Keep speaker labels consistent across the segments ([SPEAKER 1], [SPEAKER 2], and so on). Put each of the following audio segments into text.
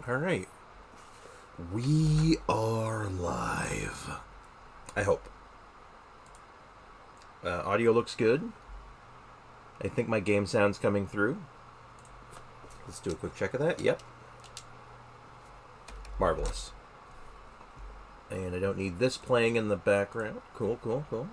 [SPEAKER 1] Alright. We are live. I hope. Audio looks good. I think my game sound's coming through. Let's do a quick check of that. Yep. Marvelous. And I don't need this playing in the background. Cool, cool, cool.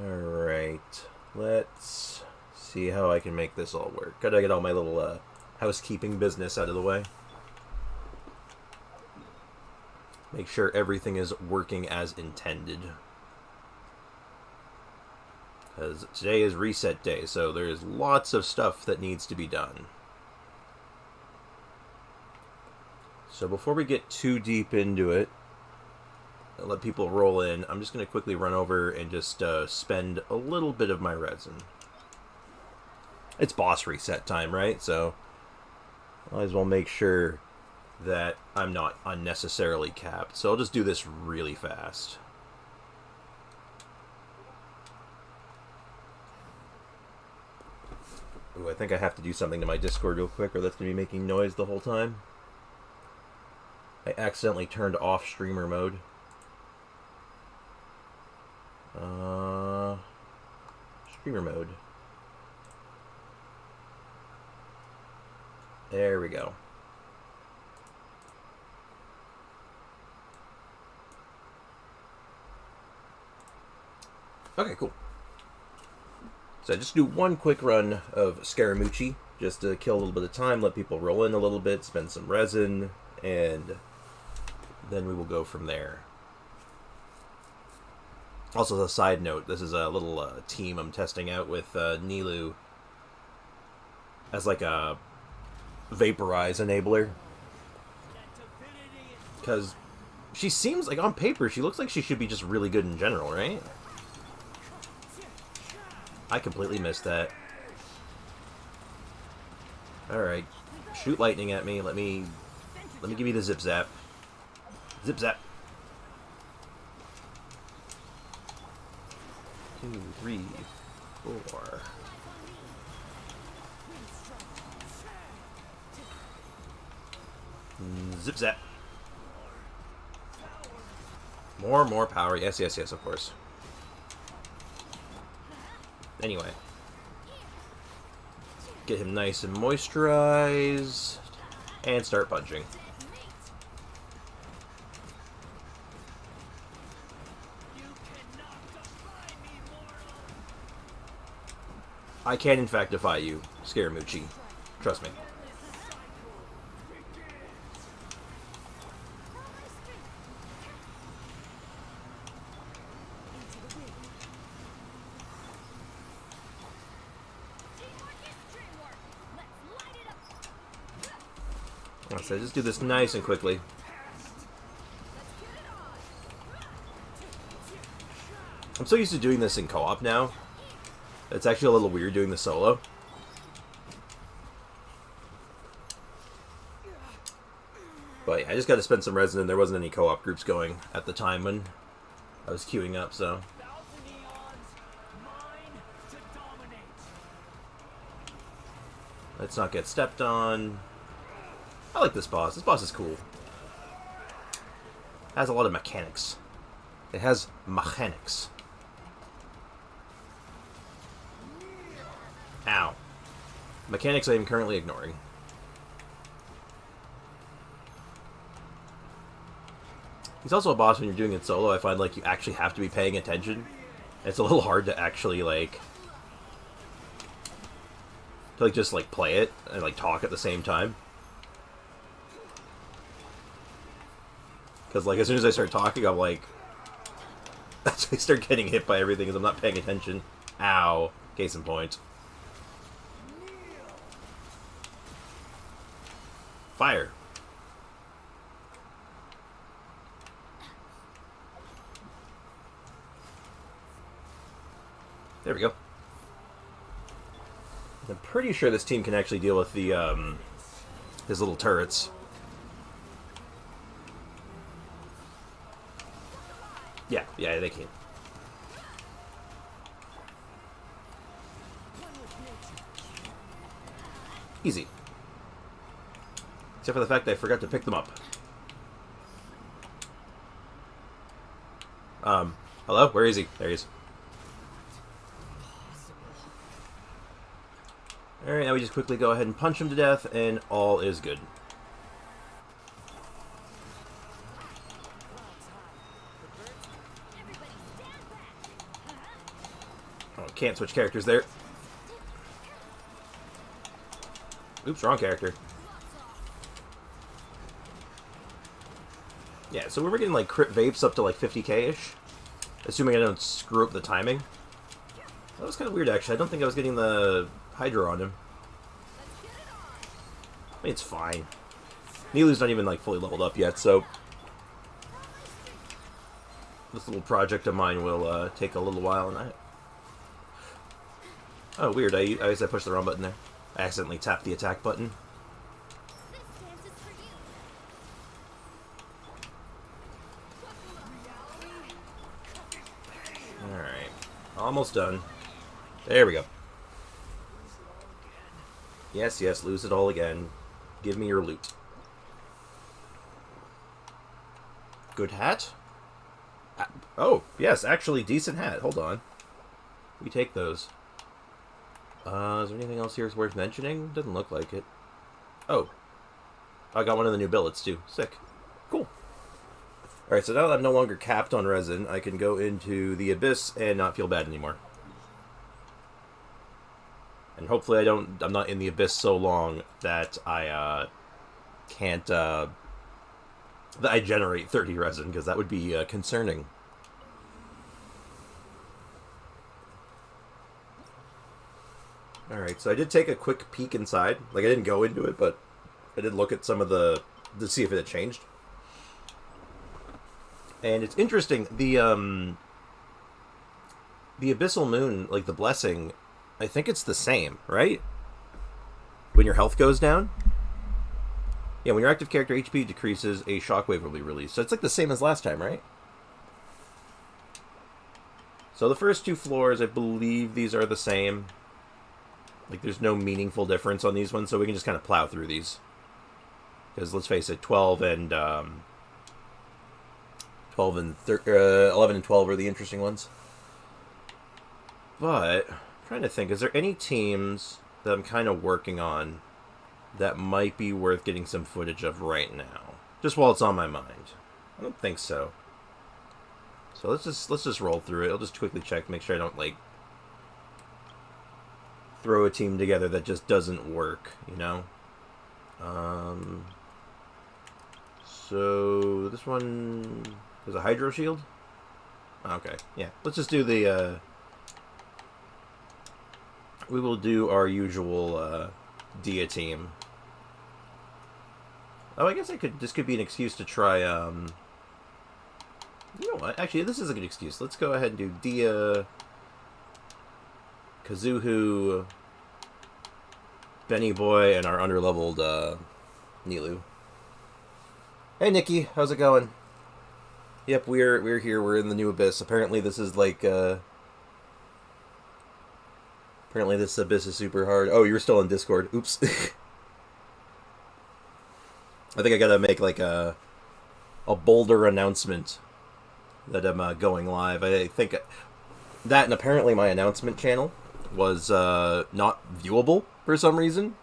[SPEAKER 1] Alright. Let's see how I can make this all work. Gotta get all my little housekeeping business out of the way. Make sure everything is working as intended. Because today is reset day, so there's lots of stuff that needs to be done. So before we get too deep into it, I'll let people roll in. I'm just going to quickly run over and just spend a little bit of my resin. It's boss reset time, right? So I might as well make sure that I'm not unnecessarily capped. So I'll just do this really fast. Ooh, I think I have to do something to my Discord real quick, or that's going to be making noise the whole time. I accidentally turned off streamer mode. Streamer mode. There we go. Okay, cool. So I just do one quick run of Scaramucci, just to kill a little bit of time, let people roll in a little bit, spend some resin, and then we will go from there. Also, as a side note, this is a little team I'm testing out with Nilu as like a vaporize enabler. Because she seems like, on paper, she looks like she should be just really good in general, right? I completely missed that. Alright. Shoot lightning at me. Let me give you the zip zap. Zip zap. 2, 3, 4. Zip zap. More power. Yes, yes, yes, of course. Anyway. Get him nice and moisturized. And start punching. I can, in fact, defy you, Scaramucci. Trust me. So just do this nice and quickly. I'm so used to doing this in co-op now. It's actually a little weird doing the solo. But yeah, I just got to spend some resin, and there wasn't any co-op groups going at the time when I was queuing up, so. Let's not get stepped on. I like this boss. This boss is cool. It has a lot of mechanics. It has mechanics. Ow. Mechanics I am currently ignoring. He's also a boss when you're doing it solo. I find like you actually have to be paying attention. It's a little hard to actually like just like play it and like talk at the same time. Because like as soon as I start talking, I'm like I start getting hit by everything because I'm not paying attention. Ow. Case in point. Fire. There we go. I'm pretty sure this team can actually deal with the his little turrets. Yeah, they can. Easy. Except for the fact that I forgot to pick them up. Hello? Where is he? There he is. Alright, now we just quickly go ahead and punch him to death, and all is good. Oh, can't switch characters there. Oops, wrong character. Yeah, so we were getting like crit vapes up to like 50k-ish. Assuming I don't screw up the timing. That was kind of weird, actually. I don't think I was getting the Hydro on him. I mean, it's fine. Nilu's not even like fully leveled up yet, so this little project of mine will take a little while. And oh, weird. I pushed the wrong button there. I accidentally tapped the attack button. Alright. Almost done. There we go. Yes, yes, lose it all again. Give me your loot. Good hat? Oh, yes, actually decent hat. Hold on. We take those. Is there anything else here worth mentioning? Doesn't look like it. Oh. I got one of the new billets, too. Sick. Cool. Alright, so now that I'm no longer capped on resin, I can go into the Abyss and not feel bad anymore. And hopefully I'm not in the Abyss so long that I, can't, that I generate 30 resin, because that would be, concerning. Alright, so I did take a quick peek inside. Like, I didn't go into it, but I did look at some of to see if it had changed. And it's interesting, the Abyssal Moon, like, the Blessing, I think it's the same, right? When your health goes down? Yeah, when your active character HP decreases, a shockwave will be released. So it's like the same as last time, right? So the first two floors, I believe these are the same. Like, there's no meaningful difference on these ones, so we can just kind of plow through these. Because, let's face it, 11 and 12 are the interesting ones. But, I'm trying to think, is there any teams that I'm kind of working on that might be worth getting some footage of right now? Just while it's on my mind. I don't think so. So let's just roll through it. I'll just quickly check, make sure I don't, like, throw a team together that just doesn't work, you know? So, this one is a Hydro Shield? Okay, yeah. Let's just do the, we will do our usual, Dia team. Oh, I guess this could be an excuse to try, you know what? Actually, this is a good excuse. Let's go ahead and do Dia, Kazuhu, Benny Boy, and our underleveled, Nilu. Hey, Nikki, how's it going? Yep, we're here. We're in the new Abyss. Apparently, this is like, apparently this Abyss is super hard. Oh, you're still on Discord. Oops. I think I gotta make, like, a bolder announcement that I'm, going live. I think that, and apparently my announcement channel was, not viewable for some reason.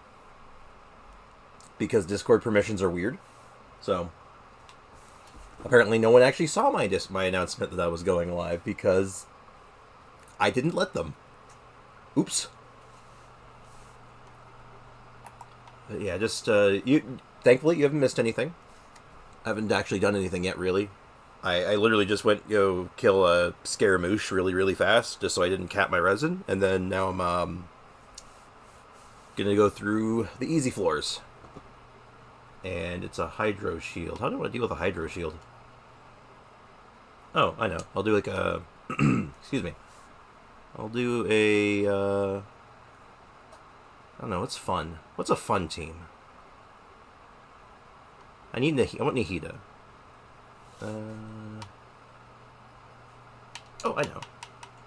[SPEAKER 1] Because Discord permissions are weird. So, apparently no one actually saw my announcement that I was going live because I didn't let them. Oops. But yeah, just, thankfully you haven't missed anything. I haven't actually done anything yet, really. I literally just went go kill a Scaramouche really, really fast, just so I didn't cap my resin, and then now I'm, gonna go through the easy floors. And it's a Hydro Shield. How do I deal with a Hydro Shield? Oh, I know. I'll do like a... excuse me. I'll do a... I don't know. What's fun? What's a fun team? I want Nahida. Oh, I know.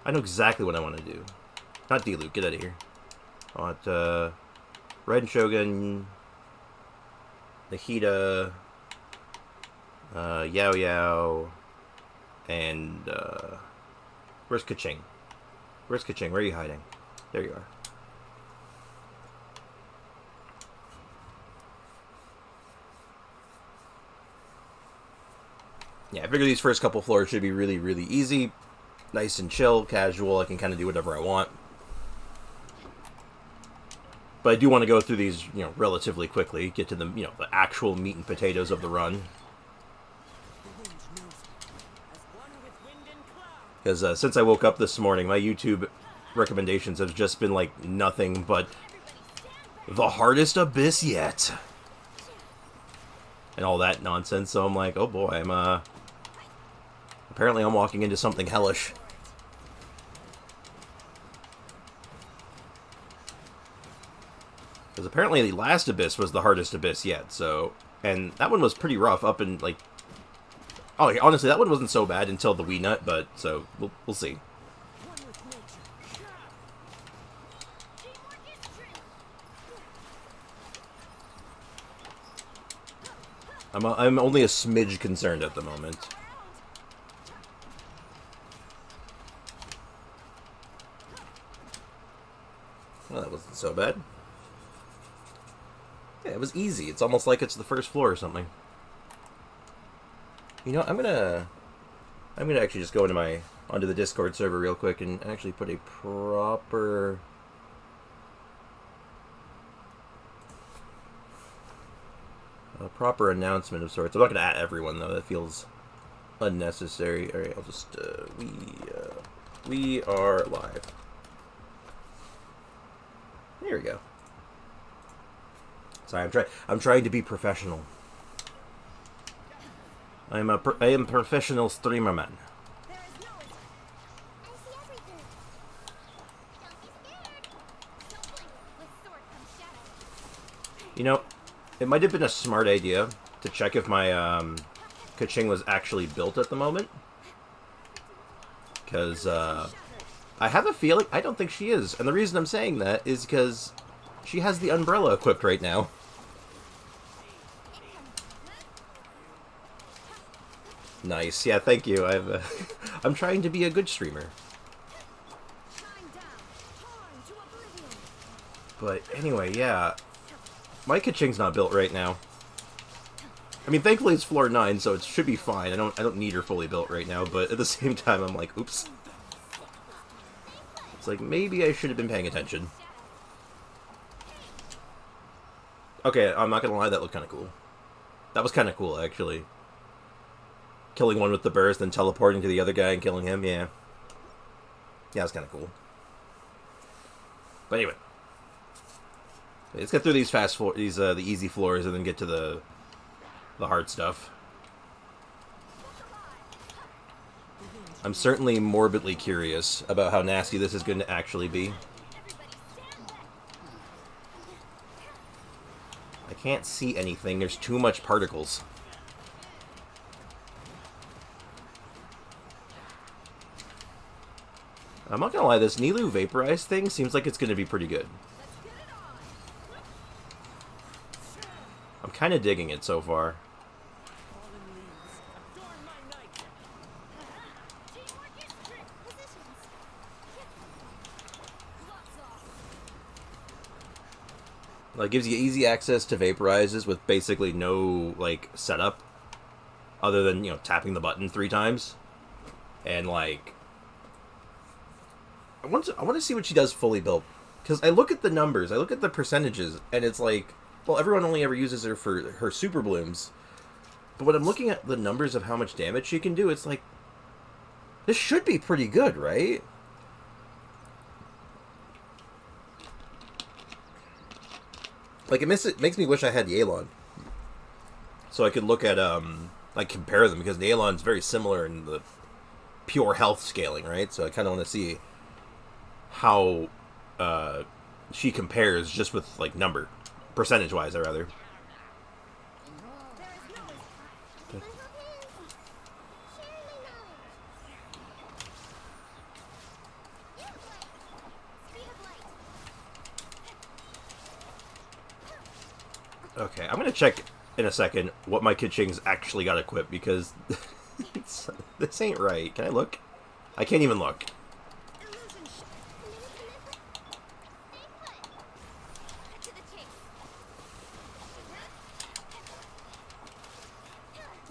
[SPEAKER 1] I know exactly what I want to do. Not D-Luke. Get out of here. I want, Red Shogun, Nahida, Yao Yao, and where's Kaching? Where's Kaching? Where are you hiding? There you are. Yeah, I figure these first couple floors should be really, really easy. Nice and chill, casual. I can kind of do whatever I want. But I do want to go through these, relatively quickly. Get to the, the actual meat and potatoes of the run. Because since I woke up this morning, my YouTube recommendations have just been, like, nothing but the hardest abyss yet. And all that nonsense. So I'm like, oh boy, apparently I'm walking into something hellish. Because apparently the last abyss was the hardest abyss yet, so... And that one was pretty rough up in, like... Oh, honestly, that one wasn't so bad until the Wii Nut, but... So, we'll see. I'm only a smidge concerned at the moment. Well, that wasn't so bad. Yeah, it was easy. It's almost like it's the first floor or something. You know, I'm gonna actually just go onto the Discord server real quick and actually put a proper announcement of sorts. I'm not gonna at everyone though. That feels unnecessary. All right, I'll just we are live. There we go. Sorry, I'm trying to be professional. I am professional streamer man. You know, it might have been a smart idea to check if my Kaching was actually built at the moment. Because I have a feeling I don't think she is. And the reason I'm saying that is because she has the umbrella equipped right now. Nice. Yeah, thank you. I'm trying to be a good streamer. But anyway, yeah. My Kaching's not built right now. I mean, thankfully it's floor 9, so it should be fine. I don't need her fully built right now, but at the same time I'm like, oops. It's like, maybe I should have been paying attention. Okay, I'm not gonna lie, that looked kind of cool. That was kind of cool, actually. Killing one with the burst, then teleporting to the other guy and killing him, yeah. Yeah, that's kind of cool. But anyway. Let's get through these the easy floors and then get to the hard stuff. I'm certainly morbidly curious about how nasty this is going to actually be. I can't see anything. There's too much particles. I'm not gonna lie, this Nilou Vaporized thing seems like it's gonna be pretty good. I'm kind of digging it so far. Like, gives you easy access to vaporizes with basically no, like, setup. Other than, tapping the button 3 times. And, like... I want to see what she does fully built. Because I look at the numbers, I look at the percentages, and it's like... Well, everyone only ever uses her for her super blooms. But when I'm looking at the numbers of how much damage she can do, it's like... This should be pretty good, right? Like, it makes me wish I had Yelan. So I could look at, like, compare them, because Yelan's very similar in the pure health scaling, right? So I kind of want to see how she compares just with, like, number. Percentage-wise, rather. Okay, I'm gonna check in a second what my Kitching's actually got equipped, because this ain't right. Can I look? I can't even look.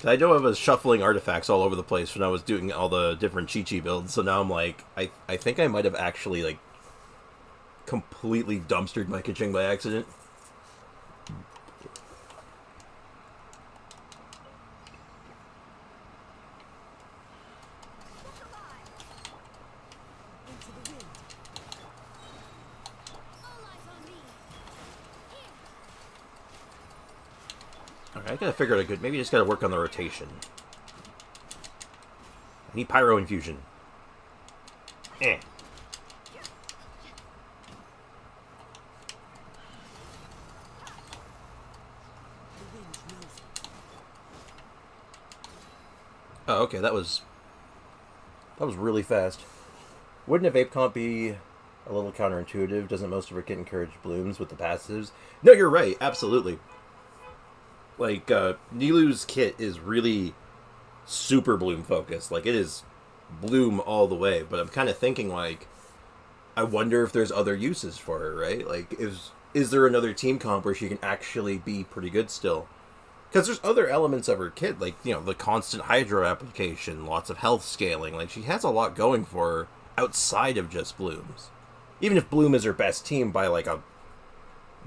[SPEAKER 1] I know I was shuffling artifacts all over the place when I was doing all the different Chi-Chi builds, so now I'm like, I think I might have actually, like, completely dumpstered my Kitching by accident. Alright, I gotta figure out a good... Maybe I just gotta work on the rotation. I need Pyro Infusion. Eh. Oh, okay, that was really fast. Wouldn't a vape comp be a little counterintuitive? Doesn't most of our kit encourage blooms with the passives? No, you're right, absolutely. Like, Nilu's kit is really super bloom focused. Like, it is bloom all the way. But I'm kind of thinking, like, I wonder if there's other uses for her, right? Like, is there another team comp where she can actually be pretty good still? Because there's other elements of her kit, like, you know, the constant hydro application, lots of health scaling. Like, she has a lot going for her outside of just blooms. Even if bloom is her best team by, like, a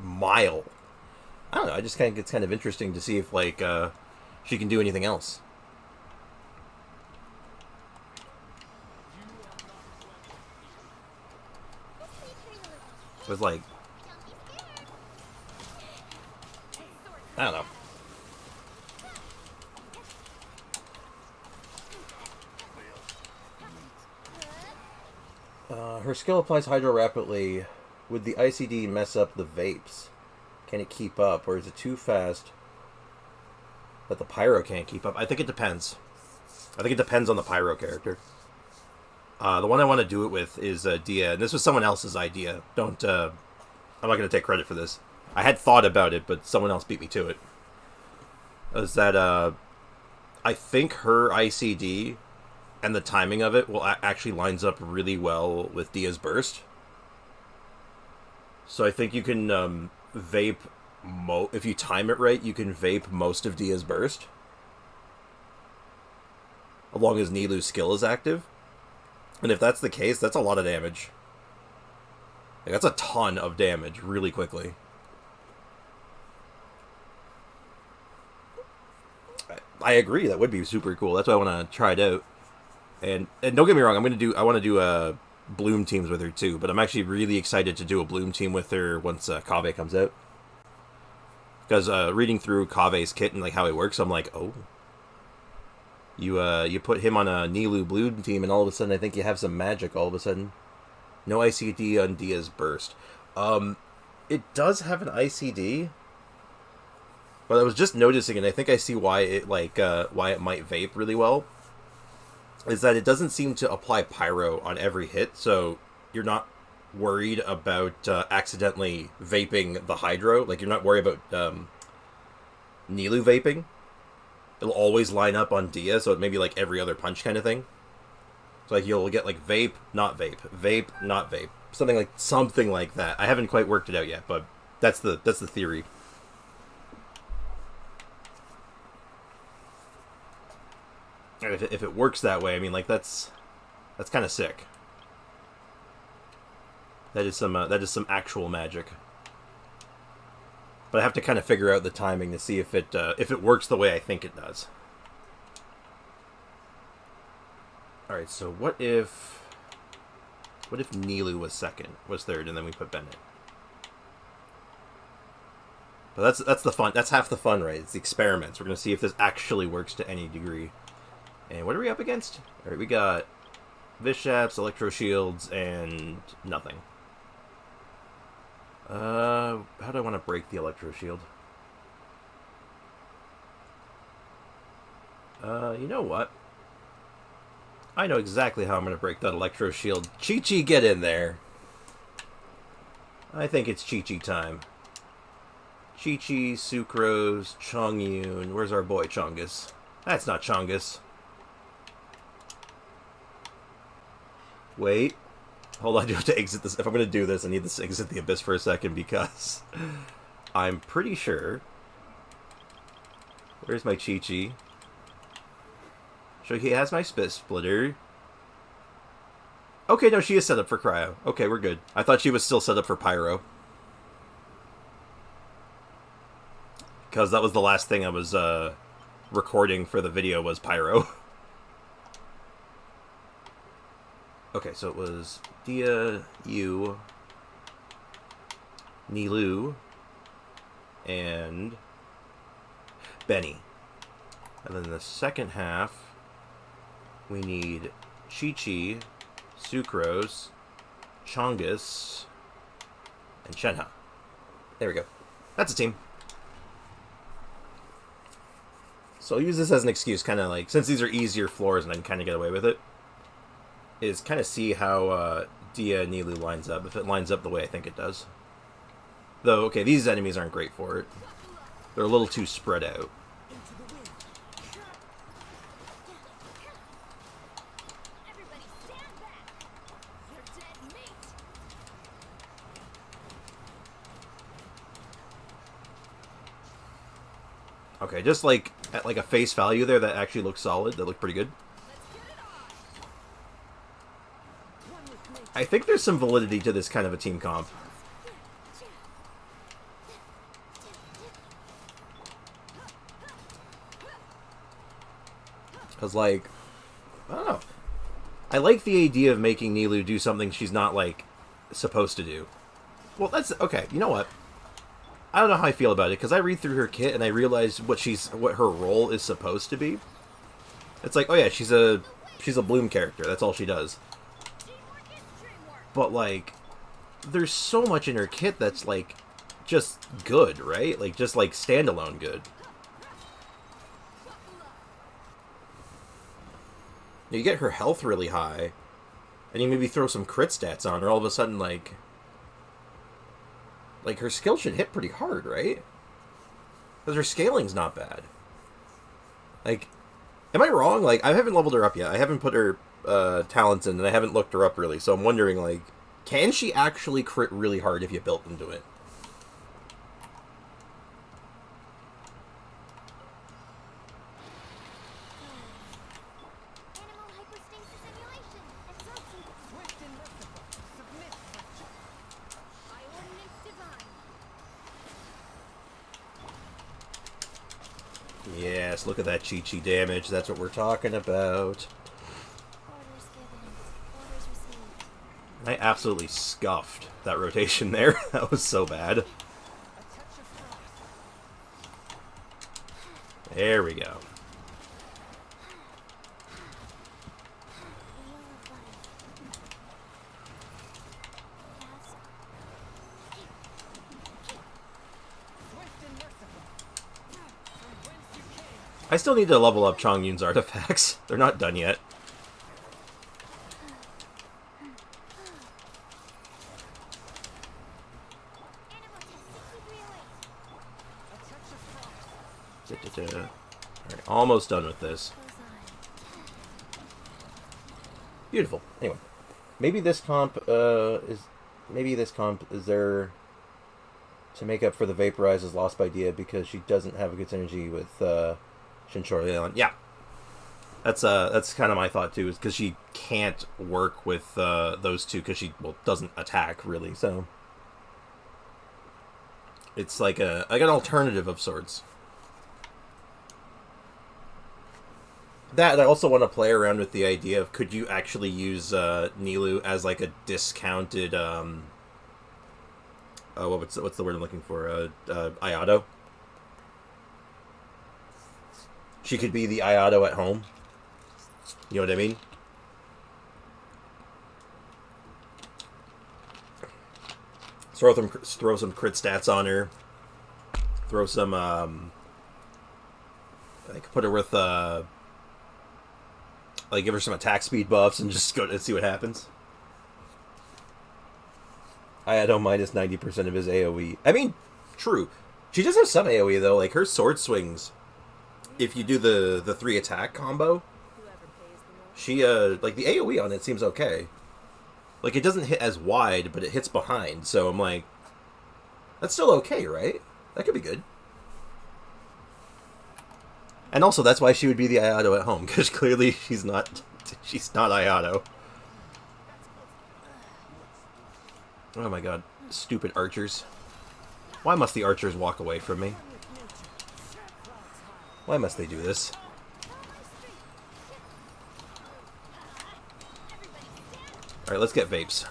[SPEAKER 1] mile. I don't know, I just think it's kind of interesting to see if, like, she can do anything else. It was like... I don't know. Her skill applies hydro rapidly. Would the ICD mess up the vapes? Can it keep up, or is it too fast that the Pyro can't keep up? I think it depends. I think it depends on the Pyro character. The one I want to do it with is Dia, and this was someone else's idea. I'm not going to take credit for this. I had thought about it, but someone else beat me to it. Is that I think her ICD and the timing of it will actually lines up really well with Dia's burst. So I think you can vape if you time it right, you can vape most of Dia's burst, as long as Nilu's skill is active. And if that's the case, that's a lot of damage. Like, that's a ton of damage really quickly. I agree, that would be super cool. That's why I want to try it out. And don't get me wrong, I want to do Bloom teams with her too, but I'm actually really excited to do a Bloom team with her once Kaveh comes out. Because reading through Kave's kit and like how he works, I'm like, oh, you put him on a Nilu Bloom team, and all of a sudden I think you have some magic. All of a sudden, no ICD on Dia's burst. It does have an ICD, but I was just noticing, and I think I see why it why it might vape really well. Is that it doesn't seem to apply pyro on every hit, so you're not worried about accidentally vaping the hydro. Like, you're not worried about Nilu vaping. It'll always line up on Dia, so it may be like every other punch kind of thing. So like you'll get like vape, not vape, vape, not vape, something like that. I haven't quite worked it out yet, but that's the theory. And if it works that way, I mean, like that's kind of sick. That is some actual magic. But I have to kind of figure out the timing to see if it works the way I think it does. All right, so what if Nilu was third, and then we put Bennett? But that's the fun. That's half the fun, right? It's the experiments. We're gonna see if this actually works to any degree. And what are we up against? All right, we got Vishaps, Electro Shields, and nothing. How do I want to break the Electro Shield? You know what? I know exactly how I'm going to break that Electro Shield. Chi-Chi, get in there. I think it's Chi-Chi time. Chi-Chi, Sucrose, Chongyun. Where's our boy, Chongus? That's not Chongus. Wait. Hold on, I do have to exit this. If I'm going to do this, I need to exit the Abyss for a second because I'm pretty sure... Where's my Chi-Chi? So he has my Spit Splitter. Okay, no, she is set up for Cryo. Okay, we're good. I thought she was still set up for Pyro. Because that was the last thing I was recording for the video was Pyro. Okay, so it was Dia, you, Nilou, and Benny. And then the second half, we need Chi-Chi, Sucrose, Chongus, and Shenhe. There we go. That's a team. So I'll use this as an excuse, kind of like, since these are easier floors and I can kind of get away with it, is kind of see how Dia Nilou lines up, if it lines up the way I think it does. Though, okay, these enemies aren't great for it. They're a little too spread out. Okay, just like at like a face value there, that actually looks solid. That looked pretty good. I think there's some validity to this kind of a team comp. Because, like, I don't know. I like the idea of making Nilou do something she's not, like, supposed to do. Well, that's... Okay, you know what? I don't know how I feel about it, because I read through her kit and I realize what her role is supposed to be. It's like, oh yeah, she's a Bloom character. That's all she does. But, like, there's so much in her kit that's, like, just good, right? Like, just, like, standalone good. You get her health really high, and you maybe throw some crit stats on her, all of a sudden, like, her skill should hit pretty hard, right? Because her scaling's not bad. Like, am I wrong? Like, I haven't leveled her up yet. I haven't put her talents in, and I haven't looked her up really. So I'm wondering, like, can she actually crit really hard if you built into it? Yes, look at that Chi-Chi damage. That's what we're talking about. I absolutely scuffed that rotation there. That was so bad. There we go. I still need to level up Chongyun's artifacts. They're not done yet. Alright, almost done with this. Beautiful. Anyway, maybe this comp is there to make up for the Vaporizes lost by Dia because she doesn't have a good synergy with Shinchori. Yeah, that's kind of my thought too, is because she can't work with those two because she doesn't attack really. So it's like an alternative of sorts. That, I also want to play around with the idea of could you actually use Nilou as like a discounted what's the word I'm looking for? Ayato. She could be the Ayato at home. You know what I mean? Throw some crit stats on her. Throw some like put her with like give her some attack speed buffs and just go and see what happens. Ayato minus 90% of his AoE. I mean, true. She does have some AoE though, like her sword swings. If you do the 3 attack combo, she like the AoE on it seems okay. Like it doesn't hit as wide, but it hits behind. So I'm like, that's still okay, right? That could be good. And also that's why she would be the Ayato at home, because clearly she's not Ayato. Oh my god, stupid archers. Why must the archers walk away from me? Why must they do this? Alright, let's get vapes.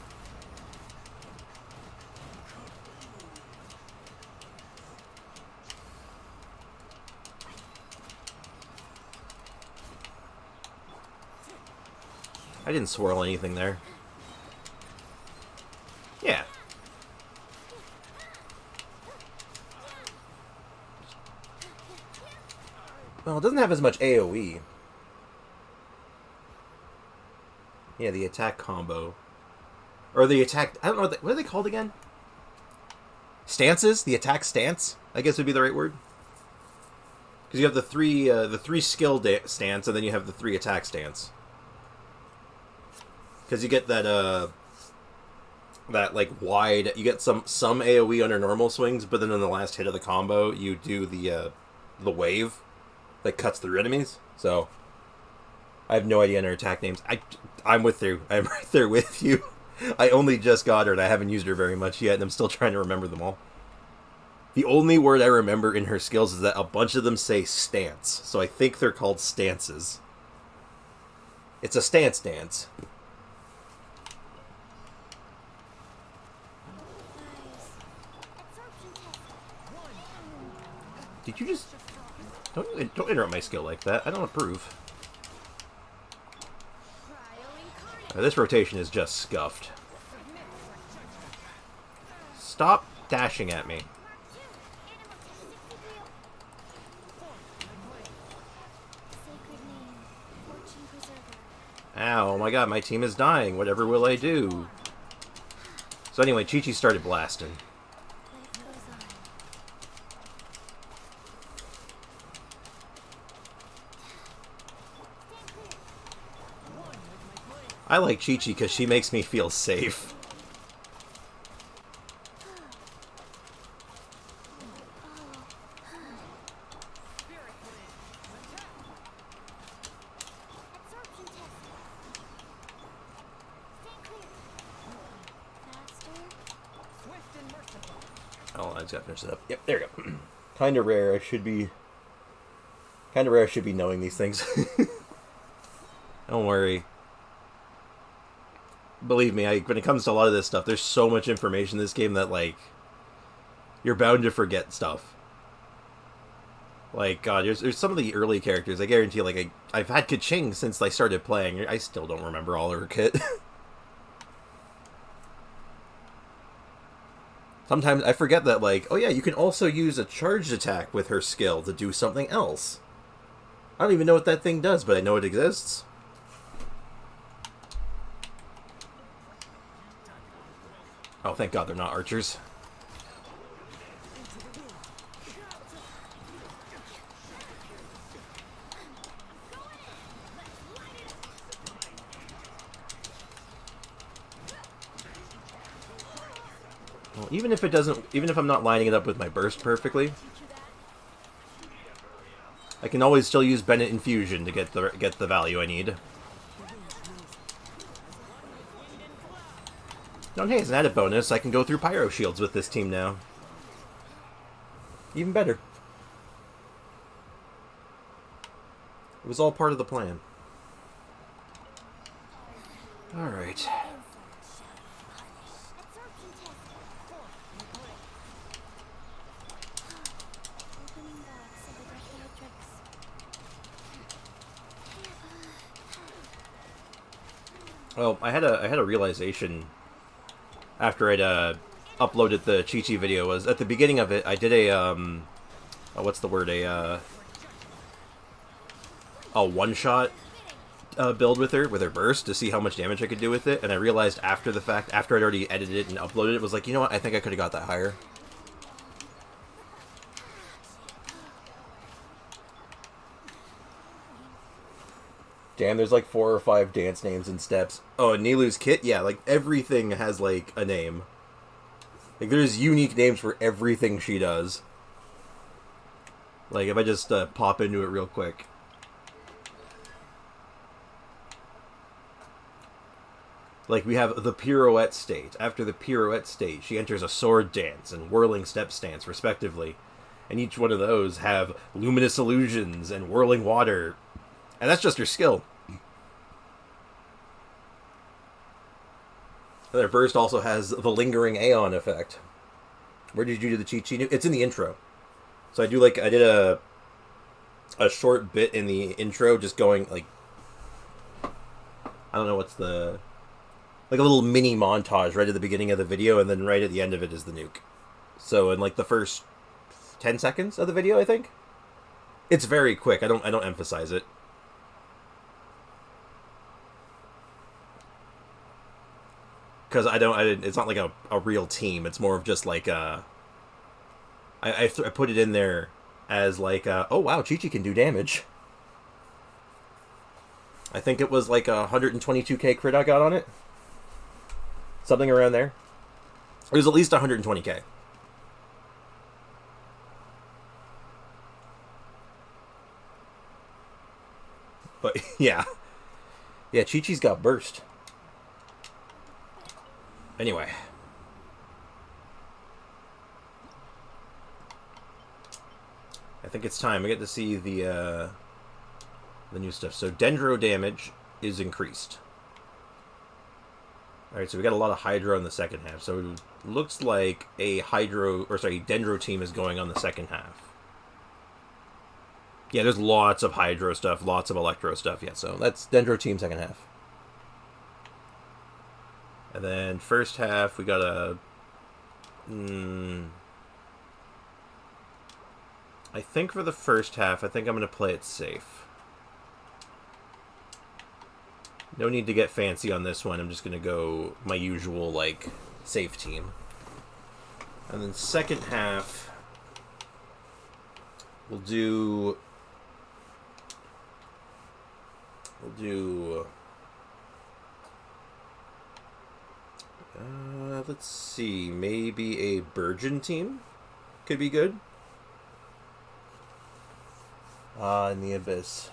[SPEAKER 1] I didn't swirl anything there. Yeah. Well, it doesn't have as much AoE. Yeah, the attack combo. Or the attack... I don't know, what are they called again? Stances? The attack stance, I guess would be the right word. Because you have the three skill stance, and then you have the 3 attack stance. Because you get that, that, like, wide... You get some AoE under normal swings, but then in the last hit of the combo, you do the wave that cuts through enemies. So, I have no idea on her attack names. I'm with you. I'm right there with you. I only just got her, and I haven't used her very much yet, and I'm still trying to remember them all. The only word I remember in her skills is that a bunch of them say stance, so I think they're called stances. It's a stance dance. Did you just... Don't interrupt my skill like that. I don't approve. This rotation is just scuffed. Stop dashing at me. Ow, oh my god, my team is dying. Whatever will I do? So anyway, Chi-Chi started blasting. I like Chi-Chi because she makes me feel safe. Oh, I just gotta finish it up. Yep, there we go. Kinda rare, I should be knowing these things. Don't worry. Believe me, when it comes to a lot of this stuff, there's so much information in this game that, like, you're bound to forget stuff. Like, God, there's some of the early characters, I guarantee, like, I've had Kaching since I started playing. I still don't remember all her kit. Sometimes I forget that, like, oh yeah, you can also use a charged attack with her skill to do something else. I don't even know what that thing does, but I know it exists. Oh, thank God they're not archers. Well, even if I'm not lining it up with my burst perfectly, I can always still use Bennett Infusion to get the value I need. Oh, hey, as an added bonus, I can go through Pyro Shields with this team now. Even better. It was all part of the plan. Alright. Well, I had a realization after I'd uploaded the Chi-Chi video. Was at the beginning of it, I did a what's the word, a one-shot build with her burst to see how much damage I could do with it, and I realized after the fact, after I'd already edited it and uploaded it, was like, you know what, I think I could have got that higher. Damn, there's like 4 or 5 dance names and steps. Oh, and Nilu's kit? Yeah, like everything has like a name. Like there's unique names for everything she does. Like if I just pop into it real quick. Like we have the pirouette state. After the pirouette state, she enters a sword dance and whirling step stance, respectively. And each one of those have luminous illusions and whirling water. And that's just her skill. Their burst also has the lingering Aeon effect. Where did you do the cheat sheet? It's in the intro. So I did a short bit in the intro, just going like, I don't know what's the, like a little mini montage right at the beginning of the video, and then right at the end of it is the nuke. So in like the first 10 seconds of the video, I think. It's very quick. I don't emphasize it. Because it's not like a real team. It's more of just like I put it in there as like oh wow, Chi-Chi can do damage. I think it was like 122k crit I got on it. Something around there. It was at least 120k. But yeah. Yeah, Chi-Chi's got burst. Anyway. I think it's time. I get to see the new stuff. So Dendro damage is increased. Alright, so we got a lot of Hydro in the second half. So it looks like a Dendro team is going on the second half. Yeah, there's lots of Hydro stuff, lots of Electro stuff. Yeah, so that's Dendro team second half. And then first half, we got a... I think for the first half, I think I'm going to play it safe. No need to get fancy on this one. I'm just going to go my usual, like, safe team. And then second half, we'll do... let's see. Maybe a Burgeon team could be good. In the Abyss.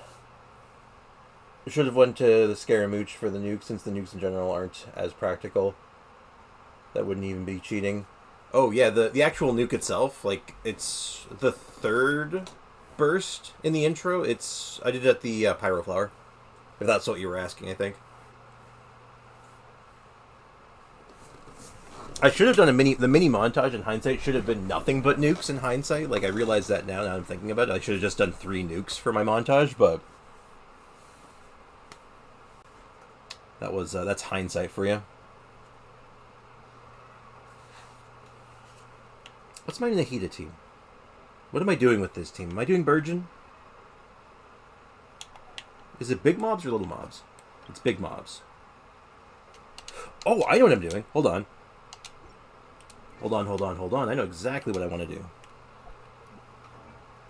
[SPEAKER 1] We should have went to the Scaramouche for the nukes, since the nukes in general aren't as practical. That wouldn't even be cheating. Oh yeah, the actual nuke itself, like, it's the third burst in the intro. I did it at the Pyro Flower, if that's what you were asking, I think. I should have done the mini montage in hindsight should have been nothing but nukes in hindsight. Like, I realize that now I'm thinking about it. I should have just done 3 nukes for my montage, but that's hindsight for you. What's my Nahida team? What am I doing with this team? Am I doing Burgeon? Is it big mobs or little mobs? It's big mobs. Oh, I know what I'm doing. Hold on. Hold on. I know exactly what I want to do.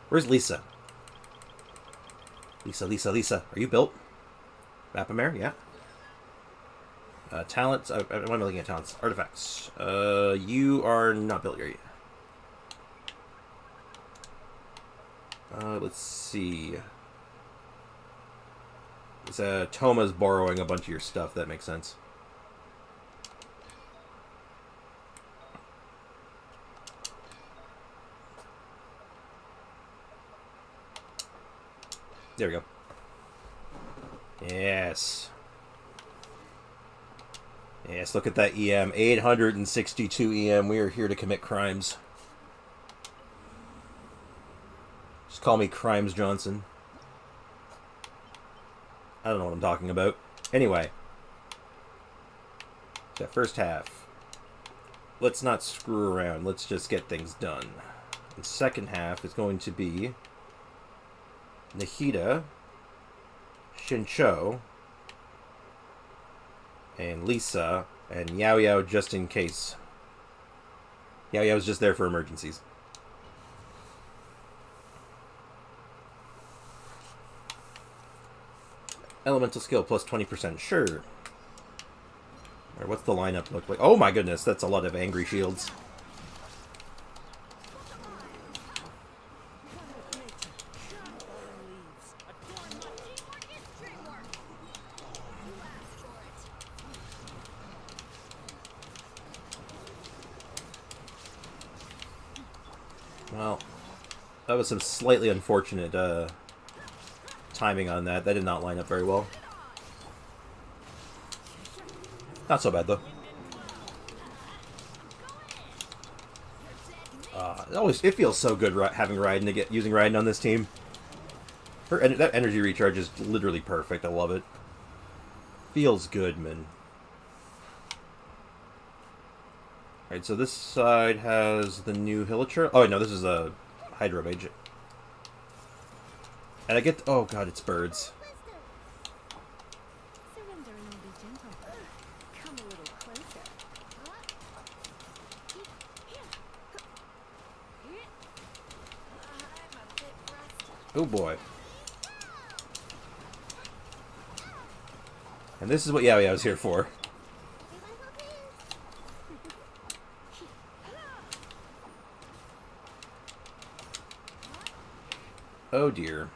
[SPEAKER 1] Where's Lisa? Lisa. Are you built? Mapamare, yeah. Talents. What am I looking at? Talents. Artifacts. You are not built yet. Let's see. Toma's borrowing a bunch of your stuff. That makes sense. There we go. Yes. Yes, look at that EM. 862 EM. We are here to commit crimes. Just call me Crimes Johnson. I don't know what I'm talking about. Anyway. That first half. Let's not screw around. Let's just get things done. The second half is going to be Nahida, Shincho, and Lisa, and Yao Yao just in case. Yao Yao's just there for emergencies. Elemental skill plus 20%. Sure. Or what's the lineup look like? Oh my goodness, that's a lot of angry shields. Well, that was some slightly unfortunate timing on that. That did not line up very well. Not so bad, though. It feels so good having Raiden using Raiden on this team. That energy recharge is literally perfect. I love it. Feels good, man. Alright, so this side has the new Hilichurl. Oh, no, this is a Hydro Mage. And I get... Oh, God, it's birds. Oh, boy. And this is what I was here for. Oh, dear.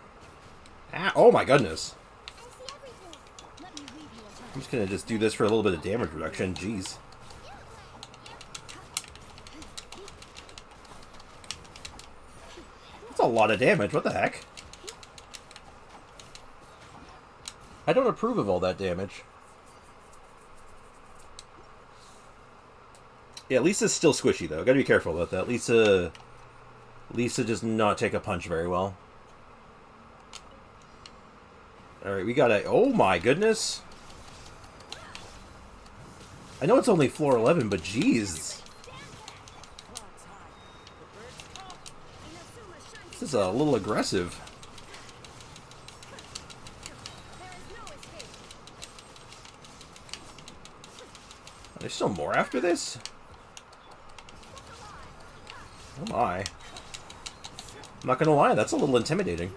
[SPEAKER 1] Ah, oh, my goodness. I'm just gonna do this for a little bit of damage reduction. Jeez. That's a lot of damage. What the heck? I don't approve of all that damage. Yeah, Lisa's still squishy, though. Gotta be careful about that. Lisa does not take a punch very well. Alright, we gotta... Oh my goodness! I know it's only floor 11, but jeez! This is a little aggressive. There's still more after this? Oh my. I'm not gonna lie, that's a little intimidating.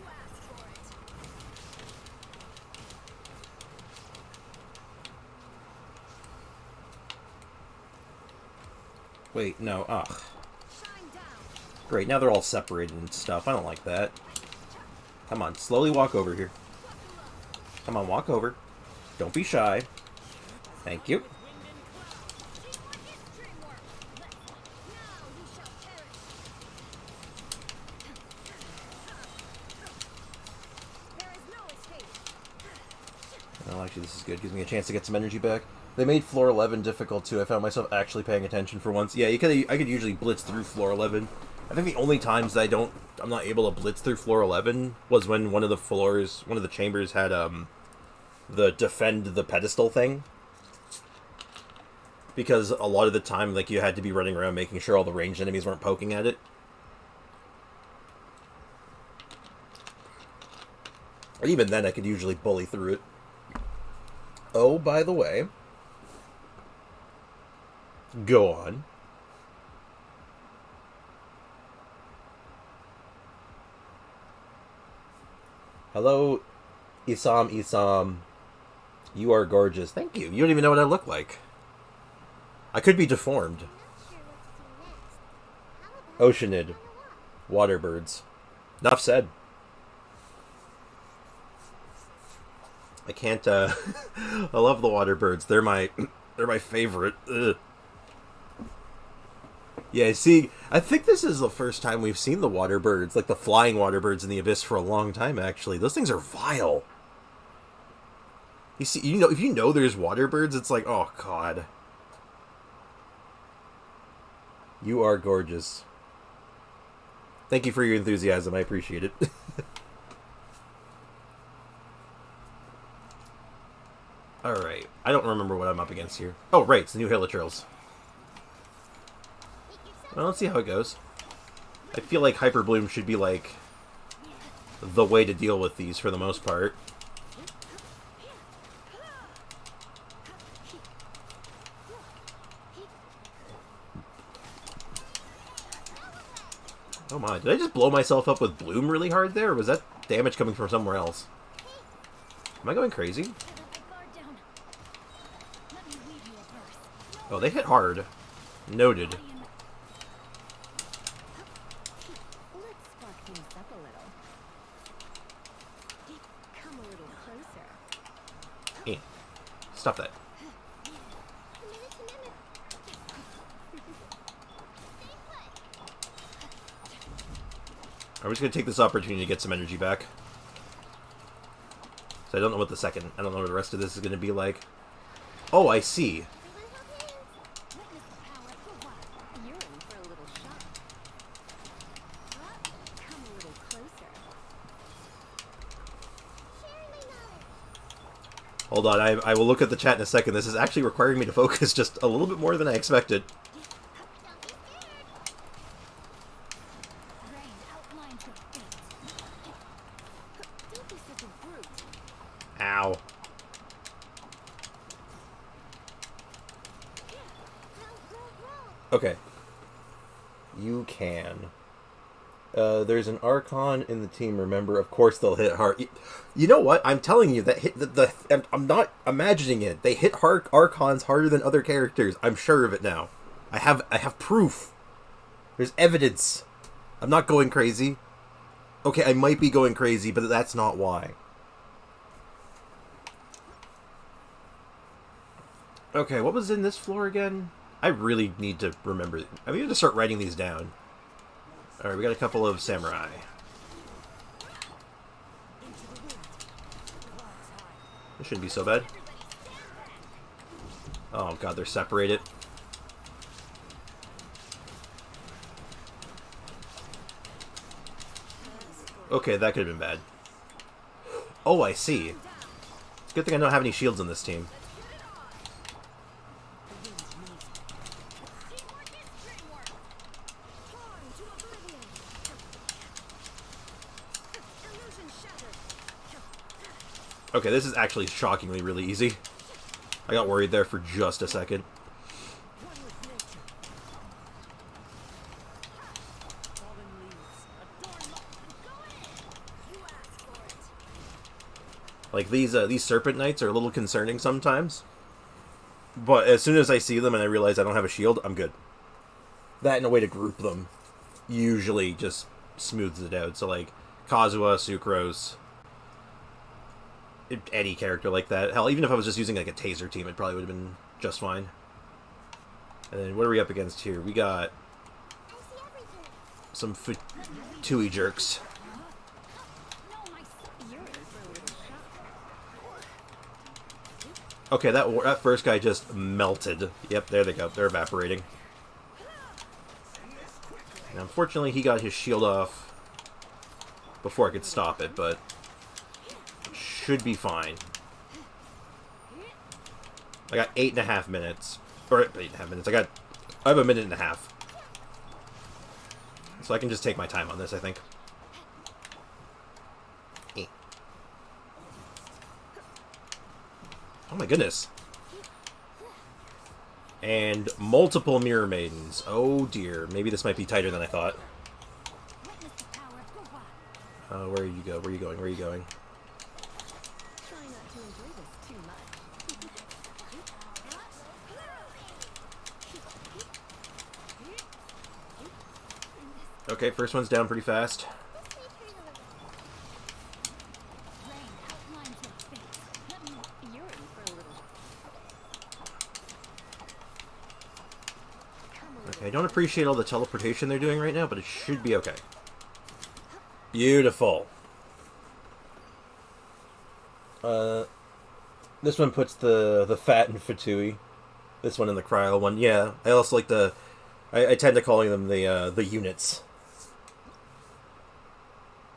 [SPEAKER 1] Wait, no, ugh. Great, now they're all separated and stuff. I don't like that. Come on, slowly walk over here. Come on, walk over. Don't be shy. Thank you. Well, actually, this is good. Gives me a chance to get some energy back. They made floor 11 difficult, too. I found myself actually paying attention for once. Yeah, I could usually blitz through floor 11. I think the only times that I'm not able to blitz through floor 11 was when one of the chambers had, the defend the pedestal thing. Because a lot of the time, like, you had to be running around making sure all the ranged enemies weren't poking at it. Or even then, I could usually bully through it. Oh, by the way... Go on. Hello, Isam. You are gorgeous. Thank you. You don't even know what I look like. I could be deformed. Oceanid. Waterbirds. Enough said. I can't, I love the waterbirds. They're my favorite. Ugh. Yeah, see, I think this is the first time we've seen the water birds, like the flying water birds in the abyss for a long time, actually. Those things are vile. You see, if you know there's water birds, it's like, oh, God. You are gorgeous. Thank you for your enthusiasm. I appreciate it. Alright. I don't remember what I'm up against here. Oh, right. It's the new Hilichurls. Well, let's see how it goes. I feel like Hyper Bloom should be, like, the way to deal with these for the most part. Oh my, did I just blow myself up with Bloom really hard there, or was that damage coming from somewhere else? Am I going crazy? Oh, they hit hard. Noted. Eh. Stop that. I'm just going to take this opportunity to get some energy back. So I don't know what I don't know what the rest of this is going to be like. Oh, I see. Hold on, I will look at the chat in a second. This is actually requiring me to focus just a little bit more than I expected. Ow. Okay. You can. There's an Archon in the team, remember? Of course they'll hit hard. You know what? I'm telling you that I'm not imagining it. They hit Archons harder than other characters. I'm sure of it now. I have proof. There's evidence. I'm not going crazy. Okay, I might be going crazy, but that's not why. Okay, what was in this floor again? I really need to remember. I need to start writing these down. Alright, we got a couple of samurai. This shouldn't be so bad. Oh god, they're separated. Okay, that could have been bad. Oh, I see. Good thing I don't have any shields in this team. Okay, this is actually shockingly really easy. I got worried there for just a second. Like, these Serpent Knights are a little concerning sometimes. But as soon as I see them and I realize I don't have a shield, I'm good. That and a way to group them usually just smooths it out. So, like, Kazuha, Sucrose, any character like that. Hell, even if I was just using, like, a taser team, it probably would have been just fine. And then, what are we up against here? We got some Fatui jerks. Okay, that first guy just melted. Yep, there they go. They're evaporating. Now, unfortunately, he got his shield off before I could stop it, but it should be fine. I got 8.5 minutes. Or 8.5 minutes. I have a minute and a half. So I can just take my time on this, I think. Oh my goodness. And multiple Mirror Maidens. Oh dear. Maybe this might be tighter than I thought. Where are you go? Where are you going? Where are you going? Okay, first one's down pretty fast. Okay, I don't appreciate all the teleportation they're doing right now, but it should be okay. Beautiful. This one puts the Fat and Fatui. This one in the Cryo one. Yeah, I also like the... I tend to calling them the units.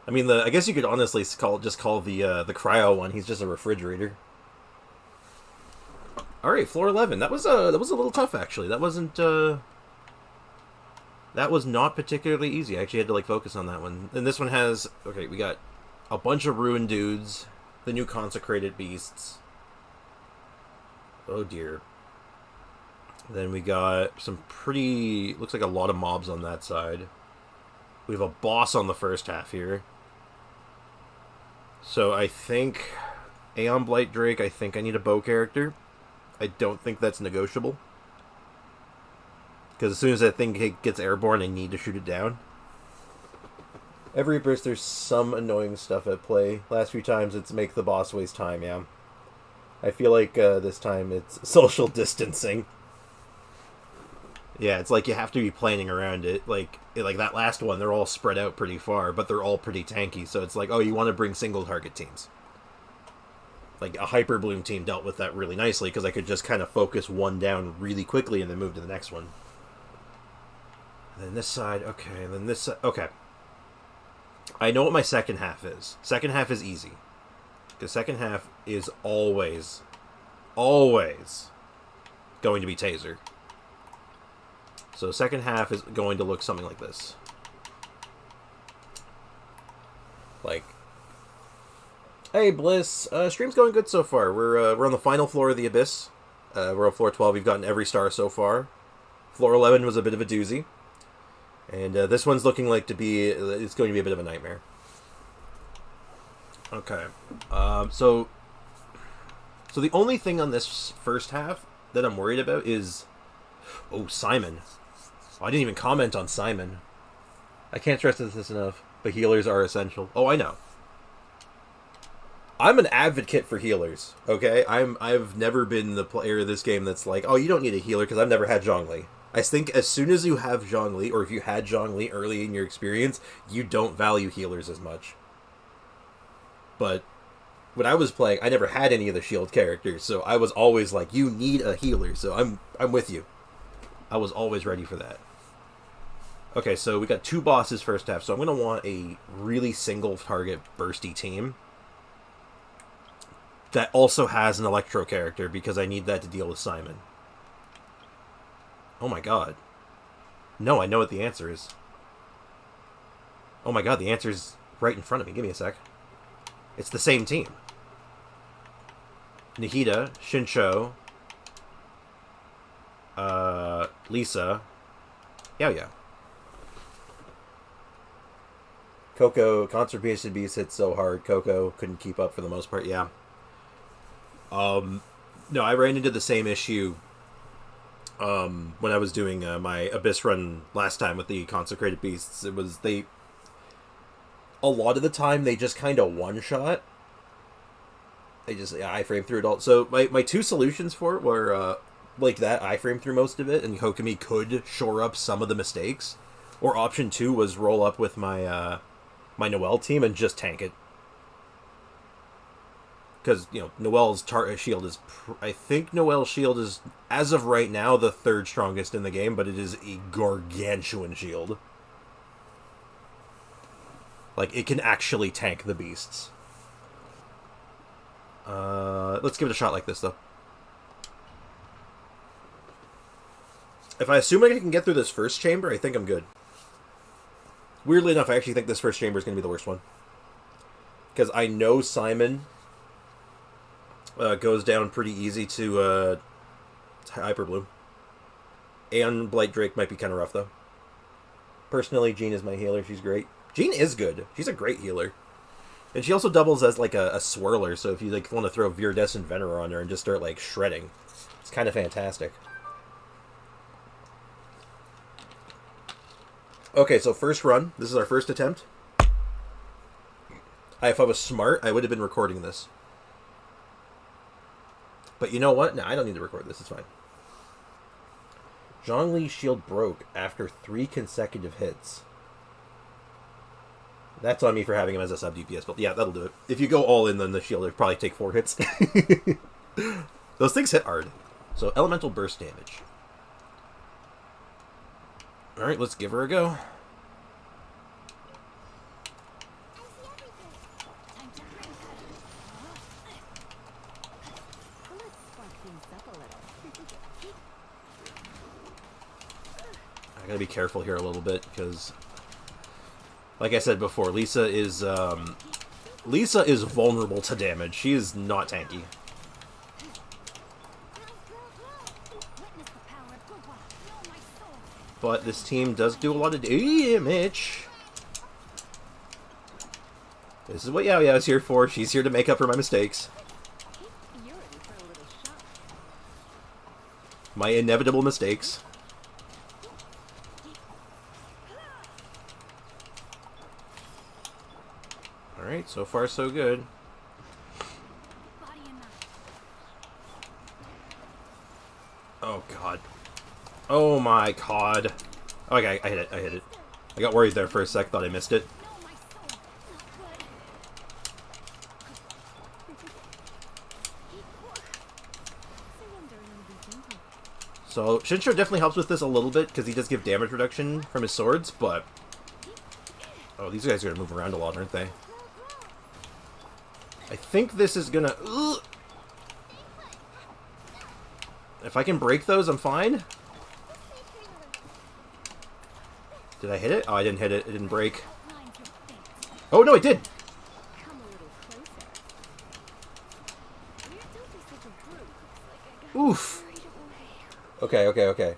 [SPEAKER 1] I mean, I guess you could honestly call the Cryo one. He's just a refrigerator. All right, floor 11. That was a little tough actually. That wasn't. That was not particularly easy. I actually had to like focus on that one. And this one has okay. We got a bunch of ruined dudes, the new consecrated beasts. Oh dear. Then we got some pretty... looks like a lot of mobs on that side. We have a boss on the first half here. So I think Aeon Blight Drake, I think I need a bow character. I don't think that's negotiable. Because as soon as that thing gets airborne, I need to shoot it down. Every burst, there's some annoying stuff at play. Last few times, it's make the boss waste time, yeah. I feel like this time it's social distancing. Yeah, it's like you have to be planning around it. Like that last one, they're all spread out pretty far, but they're all pretty tanky. So it's like, oh, you want to bring single target teams. Like a Hyper Bloom team dealt with that really nicely because I could just kind of focus one down really quickly and then move to the next one. And then this side, okay, and then this side, okay. I know what my second half is. Second half is easy. Because second half is always going to be Taser. So second half is going to look something like this. Like, hey Bliss, stream's going good so far. We're on the final floor of the Abyss. We're on floor 12. We've gotten every star so far. Floor 11 was a bit of a doozy. And this one's looking like it's going to be a bit of a nightmare. Okay. So the only thing on this first half that I'm worried about is... Oh, Simon. Oh, I didn't even comment on Simon. I can't stress this enough, but healers are essential. Oh, I know. I'm an advocate for healers, okay? I've never been the player of this game that's like, oh, you don't need a healer because I've never had Zhongli. I think as soon as you have Zhongli, or if you had Zhongli early in your experience, you don't value healers as much. But when I was playing, I never had any of the shield characters, so I was always like, you need a healer, so I'm with you. I was always ready for that. Okay, so we got 2 bosses first half, so I'm going to want a really single target bursty team that also has an Electro character, because I need that to deal with Simon. Oh my god. No, I know what the answer is. Oh my god, the answer is right in front of me. Give me a sec. It's the same team. Nahida, Shincho, Lisa, yeah. Coco, Conservation Beast hit so hard. Coco couldn't keep up for the most part, yeah. No, I ran into the same issue when I was doing my Abyss run last time with the Consecrated Beasts. It was, a lot of the time, they just kind of one-shot. They just iframe through it all. So my 2 solutions for it were, like that, iframe through most of it, and Kokomi could shore up some of the mistakes. Or option 2 was roll up with my, my Noelle team and just tank it. Because, Noelle's shield is... I think Noelle's shield is, as of right now, the 3rd strongest in the game, but it is a gargantuan shield. Like, it can actually tank the beasts. Let's give it a shot like this, though. If I assume I can get through this first chamber, I think I'm good. Weirdly enough, I actually think this first chamber is going to be the worst one. Because I know Simon... goes down pretty easy to Hyper Bloom. Aeon Blight Drake might be kind of rough, though. Personally, Jean is my healer. She's great. Jean is good. She's a great healer. And she also doubles as, like, a swirler, so if you want to throw Viridescent Venerer on her and just start, like, shredding, it's kind of fantastic. Okay, so first run. This is our first attempt. If I was smart, I would have been recording this. But you know what? No, I don't need to record this. It's fine. Zhongli's shield broke after 3 consecutive hits. That's on me for having him as a sub DPS build. Yeah, that'll do it. If you go all in, then the shield will probably take 4 hits. Those things hit hard. So, elemental burst damage. Alright, let's give her a go. I gotta be careful here a little bit, because... like I said before, Lisa is vulnerable to damage. She is not tanky. But this team does do a lot of damage. This is what Yao Yao's here for. She's here to make up for my mistakes. My inevitable mistakes. Alright, so far so good. Oh god. Oh my god. Okay, I hit it, I hit it. I got worried there for a sec, thought I missed it. So, Shinsho definitely helps with this a little bit, because he does give damage reduction from his swords, but... Oh, these guys are going to move around a lot, aren't they? I think this is going to... If I can break those, I'm fine. Did I hit it? Oh, I didn't hit it. It didn't break. Oh, no, it did! Oof! Okay, okay, okay.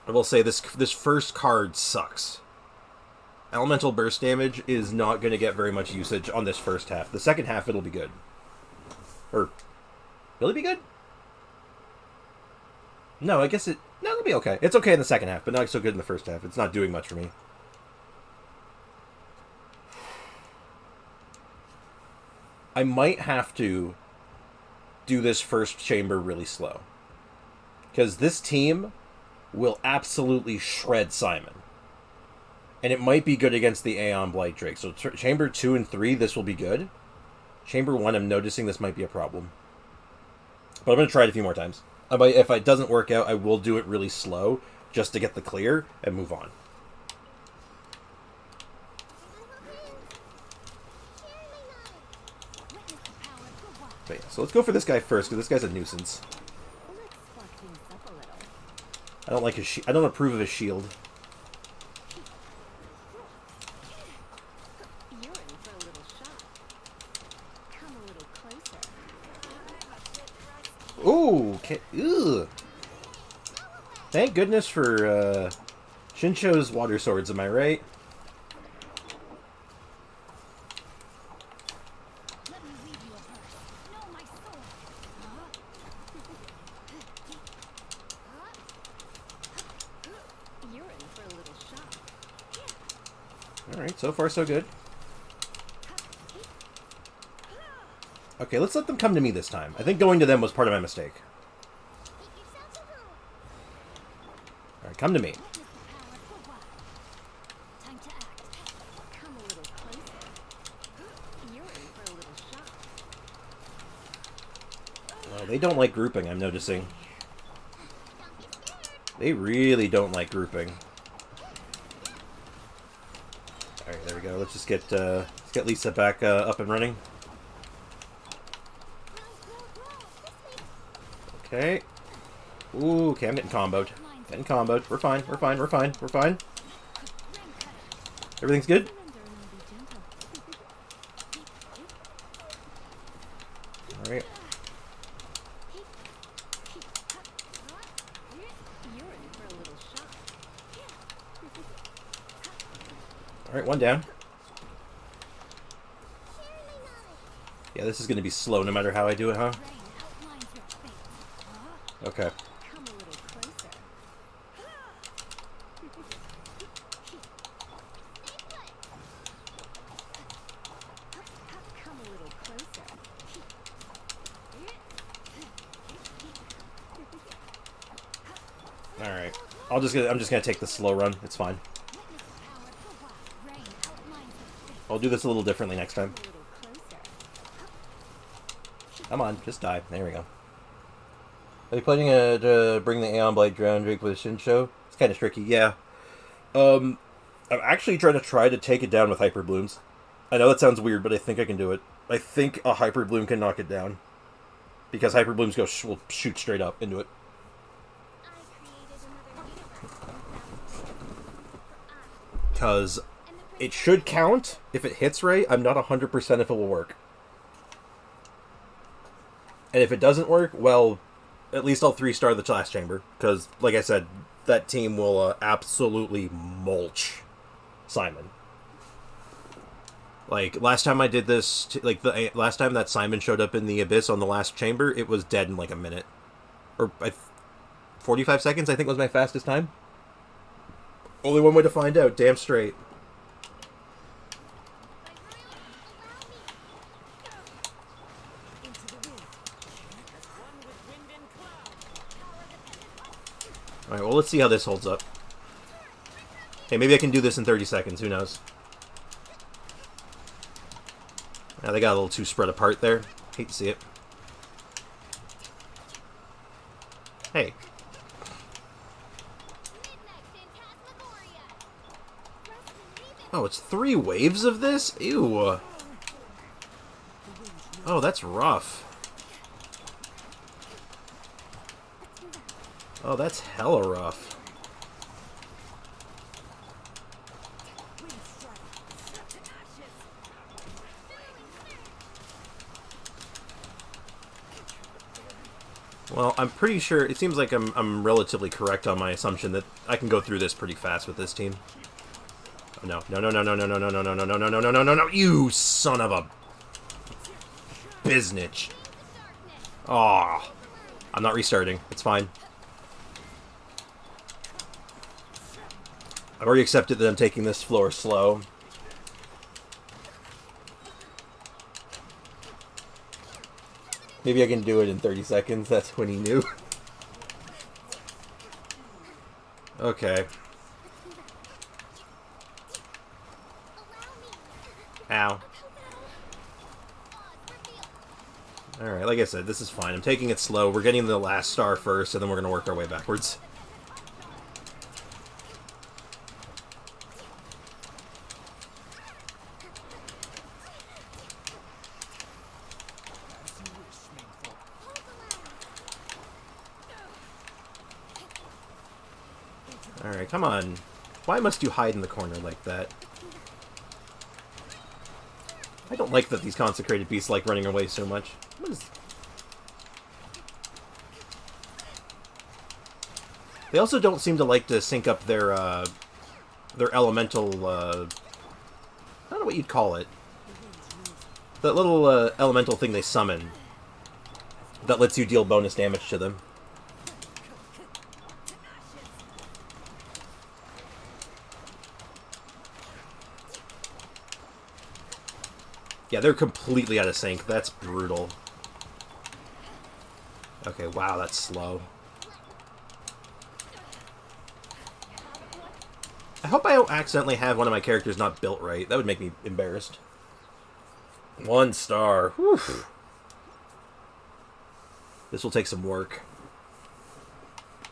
[SPEAKER 1] I will say this first card sucks. Elemental burst damage is not going to get very much usage on this first half. The second half, it'll be good. Or, will it be good? No, I guess it... No, it'll be okay. It's okay in the second half, but not so good in the first half. It's not doing much for me. I might have to do this first chamber really slow. Because this team will absolutely shred Simon. And it might be good against the Aeon Blight Drake. So chamber 2 and 3, this will be good. Chamber 1, I'm noticing this might be a problem. But I'm going to try it a few more times. If it doesn't work out, I will do it really slow, just to get the clear, and move on. But yeah, so let's go for this guy first, because this guy's a nuisance. I don't like his I don't approve of his shield. Ooh, okay. Ugh. Thank goodness for Shinsho's water swords, am I right? Alright, so far so good. Okay, let's let them come to me this time. I think going to them was part of my mistake. Alright, come to me. Oh, they don't like grouping, I'm noticing. They really don't like grouping. Alright, there we go. Let's just get Lisa back up and running. Okay. Ooh, okay, I'm getting comboed. Getting comboed. We're fine, we're fine, we're fine, we're fine. Everything's good? Alright. Alright, one down. Yeah, this is going to be slow no matter how I do it, huh? Okay. Alright. I'm just gonna take the slow run. It's fine. I'll do this a little differently next time. Come on, just die. There we go. Are you planning to bring the Aeon Blight Drown Drake with a Shinsho? It's kind of tricky, yeah. I'm actually trying to take it down with Hyper Blooms. I know that sounds weird, but I think I can do it. I think a Hyper Bloom can knock it down. Because Hyper Blooms will shoot straight up into it. Because it should count if it hits right. I'm not 100% if it will work. And if it doesn't work, well, at least I'll 3-star the last chamber. Because, like I said, that team will absolutely mulch Simon. Like, last time I did this, like, the last time that Simon showed up in the Abyss on the last chamber, it was dead in, like, a minute. Or, 45 seconds, I think, was my fastest time. Only one way to find out, damn straight. Alright, well, let's see how this holds up. Hey, maybe I can do this in 30 seconds, who knows. Now, they got a little too spread apart there. Hate to see it. Hey. Oh, it's 3 waves of this? Ew. Oh, that's rough. Oh, that's hella rough. Well, I'm pretty sure, it seems like I'm relatively correct on my assumption that I can go through this pretty fast with this team. Oh, no. No, no, no, no, no, no, no, no, no, no, no, no, no, no, no, no, no, you son of a biznitch. Aw. I'm not restarting. It's fine. I've already accepted that I'm taking this floor slow. Maybe I can do it in 30 seconds. That's when he knew. Okay. Ow. Alright, like I said, this is fine. I'm taking it slow. We're getting the last star first, and then we're going to work our way backwards. Alright, come on. Why must you hide in the corner like that? I don't like that these consecrated beasts like running away so much. What is... They also don't seem to like to sync up their elemental, I don't know what you'd call it. That little elemental thing they summon that lets you deal bonus damage to them. Yeah, they're completely out of sync. That's brutal. Okay, wow, that's slow. I hope I don't accidentally have one of my characters not built right. That would make me embarrassed. 1 star. Whew. This will take some work.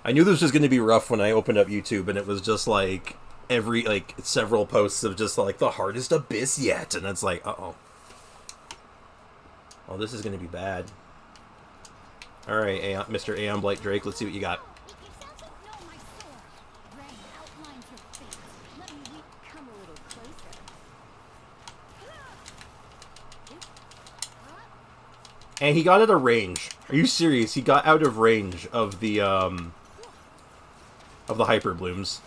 [SPEAKER 1] I knew this was going to be rough when I opened up YouTube, and it was just like several posts of just like the hardest abyss yet, and it's like, uh-oh. Oh, this is going to be bad. Alright, Mr. Aeon Blight Drake, let's see what you got. And he got out of range. Are you serious? He got out of range of the hyper blooms.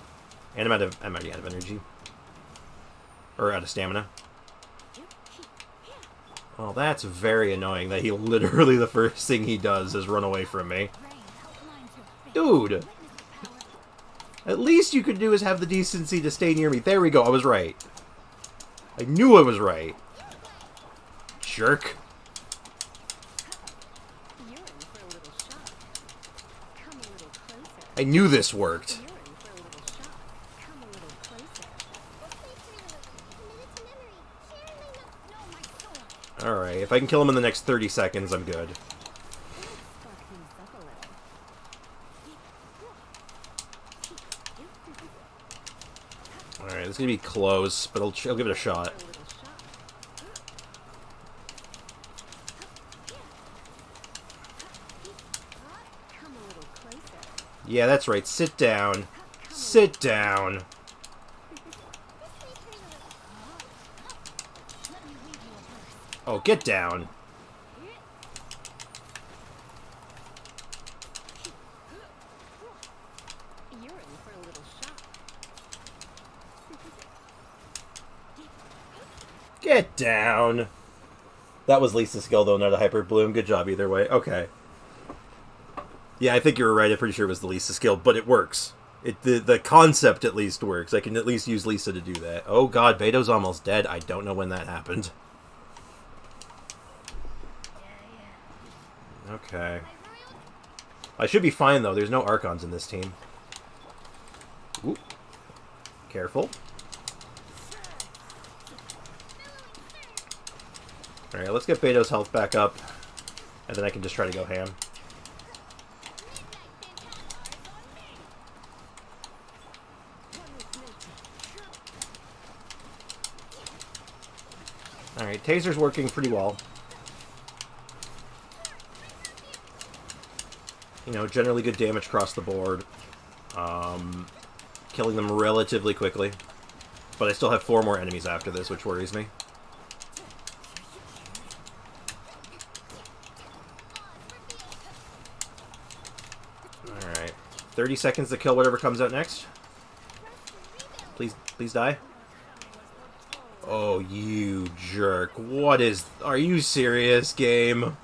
[SPEAKER 1] And I'm already out of energy. Or out of stamina. Well, that's very annoying that he literally the first thing he does is run away from me. Dude! At least you could do is have the decency to stay near me. There we go, I was right. I knew I was right. Jerk. I knew this worked. Alright, if I can kill him in the next 30 seconds, I'm good. Alright, this is gonna be close, but I'll give it a shot. Yeah, that's right. Sit down. Sit down. Oh, get down. Get down! That was Lisa's skill, though, not a Hyper Bloom. Good job either way. Okay. Yeah, I think you were right. I'm pretty sure it was the Lisa skill, but it works. The concept at least works. I can at least use Lisa to do that. Oh god, Beto's almost dead. I don't know when that happened. Okay. I should be fine, though. There's no Archons in this team. Ooh. Careful. Alright, let's get Beto's health back up. And then I can just try to go ham. Alright, Taser's working pretty well. You know, generally good damage across the board. Killing them relatively quickly. But I still have 4 more enemies after this, which worries me. Alright. 30 seconds to kill whatever comes out next. Please die. Oh, you jerk. What is... Are you serious, game?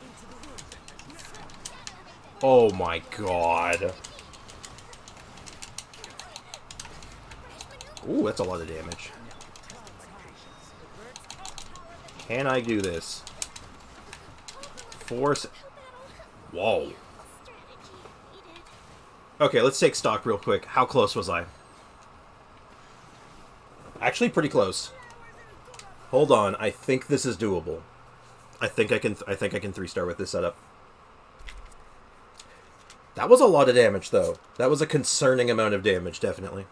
[SPEAKER 1] Oh my god. Ooh, that's a lot of damage. Can I do this? Force... Whoa. Okay, let's take stock real quick. How close was I? Actually, pretty close. Hold on, I think this is doable. I think I can 3-star with this setup. That was a lot of damage, though. That was a concerning amount of damage, definitely.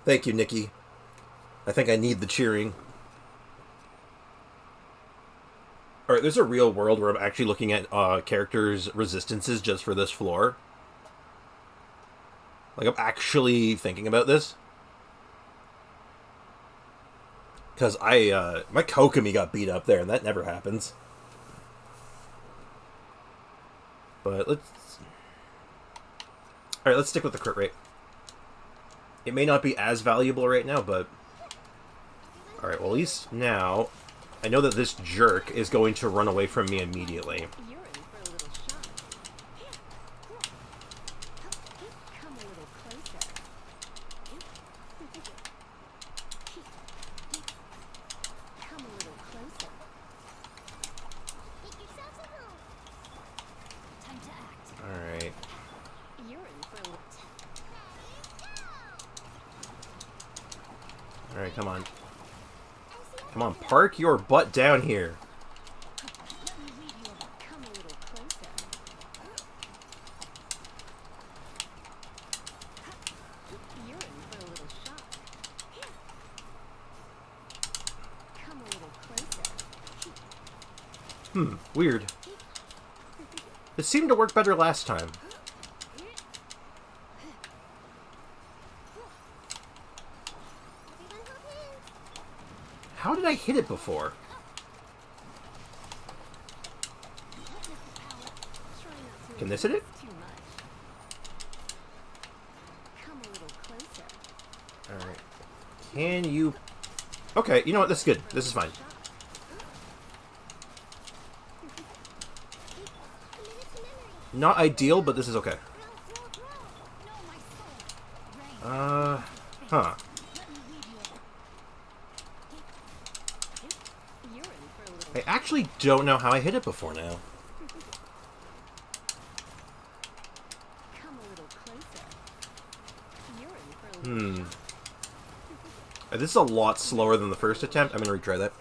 [SPEAKER 1] Thank you, Nikki. I think I need the cheering. Alright, there's a real world where I'm actually looking at characters' resistances just for this floor. Like, I'm actually thinking about this. Because my Kokomi got beat up there, and that never happens. But Alright, let's stick with the crit rate. It may not be as valuable right now, but... Alright, well, at least now... I know that this jerk is going to run away from me immediately. Alright. Alright, come on. Come on, park your butt down here. Weird. It seemed to work better last time. How did I hit it before? Can this hit it? Alright. Can you... Okay, you know what? This is good. This is fine. Not ideal, but this is okay. Huh. I actually don't know how I hit it before now. This is a lot slower than the first attempt. I'm gonna retry that.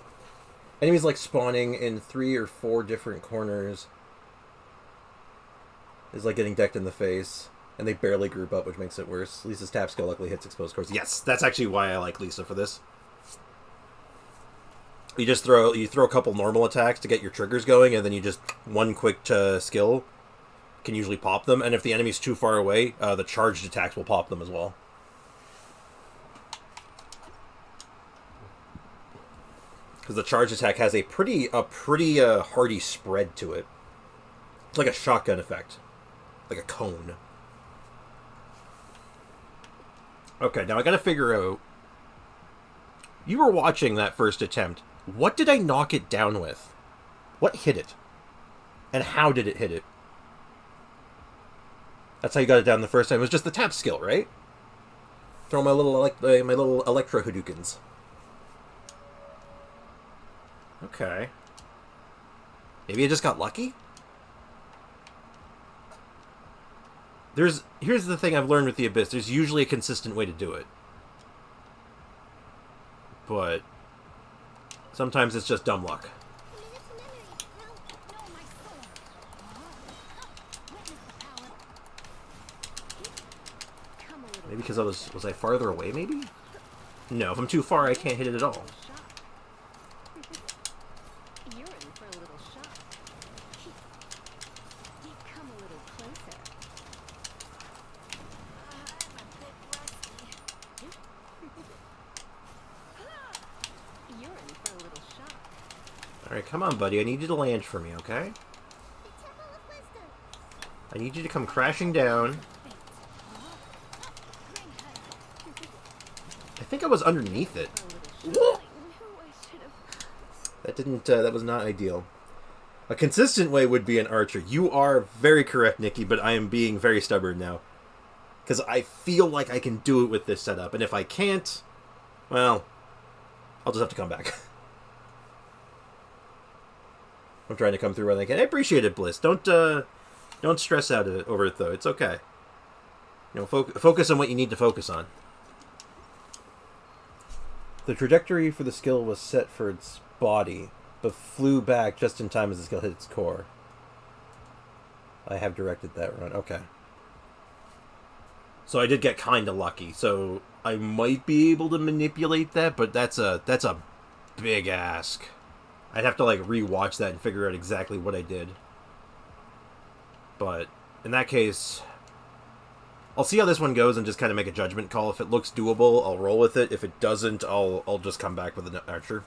[SPEAKER 1] Enemies like spawning in 3 or 4 different corners. Is like getting decked in the face. And they barely group up, which makes it worse. Lisa's tap skill luckily hits exposed cores. Yes, that's actually why I like Lisa for this. You just throw a couple normal attacks to get your triggers going, and then you just one quick skill can usually pop them. And if the enemy's too far away, the charged attacks will pop them as well. Because the charged attack has a pretty hardy spread to it. It's like a shotgun effect, like a cone. Okay, now I gotta figure out... You were watching that first attempt. What did I knock it down with? What hit it? And how did it hit it? That's how you got it down the first time. It was just the tap skill, right? Throw my little electro Hadoukens. Okay. Maybe I just got lucky? Here's the thing I've learned with the Abyss. There's usually a consistent way to do it. But sometimes it's just dumb luck. Maybe because was I farther away, maybe? No, if I'm too far, I can't hit it at all. Alright, come on, buddy. I need you to land for me, okay? I need you to come crashing down. I think I was underneath it. That was not ideal. A consistent way would be an archer. You are very correct, Nikki, but I am being very stubborn now. Because I feel like I can do it with this setup, and if I can't, well, I'll just have to come back. I'm trying to come through when I can. I appreciate it, Bliss. Don't stress out over it, though. It's okay. You know, focus on what you need to focus on. The trajectory for the skill was set for its body, but flew back just in time as the skill hit its core. I have directed that run. Okay. So I did get kind of lucky. So I might be able to manipulate that, but that's a big ask. I'd have to like rewatch that and figure out exactly what I did. But in that case, I'll see how this one goes and just kind of make a judgment call. If it looks doable, I'll roll with it. If it doesn't, I'll just come back with an archer.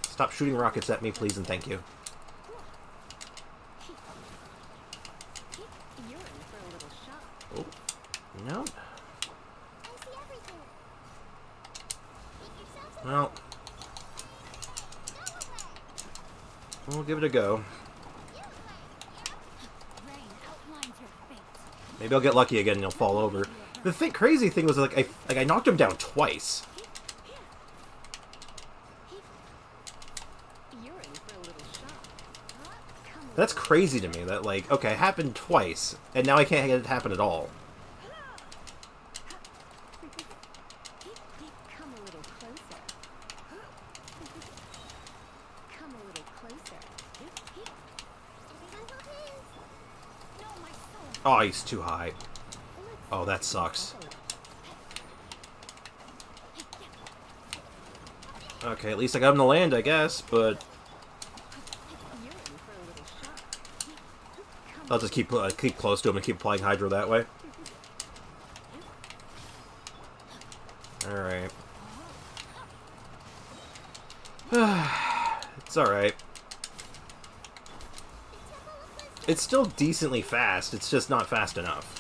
[SPEAKER 1] Stop shooting rockets at me, please, and thank you. Oh, no. Well, we'll give it a go. Maybe I'll get lucky again and he'll fall over. The crazy thing was like I knocked him down twice. That's crazy to me, that, like, okay, it happened twice, and now I can't get it to happen at all. Oh, he's too high. Oh, that sucks. Okay, at least I got him to land, I guess, but... I'll just keep close to him and keep applying Hydro that way. Alright. It's alright. It's still decently fast, it's just not fast enough.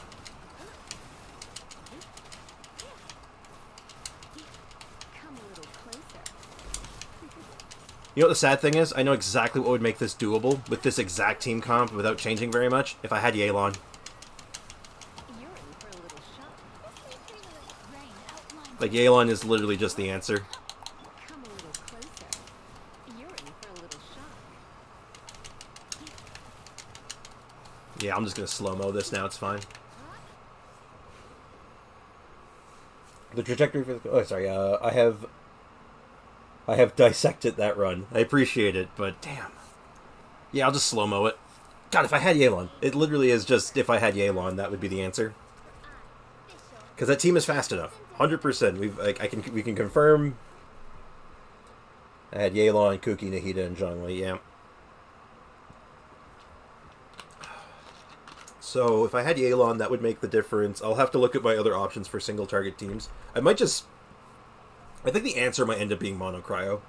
[SPEAKER 1] You know what the sad thing is? I know exactly what would make this doable with this exact team comp without changing very much. If I had Yelan. Like, Yelan is literally just the answer. Yeah, I'm just gonna slow-mo this now, it's fine. The trajectory for the... Oh, sorry, I have dissected that run. I appreciate it, but damn. Yeah, I'll just slow-mo it. God, if I had Yelan. It literally is just, if I had Yelan, that would be the answer. Because that team is fast enough. 100%. We can confirm. I had Yelan, Kuki, Nahida, and Zhongli, yeah. So if I had Yelan, that would make the difference. I'll have to look at my other options for single target teams. I might just... I think the answer might end up being Mono Cryo.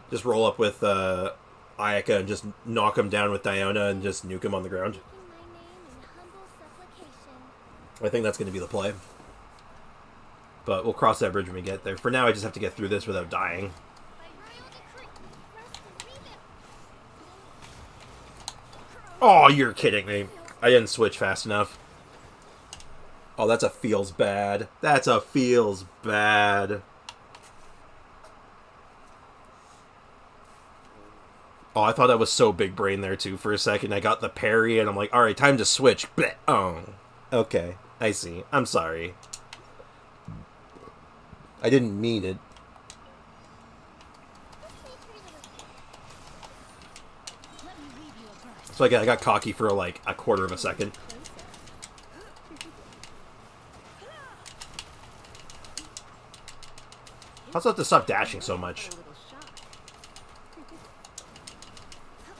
[SPEAKER 1] Just roll up with Ayaka and just knock him down with Diona and just nuke him on the ground. I think that's going to be the play. But we'll cross that bridge when we get there. For now, I just have to get through this without dying. Oh, you're kidding me. I didn't switch fast enough. Oh, that's a feels bad. That's a feels bad. Oh, I thought that was so big brain there, too, for a second. I got the parry, and I'm like, alright, time to switch. Blech. Oh, okay. I see. I'm sorry. I didn't mean it. So again, I got cocky for like a quarter of a second. I also have to stop dashing so much.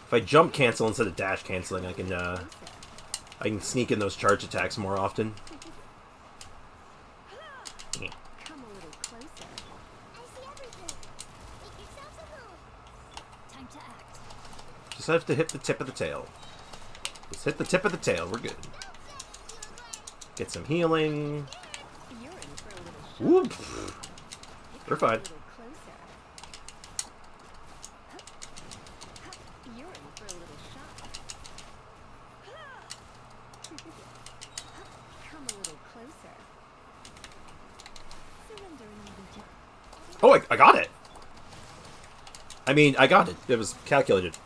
[SPEAKER 1] If I jump cancel instead of dash canceling, I can sneak in those charge attacks more often. Yeah. Just have to hit the tip of the tail. Just hit the tip of the tail. We're good. Get some healing. Whoop. We're fine. Oh, I got it! I mean, I got it. It was calculated.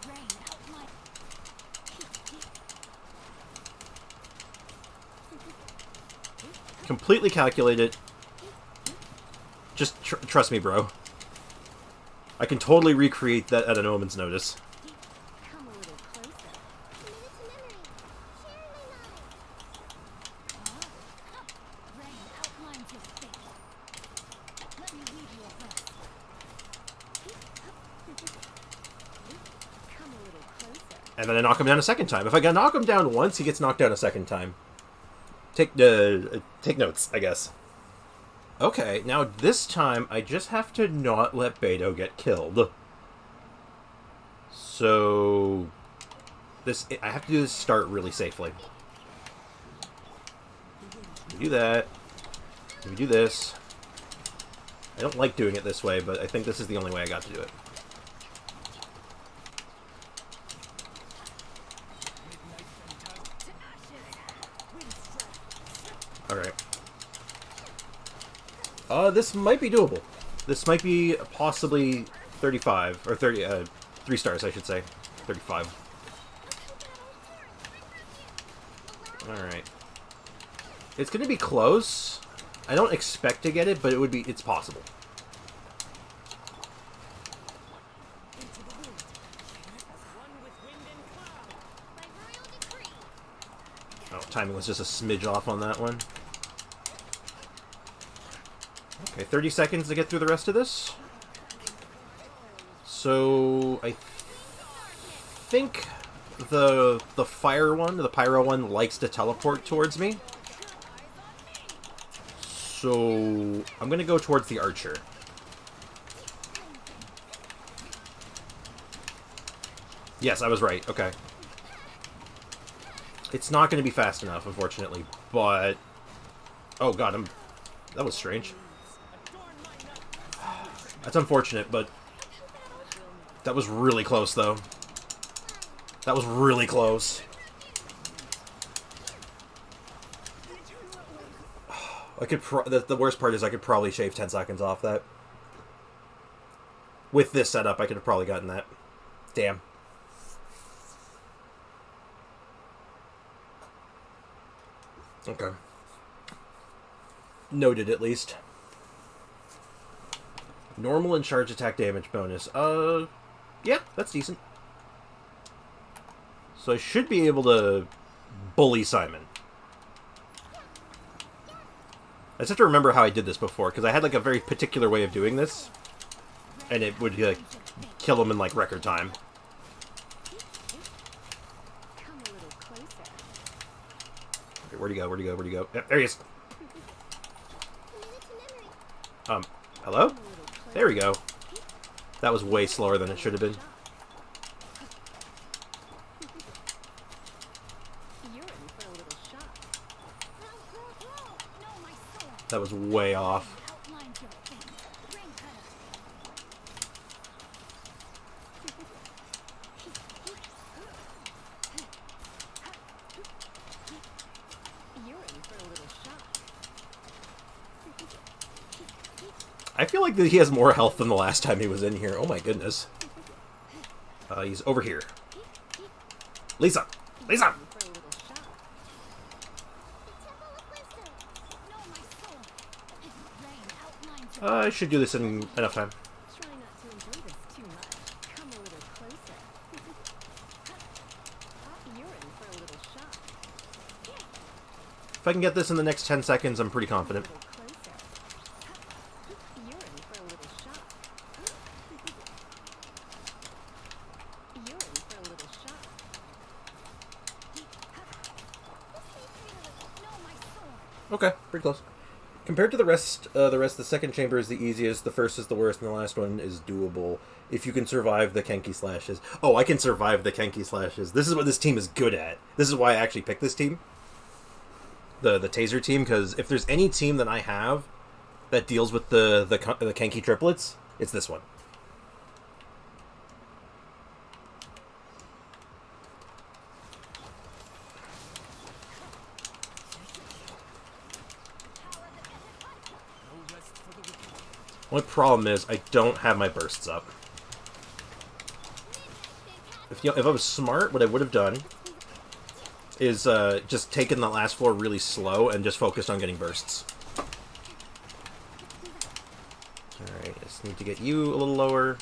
[SPEAKER 1] Completely calculated. Just trust me, bro. I can totally recreate that at a moment's notice. And then I knock him down a second time. If I can knock him down once, he gets knocked down a second time. Take notes, I guess. Okay, now this time I just have to not let Beto get killed. So I have to do this start really safely. We do that. We do this. I don't like doing it this way, but I think this is the only way I got to do it. Alright. This might be doable. This might be possibly 35, or 30, 3 stars, I should say. 35. Alright. It's gonna be close. I don't expect to get it, but it's possible. Oh, timing was just a smidge off on that one. Okay, 30 seconds to get through the rest of this. So, I think the fire one, the pyro one, likes to teleport towards me. So, I'm gonna go towards the archer. Yes, I was right. Okay. It's not gonna be fast enough, unfortunately, but... Oh god, that was strange. That's unfortunate, but... That was really close, though. That was really close. I could the worst part is I could probably shave 10 seconds off that. With this setup, I could have probably gotten that. Damn. Okay. Noted, at least. Normal and charge attack damage bonus. Yeah, that's decent. So I should be able to bully Simon. I just have to remember how I did this before, because I had like a very particular way of doing this, and it would like kill him in like record time. Okay, where'd he go? Where'd he go? Where'd he go? Yep, there he is. Hello? There we go. That was way slower than it should have been. That was way off. I feel like that he has more health than the last time he was in here. Oh my goodness. He's over here. Lisa! Lisa! I should do this in enough time. If I can get this in the next 10 seconds, I'm pretty confident. Okay, pretty close. Compared to the rest, the second chamber is the easiest, the first is the worst, and the last one is doable if you can survive the Kenki slashes. Oh, I can survive the Kenki slashes. This is what this team is good at. This is why I actually picked this team. The Taser team, because if there's any team that I have that deals with the Kenki triplets, it's this one. Only problem is I don't have my bursts up. If I was smart, what I would have done is just taken the last floor really slow and just focused on getting bursts. Alright, I just need to get you a little lower.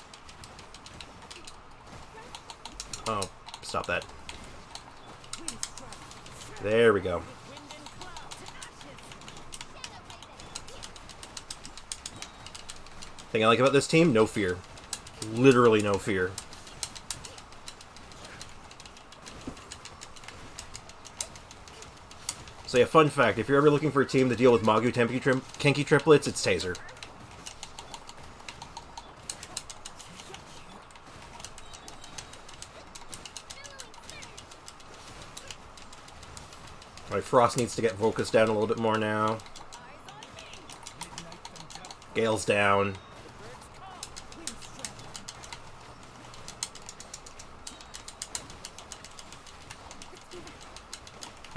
[SPEAKER 1] Oh, stop that. There we go. Thing I like about this team, no fear. Literally no fear. So yeah, fun fact, if you're ever looking for a team to deal with Magu Kenki triplets, it's Taser. Alright, Frost needs to get focused down a little bit more now. Gale's down.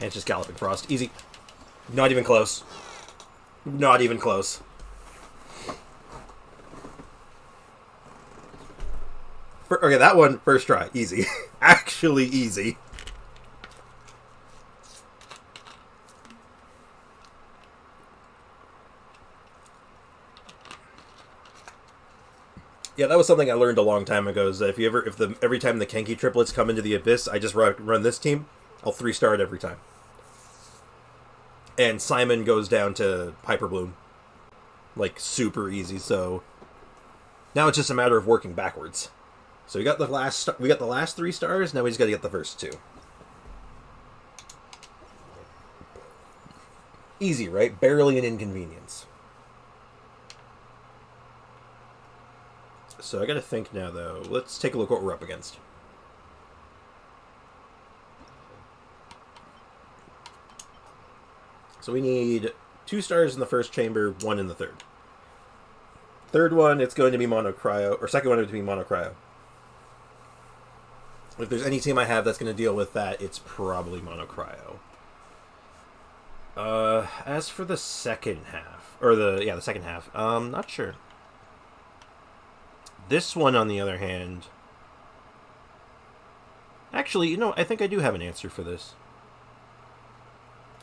[SPEAKER 1] And it's just Galloping Frost. Easy. Not even close. Not even close. Okay, that one, first try. Easy. Actually easy. Yeah, that was something I learned a long time ago, is that every time the Kenki triplets come into the Abyss, I just run this team. I'll 3-star it every time. And Simon goes down to Hyper Bloom. Like, super easy, so... Now it's just a matter of working backwards. So we got the last 3 stars, now we just gotta get the first 2. Easy, right? Barely an inconvenience. So I gotta think now, though. Let's take a look what we're up against. So we need 2 stars in the first chamber, 1 in the third. Third one, it's going to be Mono Cryo, or second one, it's going to be Mono Cryo. If there's any team I have that's going to deal with that, it's probably Mono Cryo. As for the second half, or the second half, not sure. This one, on the other hand, actually, you know, I think I do have an answer for this.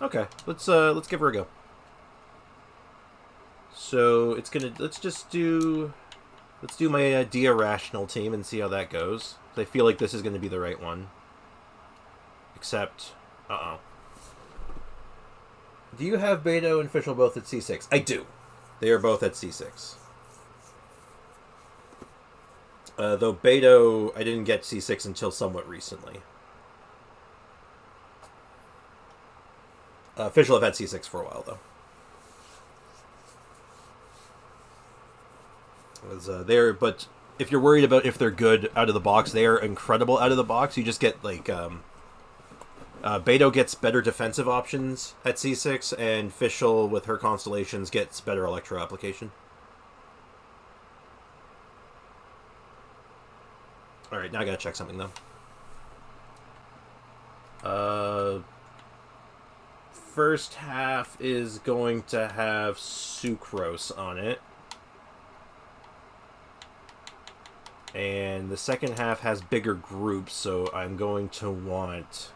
[SPEAKER 1] Okay, let's give her a go. So let's do my Dia Rational team and see how that goes. I feel like this is gonna be the right one. Except, do you have Beto and Fischl both at C6? I do. They are both at C6. Though Beto, I didn't get C6 until somewhat recently. Official have had C6 for a while, though. But if you're worried about if they're good out of the box, they are incredible out of the box. You just get, like, Beto gets better defensive options at C6, and Fischl, with her constellations, gets better electro application. Alright, now I gotta check something, though. First half is going to have sucrose on it. And the second half has bigger groups, so I'm going to want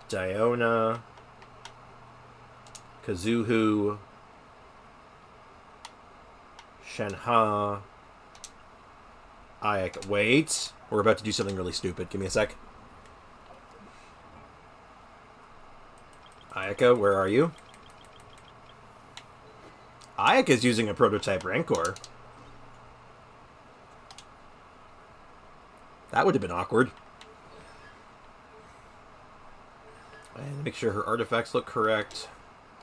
[SPEAKER 1] Diona, Kazuhu, Shenhe, Ayaka. Wait, we're about to do something really stupid. Give me a sec. Ayaka, where are you? Ayaka's using a prototype Rancor. That would have been awkward. And make sure her artifacts look correct.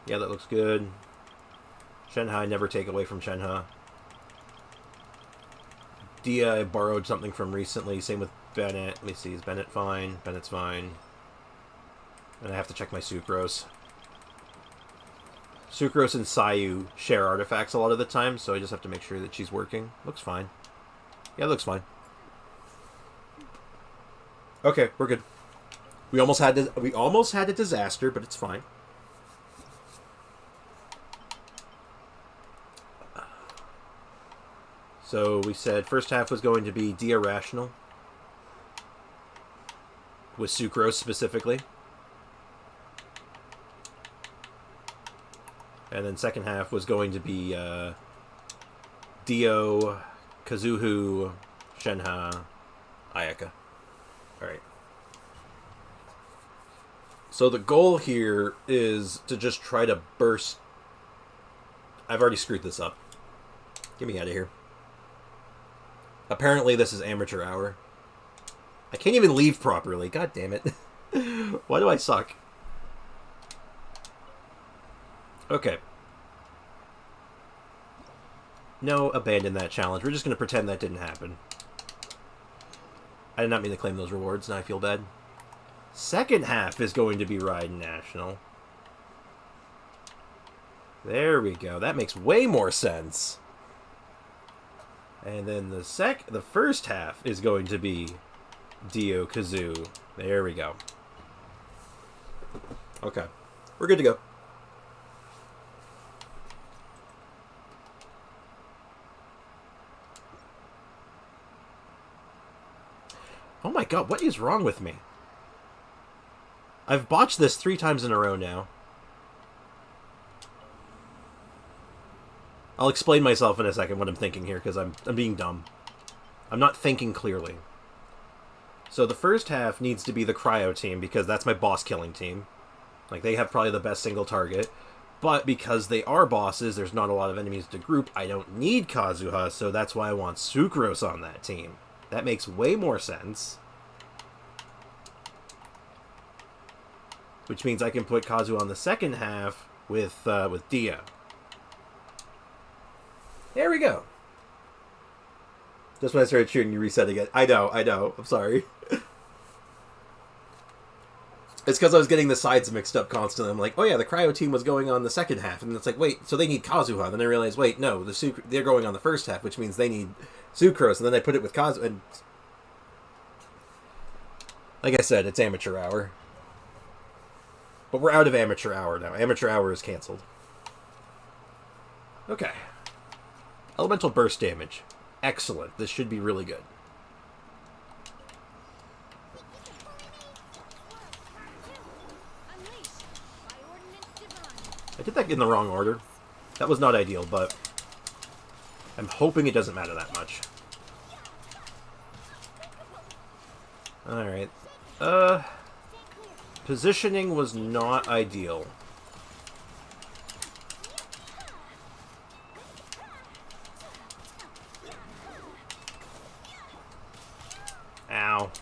[SPEAKER 1] Yeah, that looks good. Shenhe, never take away from Shenhe. Dia, I borrowed something from recently. Same with Bennett. Let me see, is Bennett fine? Bennett's fine. And I have to check my Sucrose. Sucrose and Sayu share artifacts a lot of the time, so I just have to make sure that she's working. Looks fine. Yeah, looks fine. Okay, we're good. We almost had a disaster, but it's fine. So we said first half was going to be Dia Rational, with Sucrose specifically. And then second half was going to be Dio, Kazuhu, Shenhe, Ayaka. Alright. So the goal here is to just try to burst... I've already screwed this up. Get me out of here. Apparently this is amateur hour. I can't even leave properly. God damn it. Why do I suck? Okay. No, abandon that challenge. We're just going to pretend that didn't happen. I did not mean to claim those rewards, and I feel bad. Second half is going to be Ride National. There we go. That makes way more sense. And then the first half is going to be Dio Kazoo. There we go. Okay. We're good to go. Oh my god, what is wrong with me? I've botched this 3 times in a row now. I'll explain myself in a second what I'm thinking here, because I'm being dumb. I'm not thinking clearly. So the first half needs to be the Cryo team, because that's my boss-killing team. Like, they have probably the best single target. But because they are bosses, there's not a lot of enemies to group. I don't need Kazuha, so that's why I want Sucrose on that team. That makes way more sense. Which means I can put Kazuha on the second half with Dia. There we go. Just when I started shooting, you reset again. I know. I'm sorry. It's because I was getting the sides mixed up constantly. I'm like, oh yeah, the Cryo team was going on the second half. And it's like, wait, so they need Kazuha. Then I realized, wait, no, they're going on the first half, which means they need Sucrose. And then I put it with Kazuha. And like I said, it's amateur hour. But we're out of amateur hour now. Amateur hour is canceled. Okay. Elemental burst damage. Excellent. This should be really good. I did that in the wrong order. That was not ideal, but I'm hoping it doesn't matter that much. Alright. Positioning was not ideal. Ow.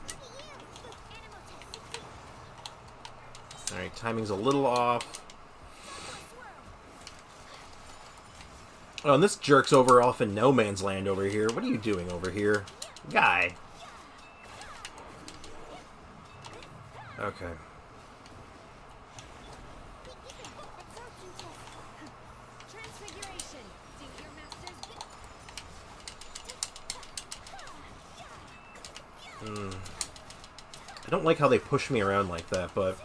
[SPEAKER 1] Alright, timing's a little off. Oh, and this jerk's over off in no man's land over here. What are you doing over here? Guy. Okay. I don't like how they push me around like that, but...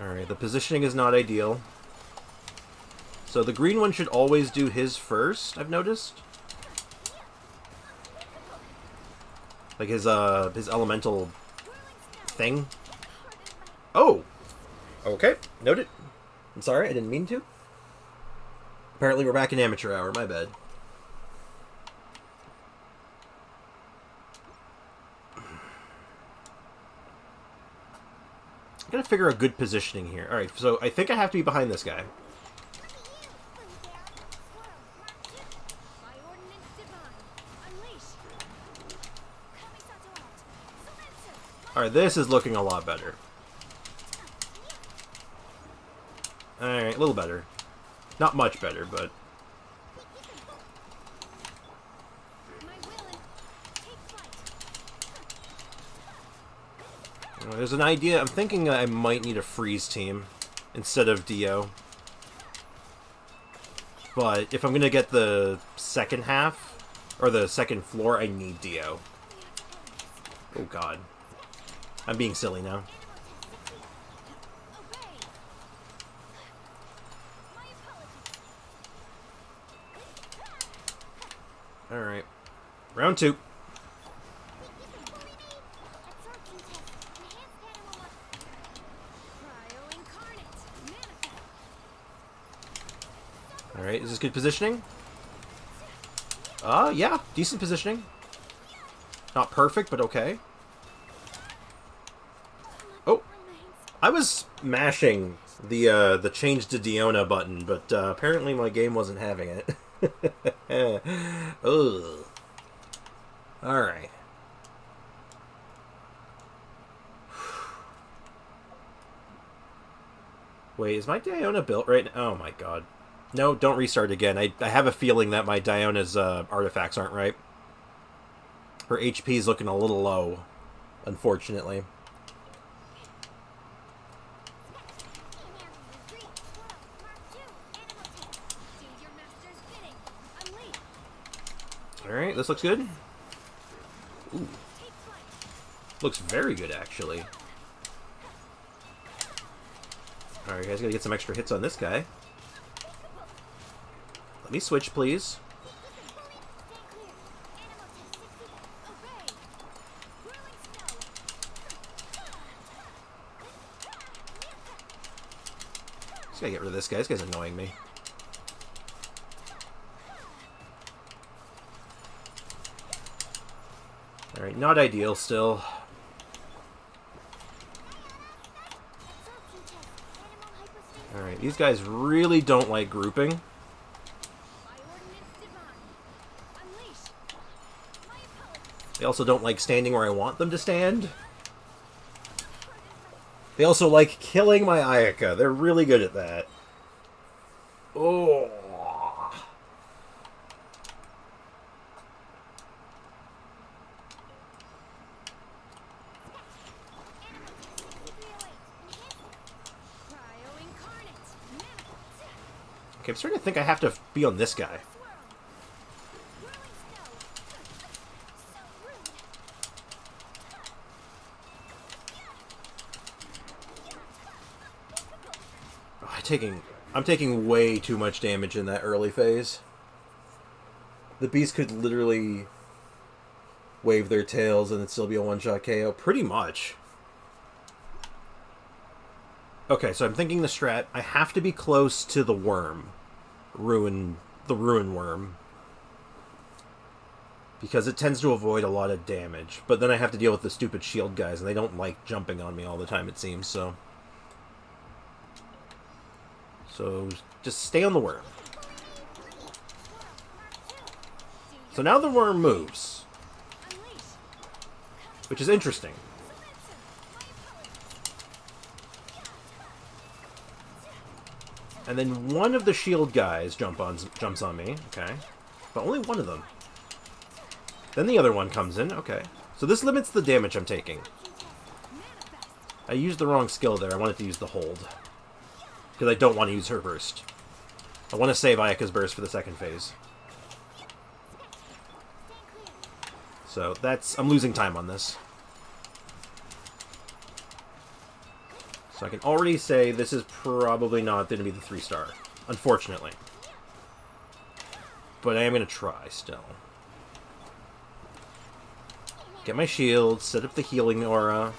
[SPEAKER 1] Alright, the positioning is not ideal. So the green one should always do his first, I've noticed. Like his elemental thing. Oh! Okay, noted. I'm sorry, I didn't mean to. Apparently we're back in amateur hour, my bad. I gotta figure a good positioning here. Alright, so I think I have to be behind this guy. Alright, this is looking a lot better. Alright, a little better. Not much better, but... There's an idea. I'm thinking that I might need a freeze team instead of Dio. But if I'm going to get the second half, or the second floor, I need Dio. Oh god. I'm being silly now. Alright. Round 2. Alright, is this good positioning? Yeah, decent positioning. Not perfect, but okay. Oh, I was mashing the change to Diona button, but apparently my game wasn't having it. Ugh. Alright. Wait, is my Diona built right now? Oh my god. No, don't restart again. I have a feeling that my Diona's artifacts aren't right. Her HP's looking a little low, unfortunately. Alright, this looks good. Ooh. Looks very good, actually. Alright, guys, gotta get some extra hits on this guy. Let me switch, please. Just gotta get rid of this guy. This guy's annoying me. Alright, not ideal still. Alright, these guys really don't like grouping. They also don't like standing where I want them to stand. They also like killing my Ayaka. They're really good at that. Oh. Okay, I'm starting to think I have to be on this guy. I'm taking way too much damage in that early phase. The beast could literally wave their tails and it'd still be a one-shot KO. Pretty much. Okay, so I'm thinking the strat. I have to be close to the worm. The ruin worm. Because it tends to avoid a lot of damage. But then I have to deal with the stupid shield guys, and they don't like jumping on me all the time, it seems, so... So, just stay on the worm. So now the worm moves, which is interesting. And then one of the shield guys jumps on me. Okay. But only one of them. Then the other one comes in. Okay. So this limits the damage I'm taking. I used the wrong skill there. I wanted to use the hold. Because I don't want to use her burst. I want to save Ayaka's burst for the second phase. So that's... I'm losing time on this. So I can already say this is probably not going to be the 3-star. Unfortunately. But I am going to try still. Get my shield, set up the healing aura.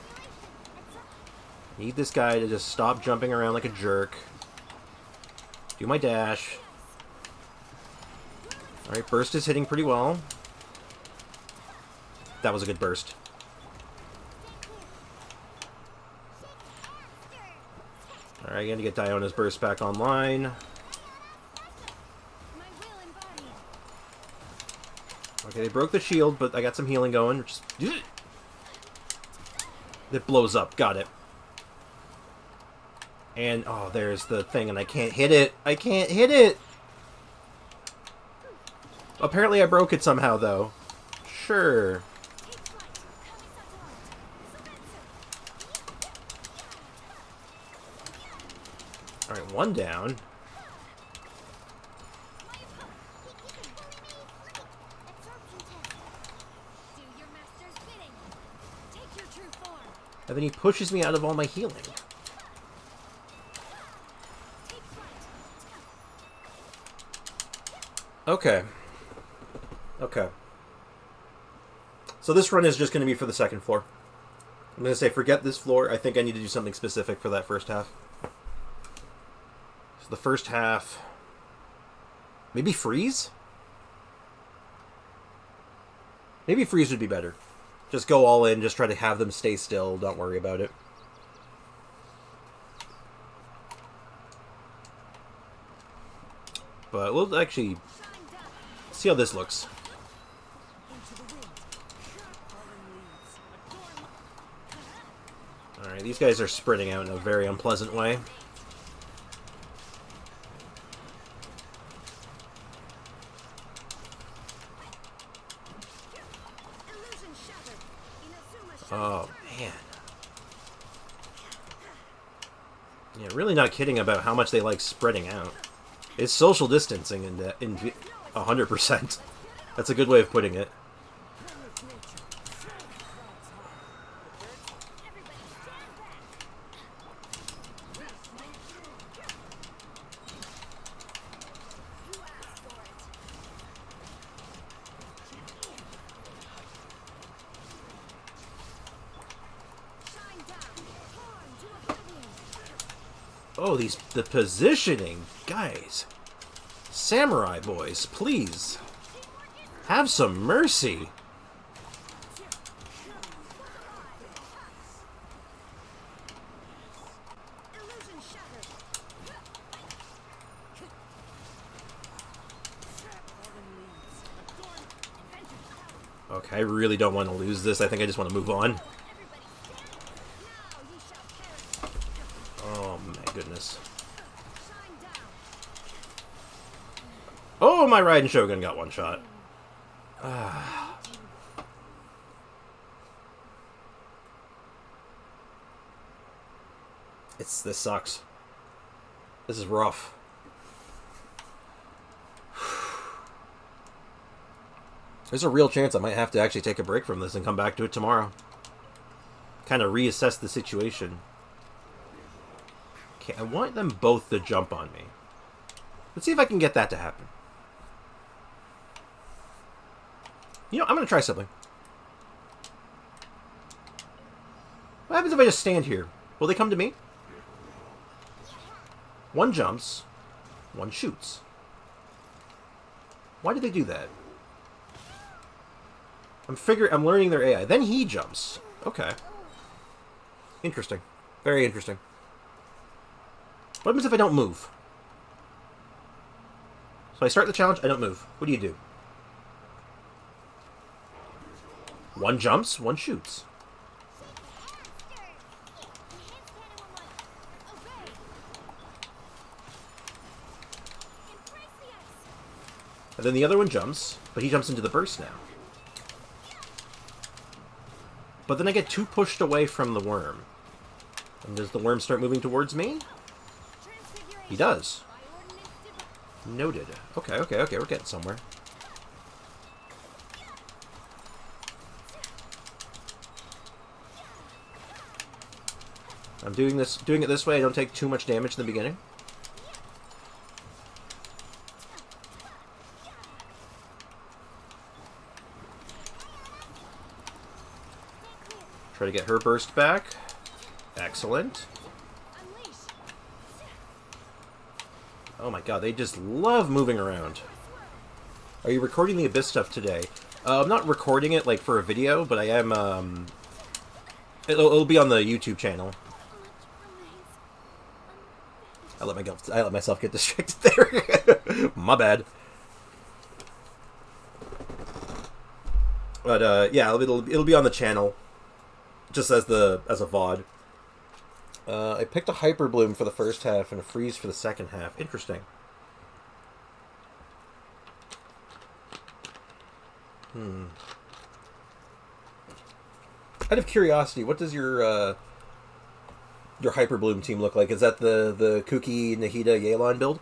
[SPEAKER 1] Need this guy to just stop jumping around like a jerk. Do my dash. Alright, burst is hitting pretty well. That was a good burst. Alright, gonna get Diona's burst back online. Okay, they broke the shield, but I got some healing going. Which is... It blows up. Got it. And, oh, there's the thing, and I can't hit it. I can't hit it! Apparently I broke it somehow, though. Sure. Alright, one down. And then he pushes me out of all my healing. Okay. Okay. So this run is just going to be for the second floor. I'm going to say forget this floor. I think I need to do something specific for that first half. So the first half... Maybe freeze? Maybe freeze would be better. Just go all in, just try to have them stay still, don't worry about it. But we'll actually see how this looks. Alright, these guys are spreading out in a very unpleasant way. Oh, man. Yeah, really not kidding about how much they like spreading out. It's social distancing in 100%. That's a good way of putting it. Oh, the positioning, guys. Samurai boys, please. Have some mercy. Okay, I really don't want to lose this. I think I just want to move on. Oh my goodness. Oh, my Raiden Shogun got one shot. This sucks. This is rough. There's a real chance I might have to actually take a break from this and come back to it tomorrow. Kind of reassess the situation. Okay, I want them both to jump on me. Let's see if I can get that to happen. You know, I'm going to try something. What happens if I just stand here? Will they come to me? One jumps, one shoots. Why did they do that? I'm learning their AI. Then he jumps. Okay. Interesting. Very interesting. What happens if I don't move? So I start the challenge, I don't move. What do you do? One jumps, one shoots. And then the other one jumps, but he jumps into the burst now. But then I get too pushed away from the worm. And does the worm start moving towards me? He does. Noted. Okay, we're getting somewhere. I'm doing it this way. I don't take too much damage in the beginning. Try to get her burst back. Excellent. Oh my god, they just love moving around. Are you recording the Abyss stuff today? I'm not recording it like for a video, but I am. It'll be on the YouTube channel. I let myself get distracted there. My bad. But yeah, it'll be on the channel, just as a VOD. I picked a Hyper Bloom for the first half and a Freeze for the second half. Interesting. Out of curiosity, what does your Hyper Bloom team look like? Is that the Kuki, Nahida, Yelan build?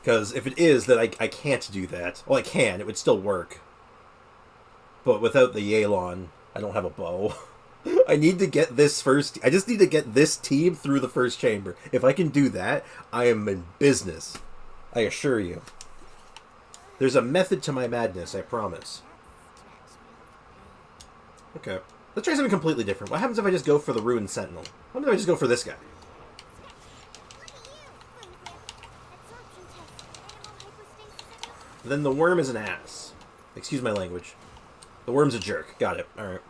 [SPEAKER 1] Because if it is, then I can't do that. Well, I can. It would still work. But without the Yelan, I don't have a bow. I need to get this first... I just need to get this team through the first chamber. If I can do that, I am in business. I assure you. There's a method to my madness, I promise. Okay. Let's try something completely different. What happens if I just go for the Ruined Sentinel? What if I just go for this guy? Then the worm is an ass. Excuse my language. The worm's a jerk. Got it. Alright.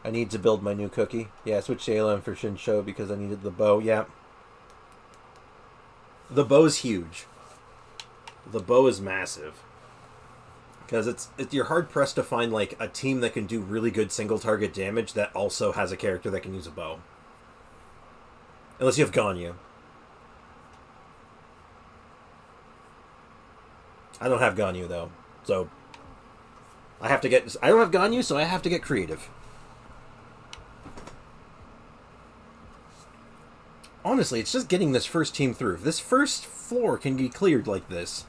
[SPEAKER 1] I need to build my new cookie. Yeah, I switched to Aelan for Shinsho because I needed the bow. Yeah. The bow's huge. The bow is massive. Because you're hard-pressed to find, like, a team that can do really good single-target damage that also has a character that can use a bow. Unless you have Ganyu. I don't have Ganyu, though. So, I don't have Ganyu, so I have to get creative. Honestly, it's just getting this first team through. If this first floor can be cleared like this,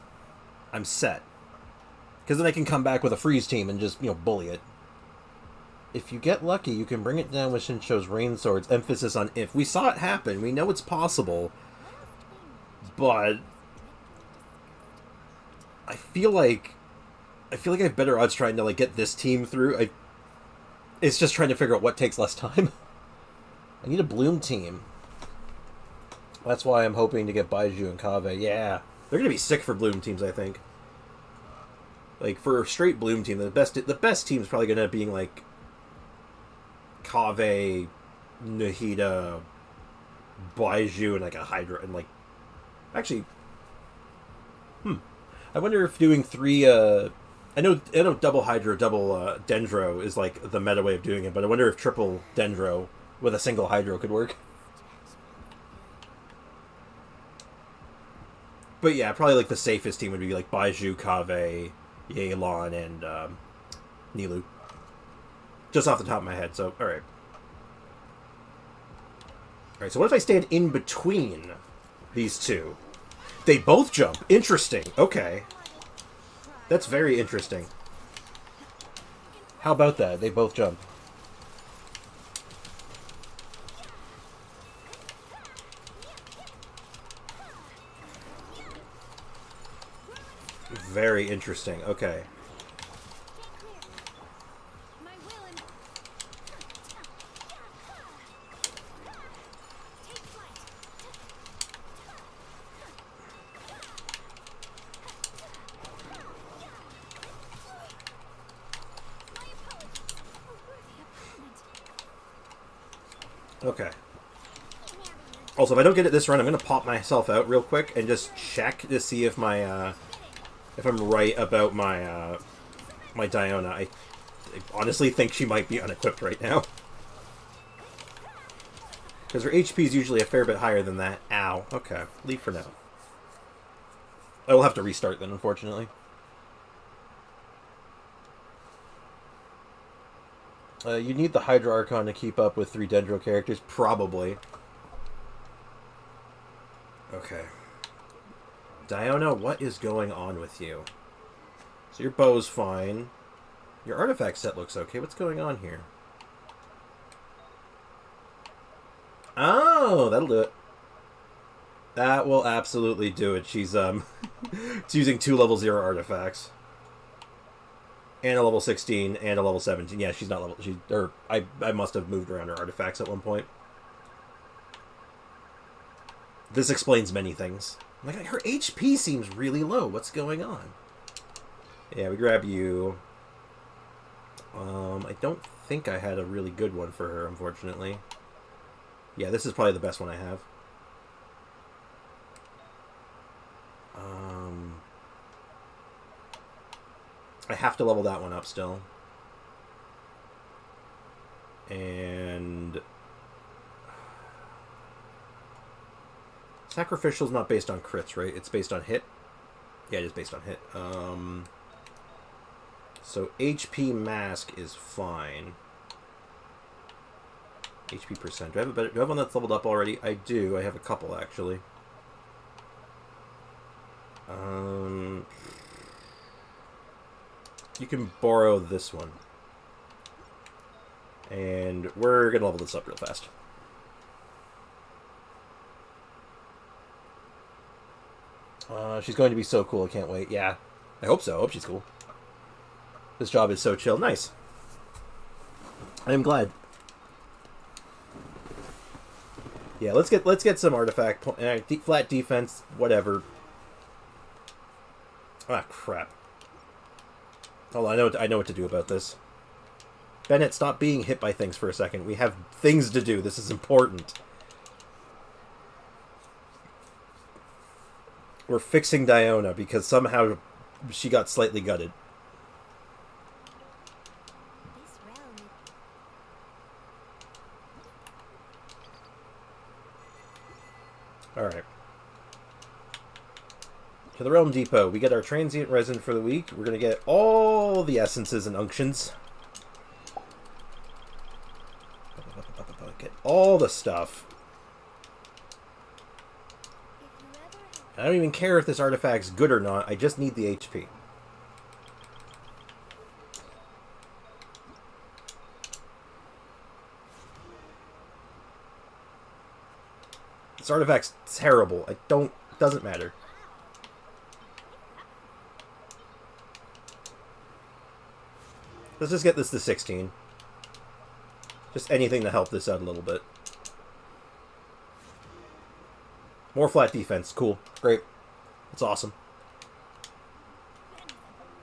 [SPEAKER 1] I'm set. Because then I can come back with a freeze team and just, bully it. If you get lucky, you can bring it down with Shinsho's Rain Swords. Emphasis on if. We saw it happen. We know it's possible. But I feel like I have better odds trying to, get this team through. It's just trying to figure out what takes less time. I need a Bloom team. That's why I'm hoping to get Baiju and Kave. Yeah. They're going to be sick for Bloom teams, I think. Like, for a straight Bloom team, the best team is probably going to be being, Kave, Nahida, Baiju, and, a Hydra, and, Actually... I wonder if doing three, I know double Hydra, double Dendro is, the meta way of doing it, but I wonder if triple Dendro with a single Hydro could work. But yeah, probably, the safest team would be, Baiju, Kave, Yelan, and Nilou. Just off the top of my head, so, alright. Alright, so what if I stand in between these two? They both jump. Interesting. Okay. That's very interesting. How about that? They both jump. Very interesting. Okay. Okay. Also, if I don't get it this run, I'm going to pop myself out real quick and just check to see if my if I'm right about my my Diona, I honestly think she might be unequipped right now. Because her HP is usually a fair bit higher than that. Ow. Okay. Leave for now. I will have to restart then, unfortunately. You need the Hydra Archon to keep up with 3 Dendro characters? Probably. Okay. Diona, what is going on with you? So your bow's fine. Your artifact set looks okay. What's going on here? Oh, that'll do it. That will absolutely do it. She's it's using 2 level 0 artifacts. And a level 16 and a level 17. Yeah, she's not level I must have moved around her artifacts at one point. This explains many things. Like, her HP seems really low. What's going on? Yeah, we grab you. I don't think I had a really good one for her, unfortunately. Yeah, this is probably the best one I have. I have to level that one up still. And Sacrificial's not based on crits, right? It's based on hit? Yeah, it is based on hit. So HP mask is fine. HP percent. Do I have one that's leveled up already? I do. I have a couple, actually. You can borrow this one. And we're going to level this up real fast. She's going to be so cool. I can't wait. Yeah, I hope so. I hope she's cool. This job is so chill. Nice. I am glad. Yeah, let's get some artifact flat defense, whatever. Ah, crap. Hold on, I know what to do about this. Bennett, stop being hit by things for a second. We have things to do. This is important. We're fixing Diona because somehow she got slightly gutted. Alright. To the Realm Depot. We get our transient resin for the week. We're going to get all the essences and unctions. Get all the stuff. I don't even care if this artifact's good or not. I just need the HP. This artifact's terrible. Doesn't matter. Let's just get this to 16. Just anything to help this out a little bit. More flat defense. Cool. Great. That's awesome.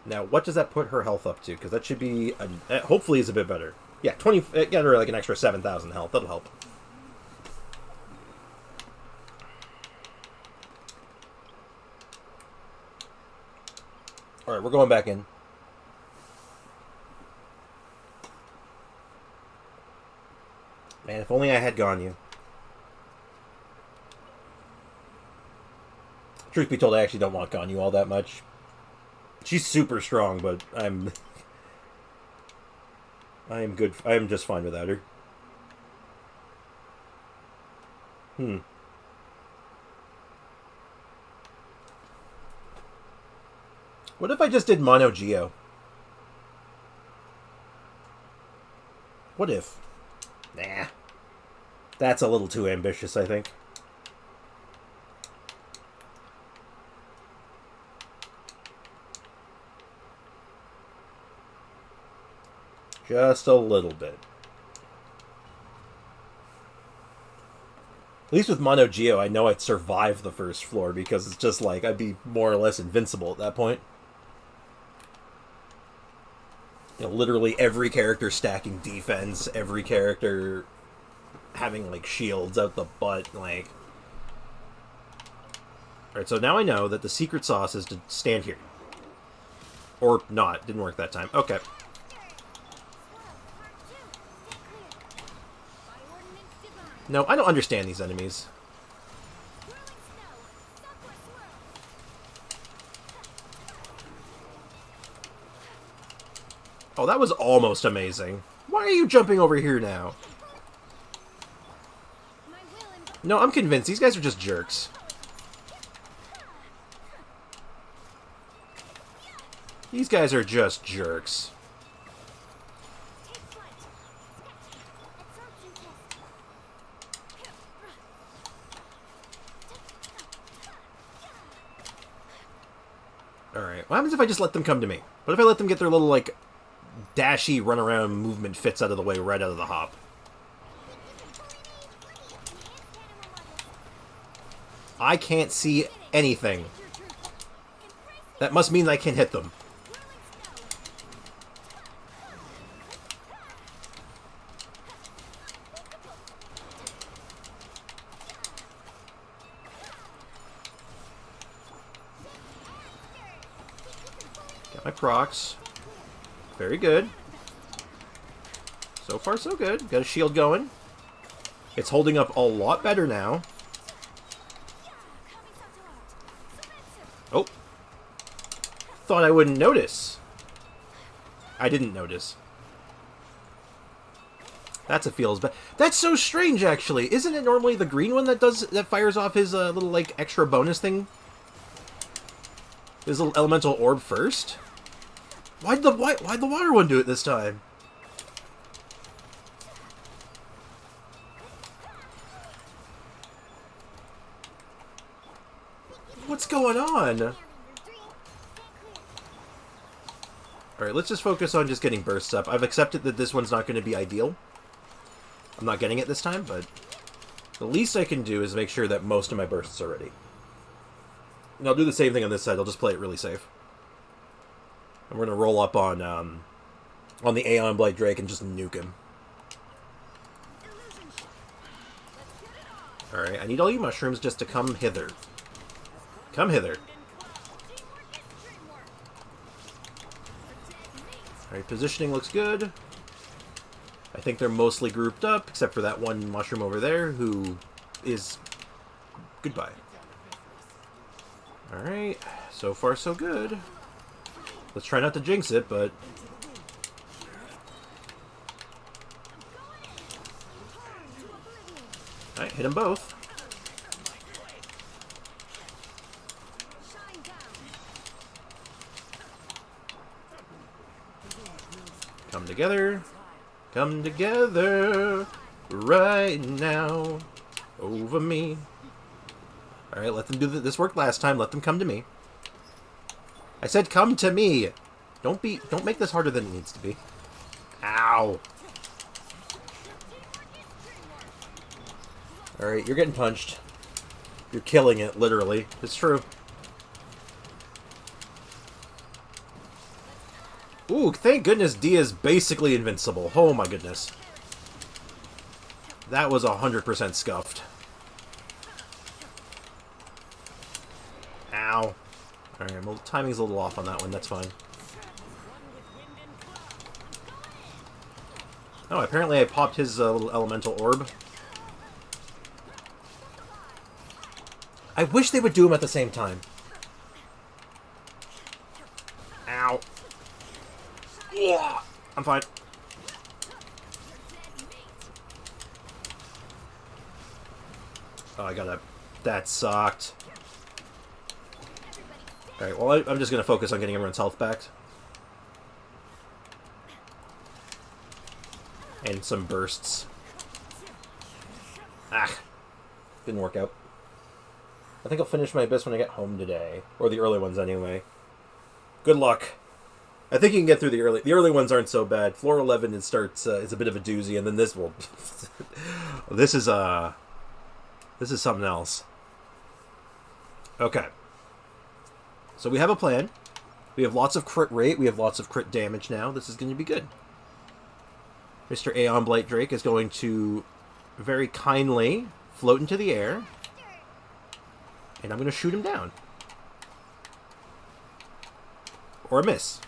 [SPEAKER 1] Now, what does that put her health up to? Because that should be... hopefully is a bit better. Yeah, 20... Get her like an extra 7,000 health. That'll help. Alright, we're going back in. Man, if only I had Ganyu. Truth be told, I actually don't want Ganyu all that much. She's super strong, but I am good. I am just fine without her. What if I just did Mono Geo? What if? Nah. That's a little too ambitious, I think. Just a little bit. At least with Mono Geo, I know I'd survive the first floor because it's just like I'd be more or less invincible at that point. You know, literally every character stacking defense, every character having like shields out the butt, like. Alright, so now I know that the secret sauce is to stand here. Or not. Didn't work that time. Okay. No, I don't understand these enemies. Oh, that was almost amazing. Why are you jumping over here now? No, I'm convinced these guys are just jerks. These guys are just jerks. Alright, what happens if I just let them come to me? What if I let them get their little, like, dashy run-around movement fits out of the way right out of the hop? I can't see anything. That must mean I can hit them. Got my procs. Very good. So far, so good. Got a shield going. It's holding up a lot better now. Oh. Thought I wouldn't notice. I didn't notice. That's a feels bad. That's so strange, actually. Isn't it normally the green one that fires off his little, like, extra bonus thing? His little elemental orb first? Why'd the water one do it this time? What's going on? Alright, let's just focus on just getting bursts up. I've accepted that this one's not going to be ideal. I'm not getting it this time, but the least I can do is make sure that most of my bursts are ready. And I'll do the same thing on this side. I'll just play it really safe. And we're going to roll up on the Aeon Blight Drake and just nuke him. Alright, I need all you mushrooms just to come hither. Come hither. Alright, positioning looks good. I think they're mostly grouped up, except for that one mushroom over there, who is... Goodbye. Alright, so far so good. Let's try not to jinx it, but... Alright, hit them both. Come together. Come together right now over me. Alright, let them do this worked last time. Let them come to me. I said come to me. Don't make this harder than it needs to be. Ow. Alright, you're getting punched. You're killing it, literally. It's true. Ooh, thank goodness Dia's basically invincible. Oh my goodness. That was 100% scuffed. Ow. Alright, well, timing's a little off on that one. That's fine. Oh, apparently I popped his little elemental orb. I wish they would do them at the same time. Ow. Yeah, I'm fine. Oh, I gotta... That sucked. Alright, well, I'm just gonna focus on getting everyone's health back. And some bursts. Ah. Didn't work out. I think I'll finish my abyss when I get home today. Or the early ones, anyway. Good luck. I think you can get through the early... The early ones aren't so bad. Floor 11 it starts... is a bit of a doozy, and then this will... This is something else. Okay. So we have a plan. We have lots of crit rate. We have lots of crit damage now. This is going to be good. Mr. Aeon Blight Drake is going to very kindly float into the air. And I'm going to shoot him down. Or a miss.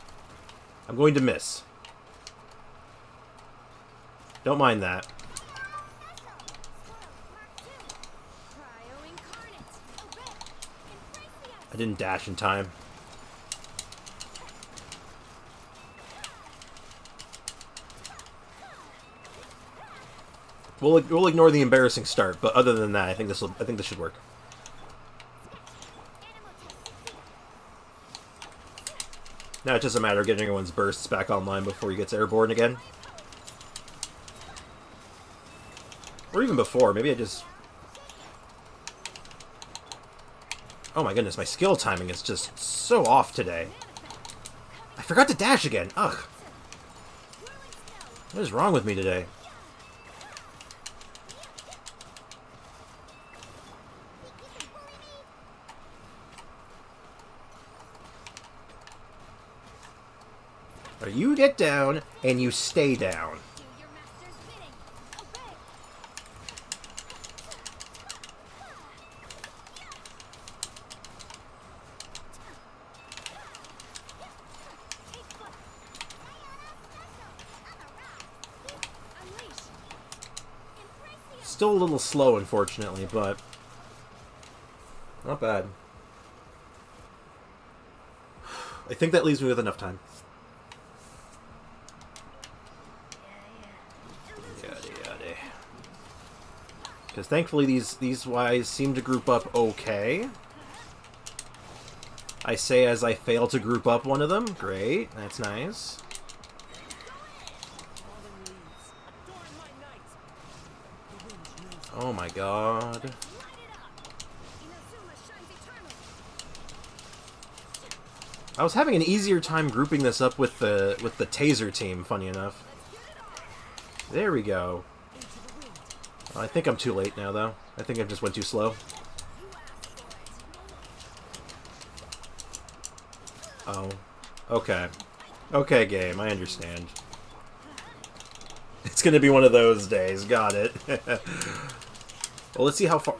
[SPEAKER 1] I'm going to miss. Don't mind that. I didn't dash in time. We'll ignore the embarrassing start, but other than that, I think this should work. Now it's just a matter of getting everyone's bursts back online before he gets airborne again. Or even before. Maybe I just... Oh my goodness, my skill timing is just so off today. I forgot to dash again. Ugh. What is wrong with me today? You get down, and you stay down. Still a little slow, unfortunately, but not bad. I think that leaves me with enough time. Because thankfully these Ys seem to group up okay. I say as I fail to group up one of them. Great, that's nice. Oh my god. I was having an easier time grouping this up with the taser team, funny enough. There we go. I think I'm too late now, though. I think I just went too slow. Oh. Okay. Okay, game. I understand. It's gonna be one of those days. Got it. Well, let's see how far...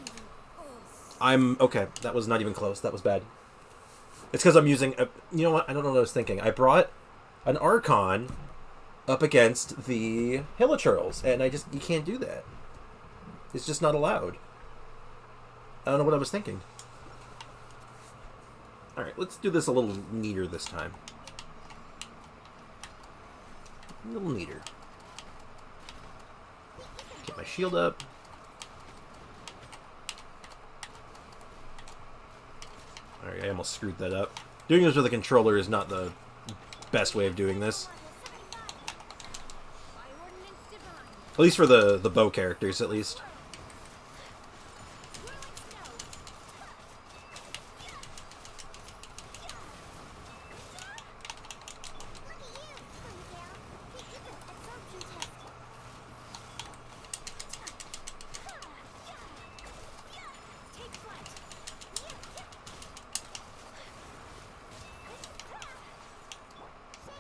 [SPEAKER 1] Okay, that was not even close. That was bad. It's because I'm using... You know what? I don't know what I was thinking. I brought an Archon up against the Hilichurls, and you can't do that. It's just not allowed. I don't know what I was thinking. Alright, let's do this a little neater this time. A little neater. Get my shield up. Alright, I almost screwed that up. Doing this with a controller is not the best way of doing this. At least for the bow characters, at least.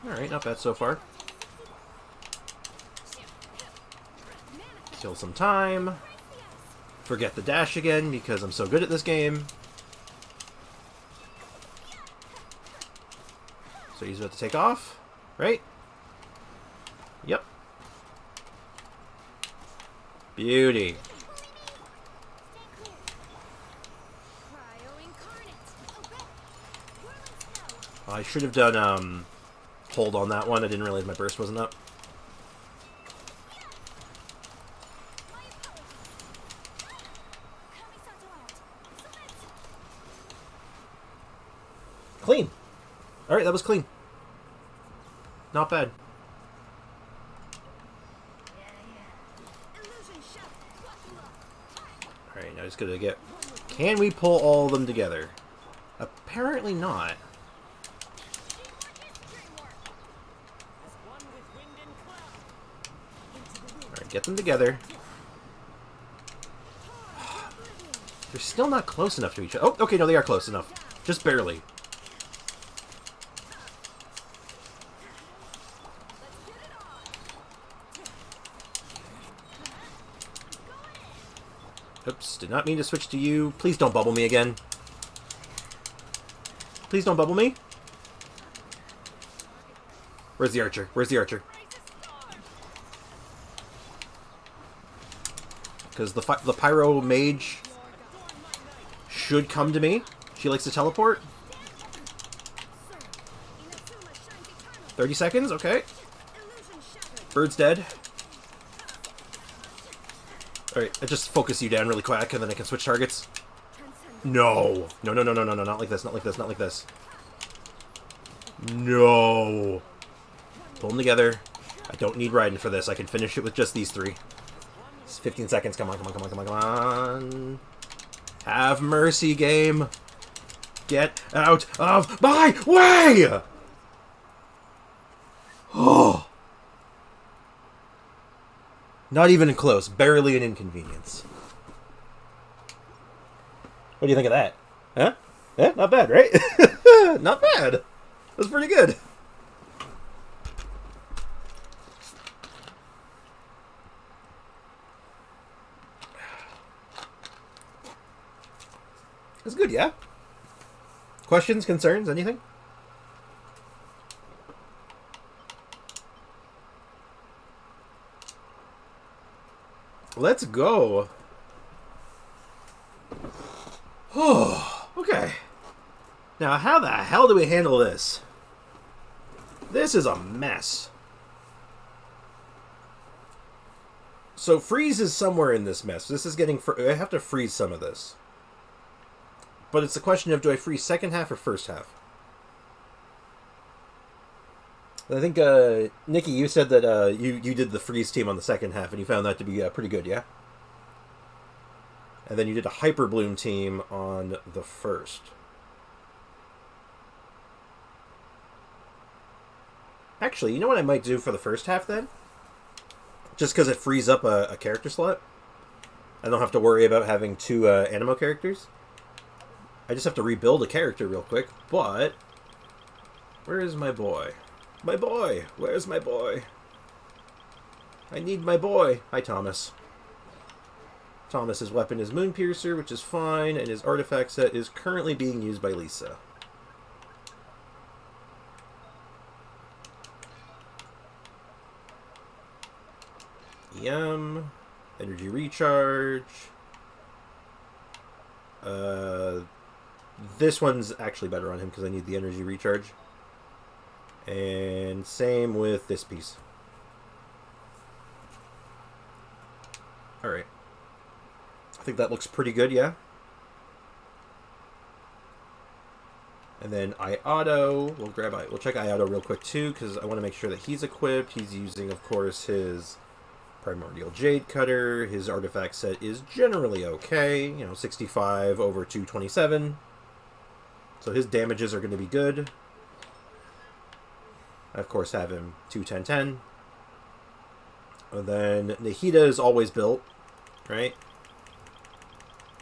[SPEAKER 1] Alright, not bad so far. Kill some time. Forget the dash again because I'm so good at this game. So he's about to take off, right? Yep. Beauty. I should have done hold on that one. I didn't realize my burst wasn't up. Clean. Alright, that was clean. Not bad. Alright, now just gotta get... Can we pull all of them together? Apparently not. Alright, get them together. They're still not close enough to each other. Oh, okay, no, they are close enough. Just barely. Oops, did not mean to switch to you. Please don't bubble me again. Please don't bubble me. Where's the archer? Where's the archer? Because the pyro mage should come to me. She likes to teleport. 30 seconds, okay. Bird's dead. Alright, I just focus you down really quick and then I can switch targets. No. No, no, no, no, no, no, not like this, not like this, not like this. No. Pull them together. I don't need Raiden for this. I can finish it with just these three. It's 15 seconds. Come on, come on, come on, come on, come on. Have mercy, game. Get out of my way! Oh. Not even close. Barely an inconvenience. What do you think of that? Huh? Yeah, not bad, right? Not bad. That's pretty good. That's good, yeah? Questions, concerns, anything? Let's go. Oh, okay. Now, how the hell do we handle this? This is a mess. So, freeze is somewhere in this mess. This is getting... I have to freeze some of this. But it's a question of, do I freeze second half or first half? I think, Nikki, you said that you did the freeze team on the second half, and you found that to be pretty good, yeah? And then you did a Hyper Bloom team on the first. Actually, you know what I might do for the first half, then? Just because it frees up a character slot. I don't have to worry about having two Animo characters. I just have to rebuild a character real quick, but... Where is my boy? My boy! Where's my boy? I need my boy! Hi, Thomas. Thomas's weapon is Moonpiercer, which is fine, and his artifact set is currently being used by Lisa. EM, energy recharge. This one's actually better on him because I need the energy recharge. And same with this piece. Alright. I think that looks pretty good, yeah? And then Iato, we'll check Iato real quick too, because I want to make sure that he's equipped. He's using, of course, his Primordial Jade Cutter. His artifact set is generally okay. You know, 65 over 227. So his damages are going to be good. I, of course, have him 210-10. And then Nahida is always built, right?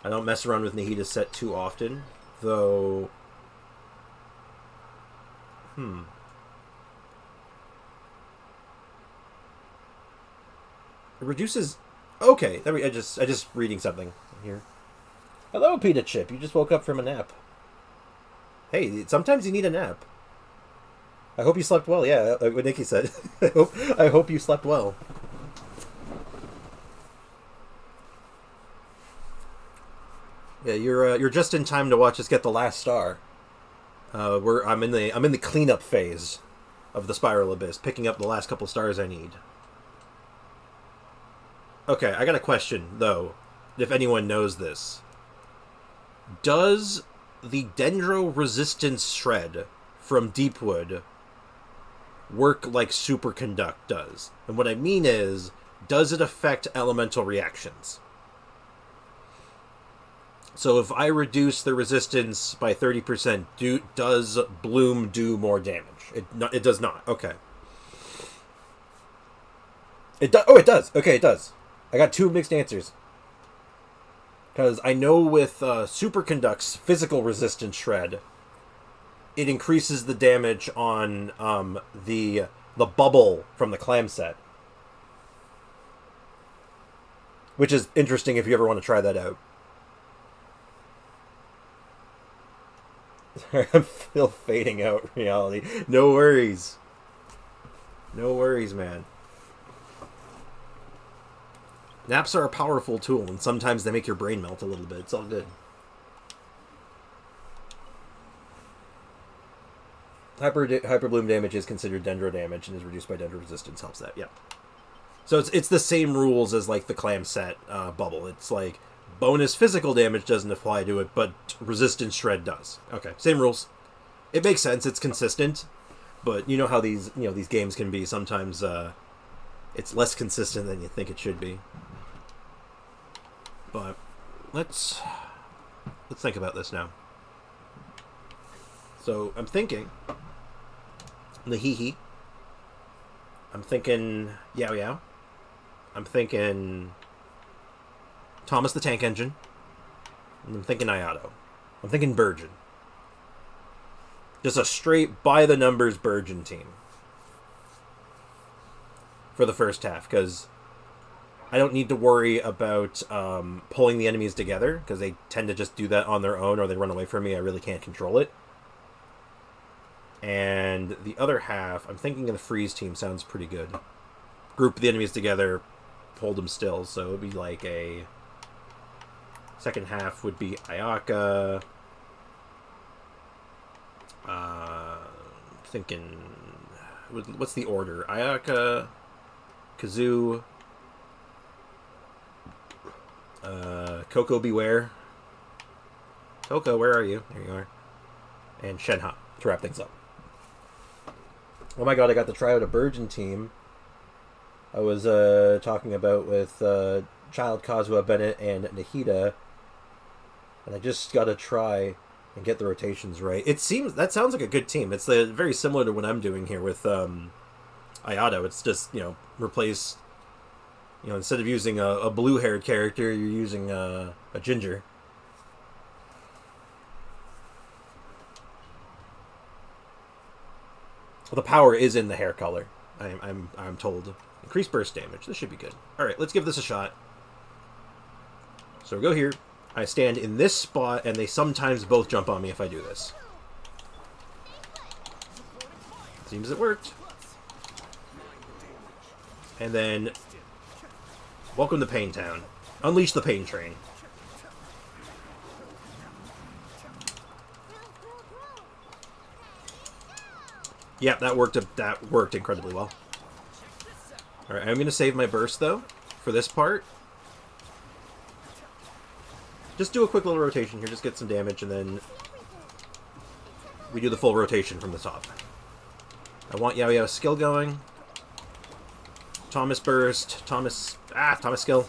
[SPEAKER 1] I don't mess around with Nahida's set too often, though... It reduces... Okay, I just reading something here. Hello, Pita Chip. You just woke up from a nap. Hey, sometimes you need a nap. I hope you slept well. Yeah, like what Nikki said. I hope you slept well. Yeah, you're just in time to watch us get the last star. I'm in the cleanup phase of the Spiral Abyss, picking up the last couple stars I need. Okay, I got a question though, if anyone knows this. Does the Dendro Resistance Shred from Deepwood work like Superconduct does? And what I mean is, does it affect elemental reactions? So if I reduce the resistance by 30%, does Bloom do more damage? It does not. Okay. It does. Oh, it does. Okay, it does. I got two mixed answers. Because I know with Superconduct's physical resistance shred, it increases the damage on the bubble from the clam set. Which is interesting if you ever want to try that out. I'm still fading out reality. No worries. No worries, man. Naps are a powerful tool, and sometimes they make your brain melt a little bit. It's all good. Hyper bloom damage is considered dendro damage and is reduced by dendro resistance. Helps that, yeah. So it's the same rules as like the clam set bubble. It's like bonus physical damage doesn't apply to it, but resistance shred does. Okay, same rules. It makes sense. It's consistent, but you know how these games can be. Sometimes it's less consistent than you think it should be. But let's think about this now. So I'm thinking the hee. I'm thinking Yao Yao. I'm thinking Thomas the Tank Engine. And I'm thinking Ayato. I'm thinking Burgeon. Just a straight by-the-numbers Burgeon team. For the first half, because I don't need to worry about pulling the enemies together, because they tend to just do that on their own, or they run away from me. I really can't control it. And the other half, I'm thinking of the Freeze team sounds pretty good. Group the enemies together, hold them still. So it would be like a... Second half would be Ayaka. Thinking... What's the order? Ayaka, Kazoo, Coco Beware. Coco, where are you? There you are. And Shenhe to wrap things up. Oh my god, I got to try out a Burgeon team. I was talking about with Child Kazuha Bennett and Nahida, and I just got to try and get the rotations right. That sounds like a good team. It's very similar to what I'm doing here with Ayato. It's just, replace, instead of using a blue-haired character, you're using a ginger. Well, the power is in the hair color. I'm told. Increased burst damage. This should be good. All right, let's give this a shot. So we go here. I stand in this spot, and they sometimes both jump on me if I do this. Seems it worked. And then, welcome to Pain Town. Unleash the Pain Train. Yeah, that worked incredibly well. Alright, I'm going to save my burst, though, for this part. Just do a quick little rotation here, just get some damage, and then we do the full rotation from the top. I want Yao Yao's skill going. Thomas burst. Thomas skill.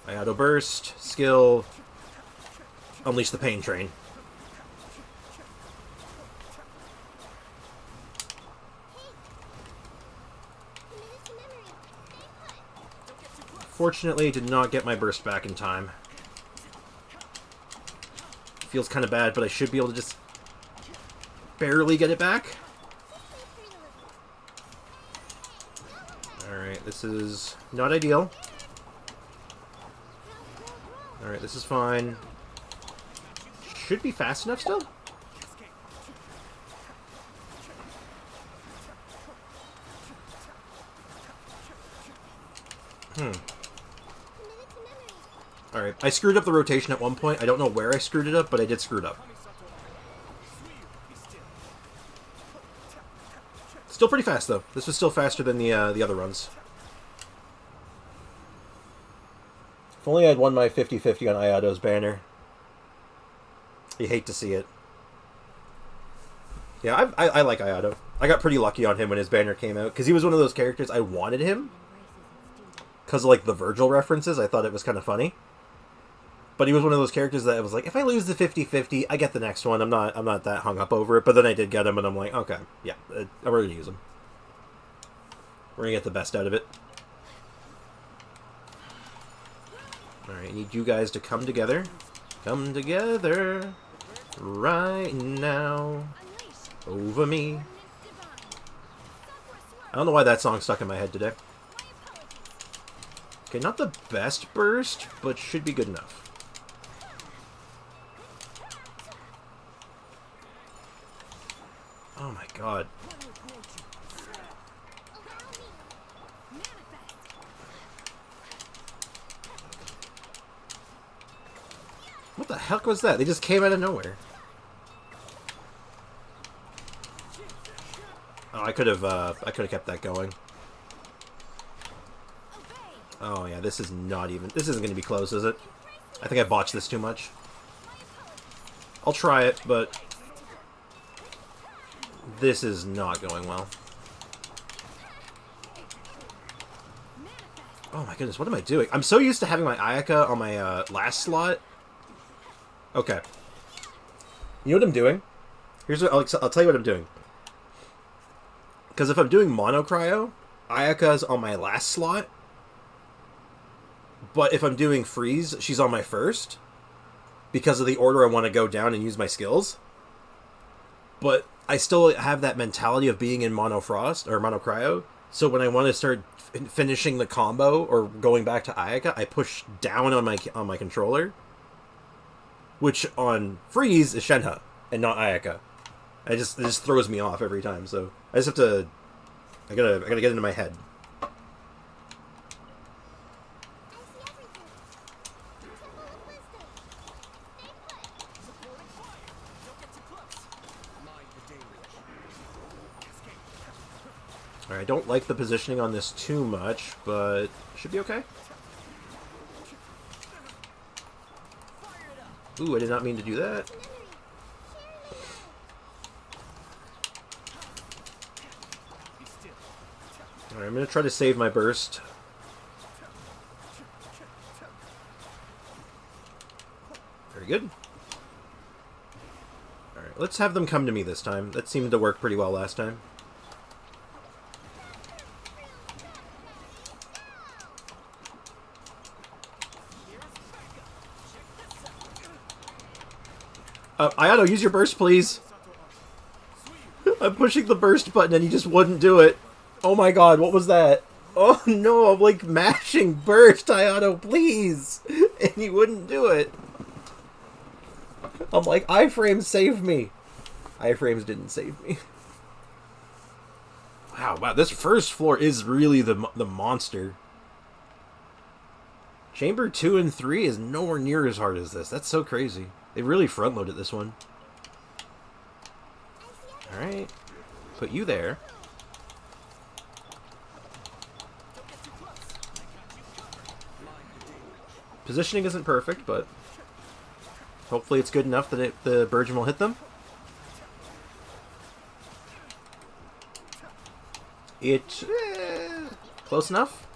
[SPEAKER 1] Ayato burst. Skill. Unleash the Pain Train. Fortunately, did not get my burst back in time. Feels kind of bad, but I should be able to just barely get it back. Alright, this is not ideal. Alright, this is fine. Should be fast enough still. Alright, I screwed up the rotation at one point. I don't know where I screwed it up, but I did screw it up. Still pretty fast, though. This was still faster than the other runs. If only I'd won my 50-50 on Ayato's banner. You hate to see it. Yeah, I like Ayato. I got pretty lucky on him when his banner came out, because he was one of those characters I wanted him. Because of, like, the Virgil references, I thought it was kind of funny. But he was one of those characters that I was like, if I lose the 50-50, I get the next one. I'm not that hung up over it. But then I did get him, and I'm like, okay, yeah, I'm going to use him. We're going to get the best out of it. Alright, I need you guys to come together. Come together right now over me. I don't know why that song stuck in my head today. Okay, not the best burst, but should be good enough. Oh my god. What the heck was that? They just came out of nowhere. Oh, I could have kept that going. Oh yeah, this is not even. This isn't going to be close, is it? I think I botched this too much. I'll try it, but this is not going well. Oh my goodness, what am I doing? I'm so used to having my Ayaka on my last slot. Okay. You know what I'm doing? Here's what I'll tell you what I'm doing. Because if I'm doing Mono Cryo, Ayaka's on my last slot. But if I'm doing Freeze, she's on my first. Because of the order I want to go down and use my skills. But I still have that mentality of being in Mono Frost, or Mono Cryo. So when I want to start finishing the combo, or going back to Ayaka, I push down on my controller. Which on Freeze is Shenhe, and not Ayaka. It just throws me off every time, so I just have to... I gotta get into my head. Alright, I don't like the positioning on this too much, but should be okay. Ooh, I did not mean to do that. Alright, I'm going to try to save my burst. Very good. Alright, let's have them come to me this time. That seemed to work pretty well last time. Ayato, use your burst, please. I'm pushing the burst button and he just wouldn't do it. Oh my god, what was that? Oh no, I'm like mashing burst, Ayato, please. And he wouldn't do it. I'm like, iframes, save me. Iframes didn't save me. Wow, this first floor is really the monster. Chamber 2 and 3 is nowhere near as hard as this. That's so crazy. They really front-loaded this one. Alright. Put you there. Positioning isn't perfect, but hopefully it's good enough that the Burgeon will hit them. Close enough.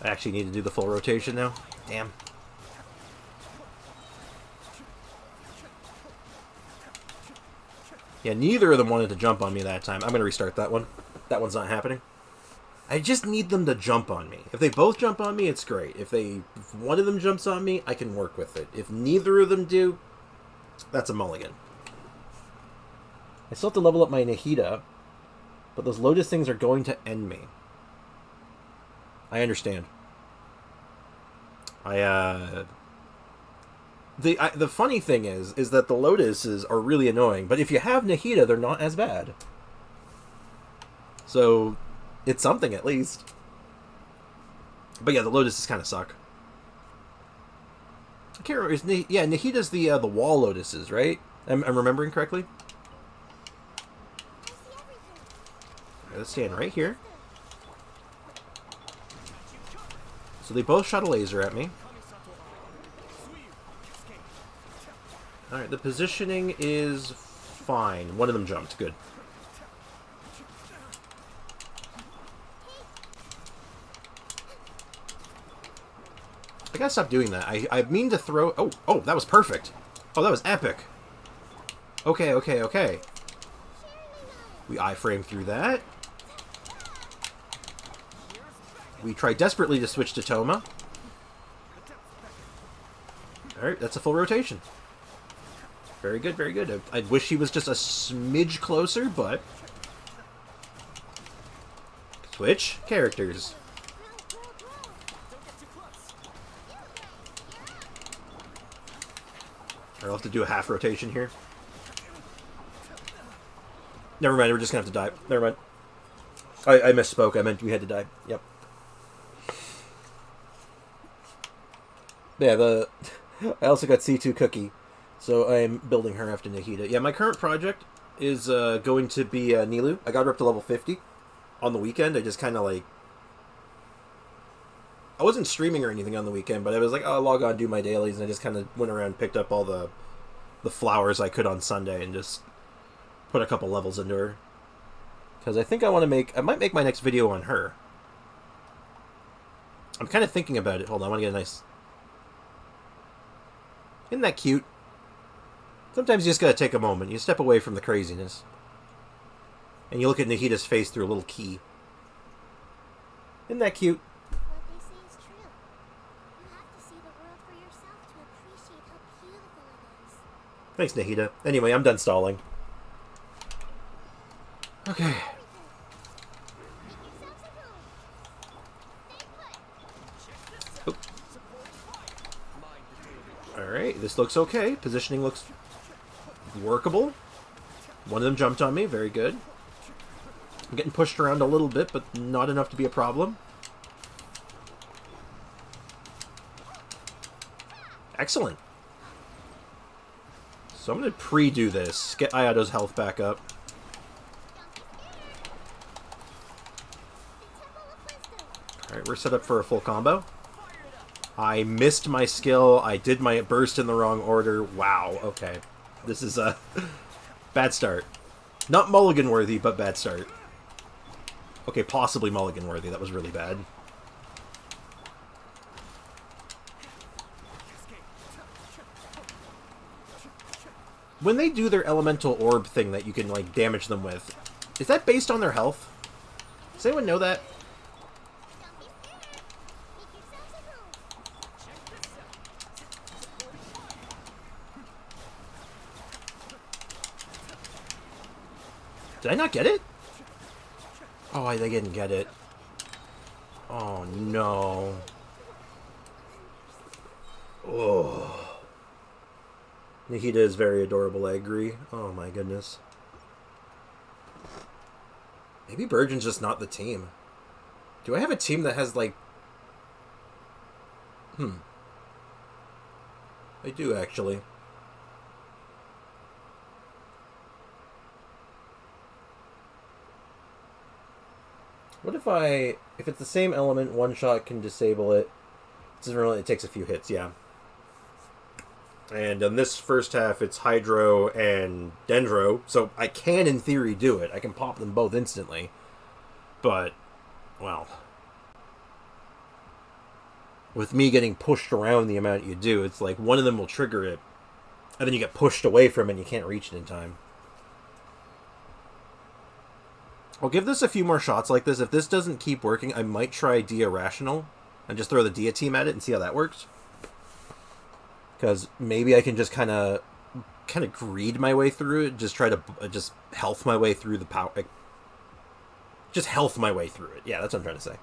[SPEAKER 1] I actually need to do the full rotation now. Damn. Yeah, neither of them wanted to jump on me that time. I'm going to restart that one. That one's not happening. I just need them to jump on me. If they both jump on me, it's great. If one of them jumps on me, I can work with it. If neither of them do, that's a mulligan. I still have to level up my Nahida, but those Lotus things are going to end me. I understand. The funny thing is that the Lotuses are really annoying, but if you have Nahida, they're not as bad. So, it's something at least. But yeah, the Lotuses kind of suck. I can't remember. Yeah, Nahida's the wall Lotuses, right? I'm remembering correctly. Right, let's stand right here. So they both shot a laser at me. Alright, the positioning is fine. One of them jumped. Good. I gotta stop doing that. I mean to throw... Oh, that was perfect. Oh, that was epic. Okay, okay, okay. We iframe through that. We try desperately to switch to Toma. Alright, that's a full rotation. Very good, very good. I wish he was just a smidge closer, but... Switch characters. I'll have to do a half rotation here. Never mind, we're just gonna have to die. Never mind. I misspoke, I meant we had to die. Yep. Yeah, I also got C2 Cookie, so I'm building her after Nahida. Yeah, my current project is going to be Nilu. I got her up to level 50 on the weekend. I just kind of like... I wasn't streaming or anything on the weekend, but I was like, oh, I'll log on, do my dailies, and I just kind of went around and picked up all the flowers I could on Sunday and just put a couple levels into her. Because I think I want to make... I might make my next video on her. I'm kind of thinking about it. Hold on, I want to get a nice... Isn't that cute? Sometimes you just gotta take a moment. You step away from the craziness. And you look at Nahida's face through a little key. Isn't that cute?
[SPEAKER 2] What they say is true. You have to see the world for yourself to appreciate how beautiful it is.
[SPEAKER 1] Thanks, Nahida. Anyway, I'm done stalling. Okay. Alright, this looks okay. Positioning looks workable. One of them jumped on me. Very good. I'm getting pushed around a little bit, but not enough to be a problem. Excellent. So I'm going to pre-do this. Get Ayato's health back up. Alright, we're set up for a full combo. I missed my skill. I did my burst in the wrong order. Wow, okay. This is a bad start. Not mulligan worthy, but bad start. Okay, possibly mulligan worthy. That was really bad. When they do their elemental orb thing that you can like damage them with, is that based on their health? Does anyone know that? Did I not get it? Oh, I didn't get it. Oh, no. Oh. Nahida is very adorable, I agree. Oh, my goodness. Maybe Burgeon's just not the team. Do I have a team that has, like... I do, actually. What if it's the same element, one shot can disable it. It takes a few hits, yeah. And in this first half, it's Hydro and Dendro, so I can, in theory, do it. I can pop them both instantly. But, well... with me getting pushed around the amount you do, it's like one of them will trigger it, and then you get pushed away from it and you can't reach it in time. I'll give this a few more shots like this. If this doesn't keep working, I might try Dia Rational and just throw the Dia team at it and see how that works. Because maybe I can just kind of greed my way through it. Just try to just health my way through the power. Just health my way through it. Yeah, that's what I'm trying to say.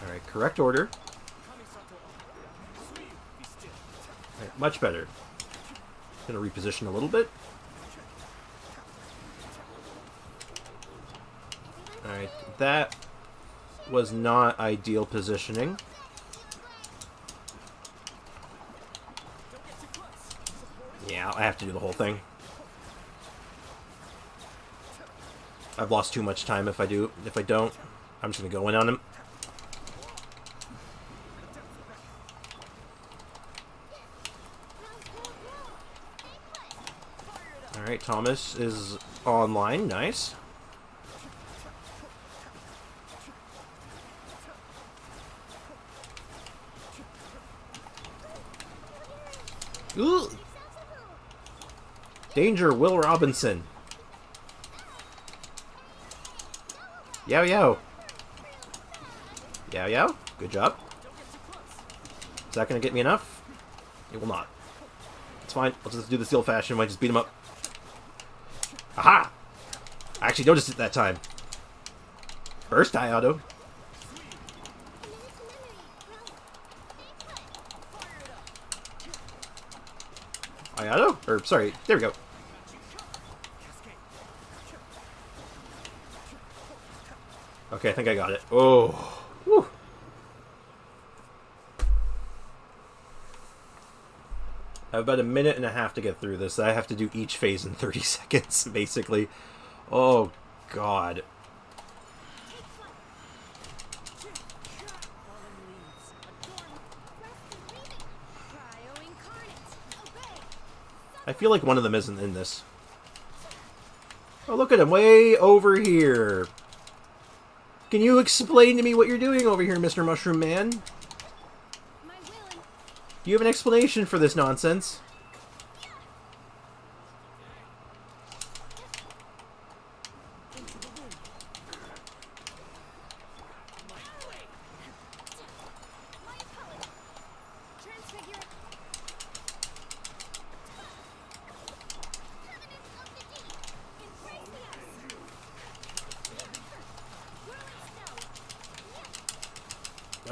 [SPEAKER 1] Alright, correct order. Right, much better. Gonna reposition a little bit. Alright, that was not ideal positioning. Yeah, I have to do the whole thing. I've lost too much time if I do. If I don't, I'm just gonna go in on him. Alright, Thomas is online. Nice. Ooh. Danger, Will Robinson. Yow yow. Yow yow. Good job. Is that going to get me enough? It will not. It's fine. Let's just do this the old-fashioned way. Just beat him up. Aha! I actually noticed it that time. Burst die auto. Ayato? Or, sorry, there we go. Okay, I think I got it. Oh. Whew. I have about a minute and a half to get through this. I have to do each phase in 30 seconds, basically. Oh, God. I feel like one of them isn't in this. Oh, look at him, way over here. Can you explain to me what you're doing over here, Mr. Mushroom Man? Do you have an explanation for this nonsense?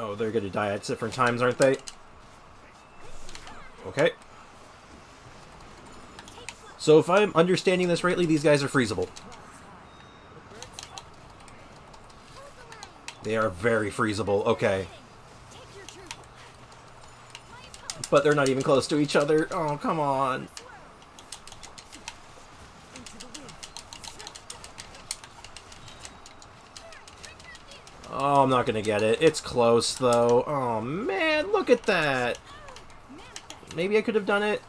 [SPEAKER 1] Oh, they're gonna die at different times, aren't they? Okay. So if I'm understanding this rightly, these guys are freezable. They are very freezable, okay. But they're not even close to each other. Oh, come on. Oh, I'm not gonna get it. It's close, though. Oh, man, look at that. Maybe I could have done it.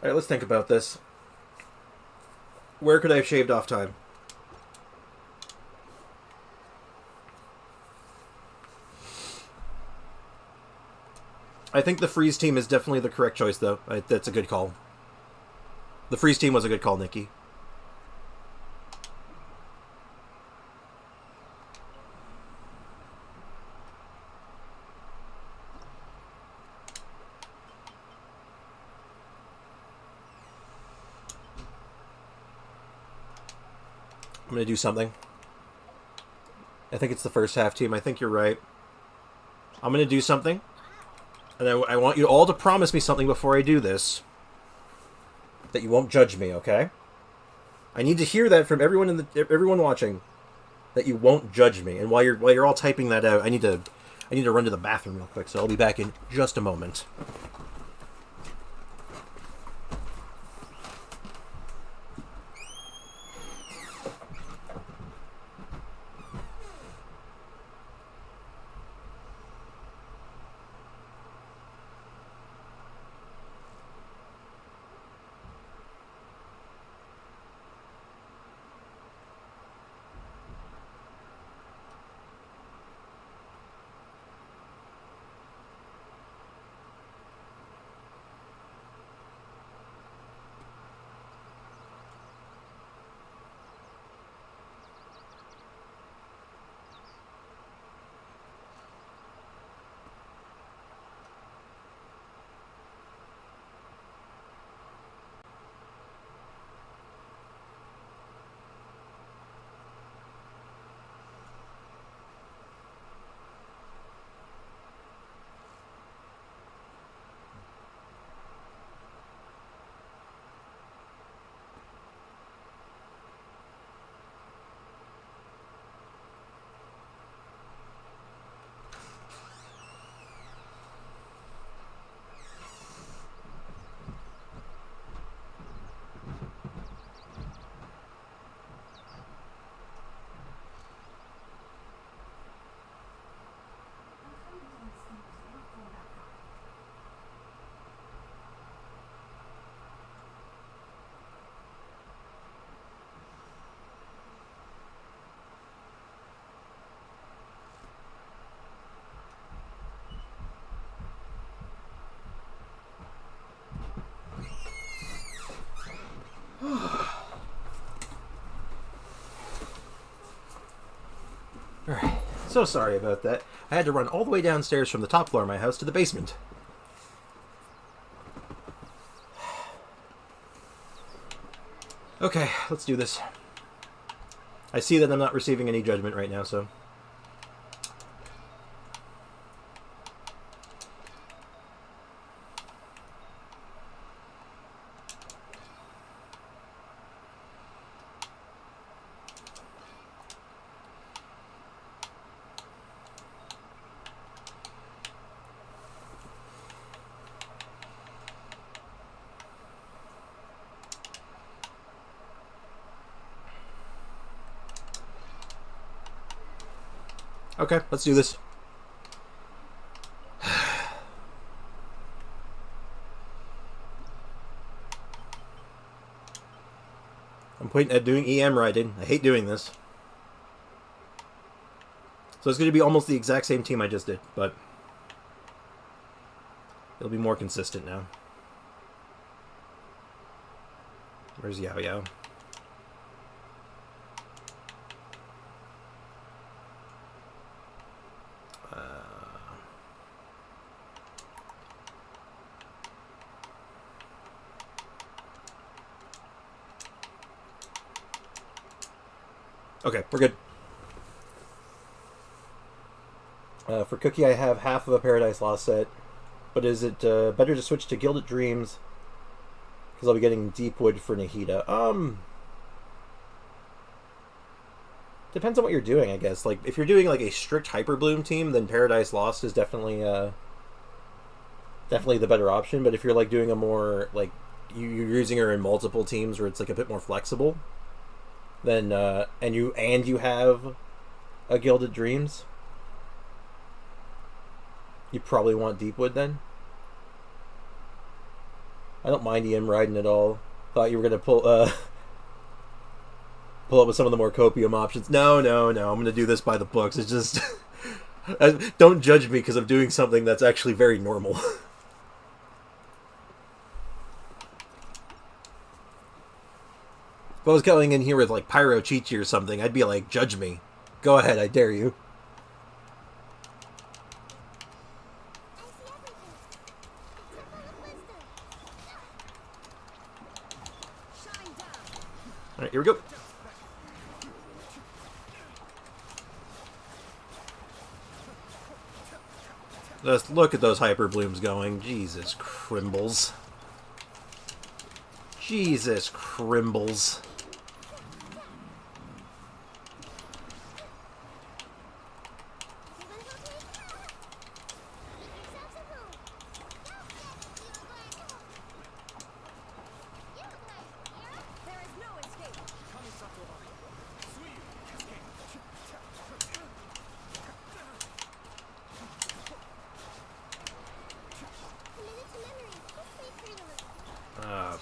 [SPEAKER 1] Alright, let's think about this. Where could I have shaved off time? I think the freeze team is definitely the correct choice, though. That's a good call. The freeze team was a good call, Nikki. I'm going to do something. I think it's the first half team. I think you're right. I'm going to do something. And I want you all to promise me something before I do this. That you won't judge me, okay? I need to hear that from everyone everyone watching. That you won't judge me. And while you're all typing that out, I need to run to the bathroom real quick. So I'll be back in just a moment. Alright, so sorry about that. I had to run all the way downstairs from the top floor of my house to the basement. Okay, let's do this. I see that I'm not receiving any judgment right now, so... Okay, let's do this. I'm pointing at doing EM riding. I hate doing this. So it's going to be almost the exact same team I just did, but it'll be more consistent now. Where's Yao Yao? Okay, we're good. For Cookie, I have half of a Paradise Lost set. But is it better to switch to Gilded Dreams? Because I'll be getting Deepwood for Nahida. Depends on what you're doing, I guess. Like, if you're doing like a strict Hyperbloom team, then Paradise Lost is definitely definitely the better option. But if you're like doing a more like you're using her in multiple teams where it's like a bit more flexible, then and you have a Gilded Dreams, you probably want Deepwood then. I don't mind EM riding at all. Thought you were gonna pull up with some of the more copium options. No. I'm gonna do this by the books. It's just don't judge me because I'm doing something that's actually very normal. If I was going in here with like Pyro Chi-Chi or something, I'd be like, judge me. Go ahead, I dare you. Alright, here we go. Just look at those Hyper Blooms going. Jesus Crimbles. Jesus Crimbles.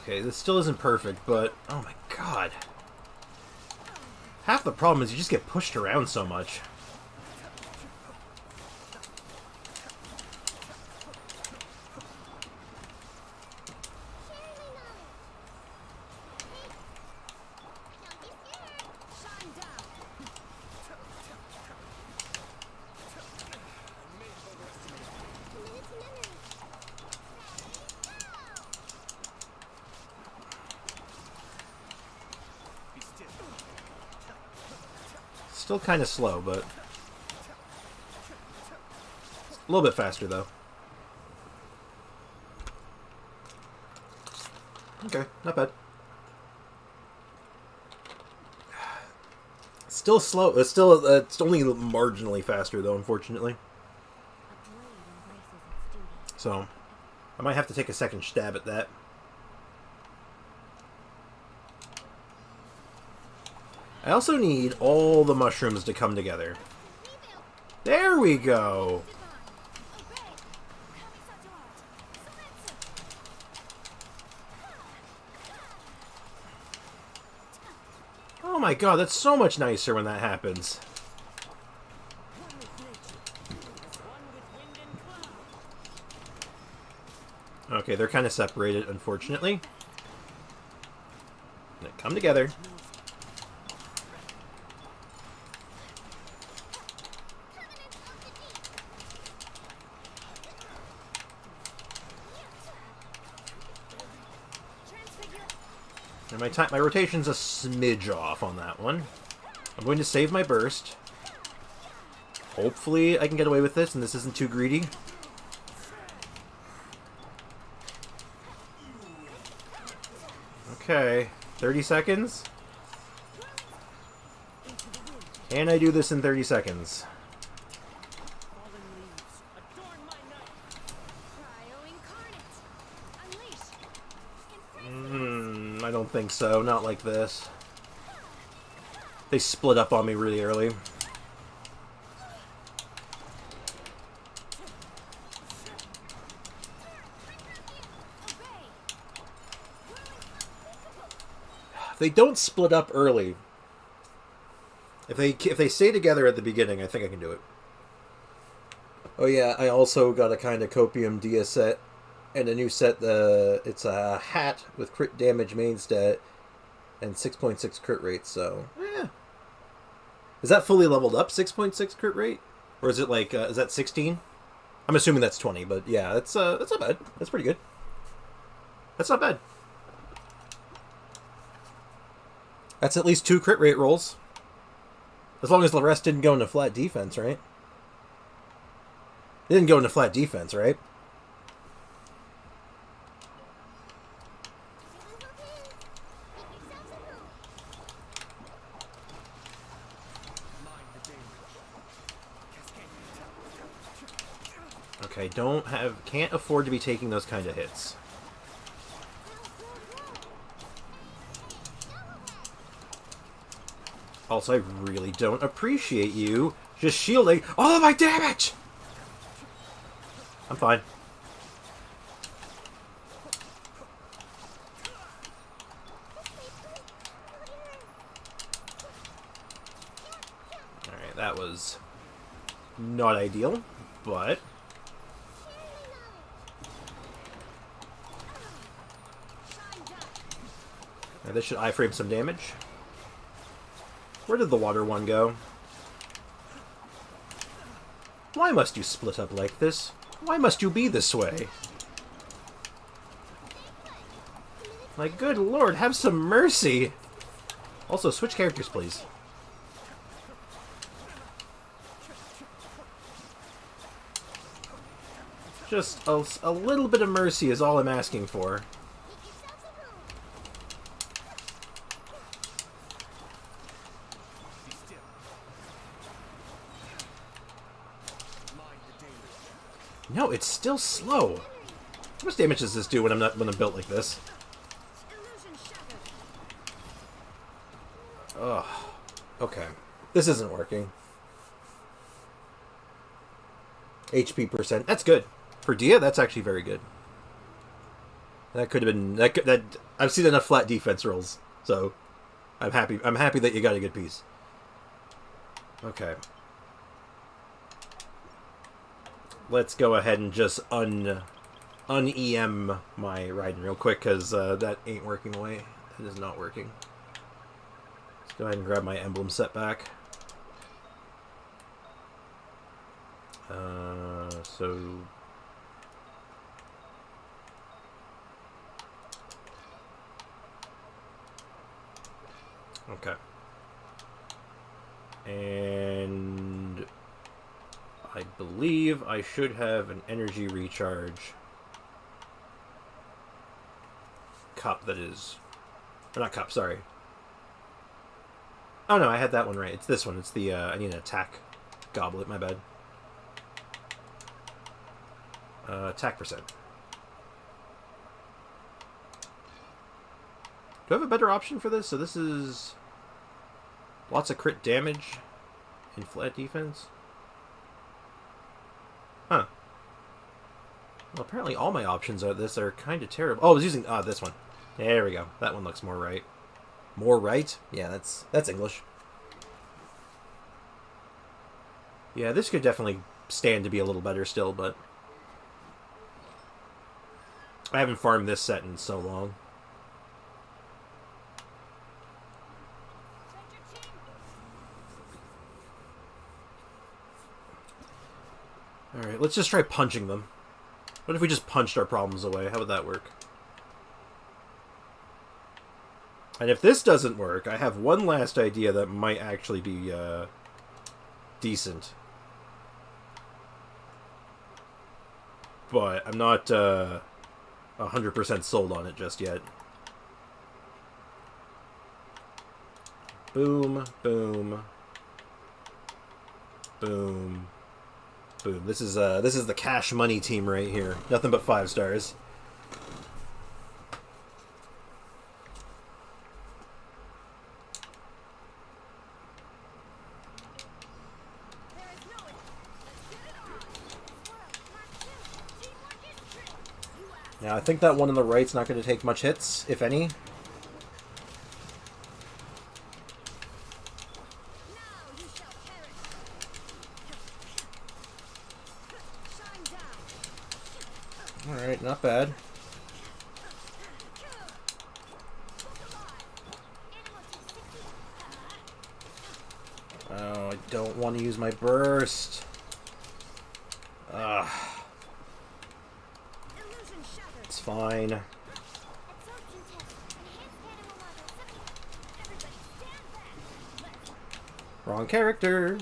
[SPEAKER 1] Okay, this still isn't perfect, but oh my god. Half the problem is you just get pushed around so much. Still kind of slow, but a little bit faster, though. Okay, not bad. Still slow. It's only marginally faster, though, unfortunately. So, I might have to take a second stab at that. I also need all the mushrooms to come together. There we go! Oh my god, that's so much nicer when that happens. Okay, they're kind of separated, unfortunately. They come together. And my rotation's a smidge off on that one. I'm going to save my burst. Hopefully I can get away with this and this isn't too greedy. Okay, 30 seconds. Can I do this in 30 seconds? I don't think so. Not like this. They split up on me really early. If they don't split up early, if they stay together at the beginning, I think I can do it. Oh yeah, I also got a kind of copium dia set and a new set. It's a hat with crit damage main stat and 6.6 crit rate. So yeah, is that fully leveled up? 6.6 crit rate, or is it like is that 16? I'm assuming that's 20, but yeah, that's not bad. That's pretty good. That's not bad. That's at least 2 crit rate rolls. As long as the rest didn't go into flat defense, right? It didn't go into flat defense, right? Okay, can't afford to be taking those kind of hits. Also, I really don't appreciate you just shielding all of my damage! I'm fine. Alright, that was not ideal, but... Now this should iframe some damage. Where did the water one go? Why must you split up like this? Why must you be this way? My good lord, have some mercy! Also, switch characters, please. Just a little bit of mercy is all I'm asking for. No, it's still slow. How much damage does this do when I'm built like this? Ugh. Okay. This isn't working. HP percent. That's good. For Dia, that's actually very good. That could have been that I've seen enough flat defense rolls, so I'm happy that you got a good piece. Okay. Let's go ahead and just un-EM my Raiden real quick, because that ain't working away. It is not working. Let's go ahead and grab my emblem set back. So... Okay. And... I believe I should have an energy recharge cup that is... Or not cup, sorry. Oh no, I had that one right. It's this one. It's the, I need an attack goblet, my bad. Attack percent. Do I have a better option for this? So this is... Lots of crit damage in flat defense. Huh. Well, apparently all my options are this are kind of terrible. Oh, I was using this one. There we go. That one looks more right. More right? Yeah, that's English. Yeah, this could definitely stand to be a little better still, but I haven't farmed this set in so long. Alright, let's just try punching them. What if we just punched our problems away? How would that work? And if this doesn't work, I have one last idea that might actually be decent. But I'm not 100% sold on it just yet. Boom, boom, boom. Boom. This is the cash money team right here. Nothing but 5 stars. Now I think that one on the right's not going to take much hits, if any. Alright, not bad. Oh, I don't want to use my burst. Ugh. It's fine. Wrong character.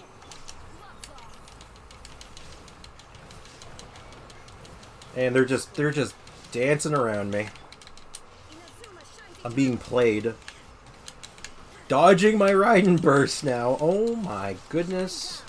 [SPEAKER 1] And they're just dancing around me. I'm being played. Dodging my Raiden burst now. Oh my goodness.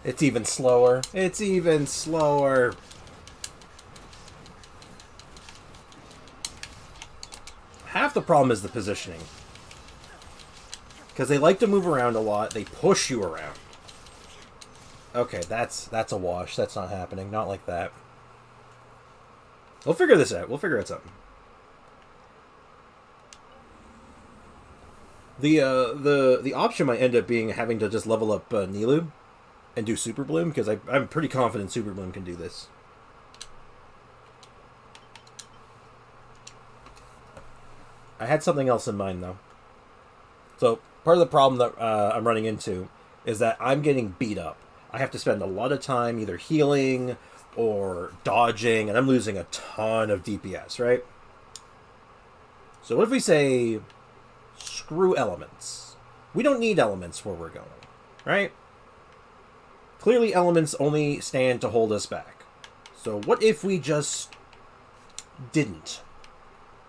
[SPEAKER 1] It's even slower. It's even slower. Half the problem is the positioning. Because they like to move around a lot. They push you around. Okay, that's a wash. That's not happening. Not like that. We'll figure this out. We'll figure out something. The option might end up being having to just level up Nilou and do Super Bloom, because I'm pretty confident Super Bloom can do this. I had something else in mind, though. So, part of the problem that I'm running into is that I'm getting beat up. I have to spend a lot of time either healing or dodging, and I'm losing a ton of DPS, right? So what if we say, screw elements? We don't need elements where we're going, right? Clearly, elements only stand to hold us back. So what if we just didn't?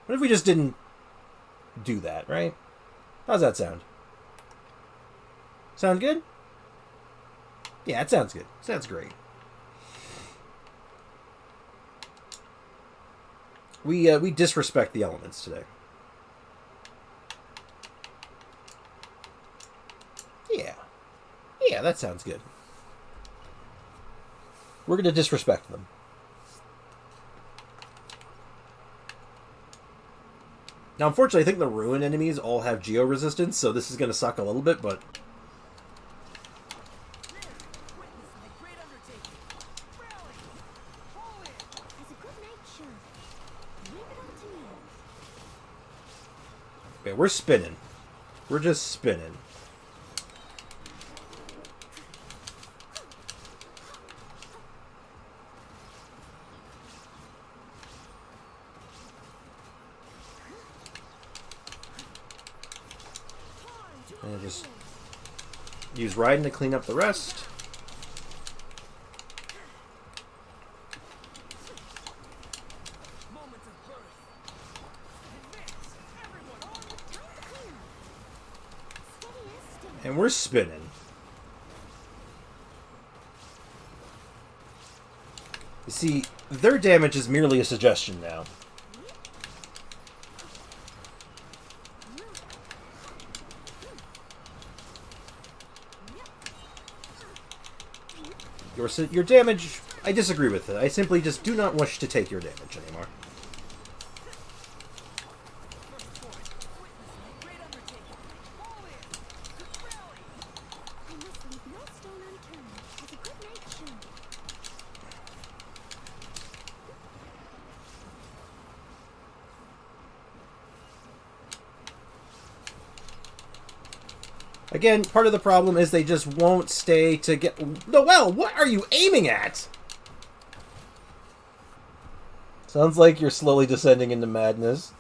[SPEAKER 1] What if we just didn't do that, right? How's that sound? Sound good? Yeah, it sounds good. Sounds great. We disrespect the elements today. Yeah. Yeah, that sounds good. We're going to disrespect them. Now, unfortunately, I think the Ruin enemies all have Geo resistance, so this is going to suck a little bit, but... Okay, we're spinning. We're just spinning. And just use Raiden to clean up the rest. And we're spinning. You see, their damage is merely a suggestion now. Your damage, I disagree with it. I simply just do not wish to take your damage anymore. Again, part of the problem is they just won't stay to get... Noelle, what are you aiming at? Sounds like you're slowly descending into madness.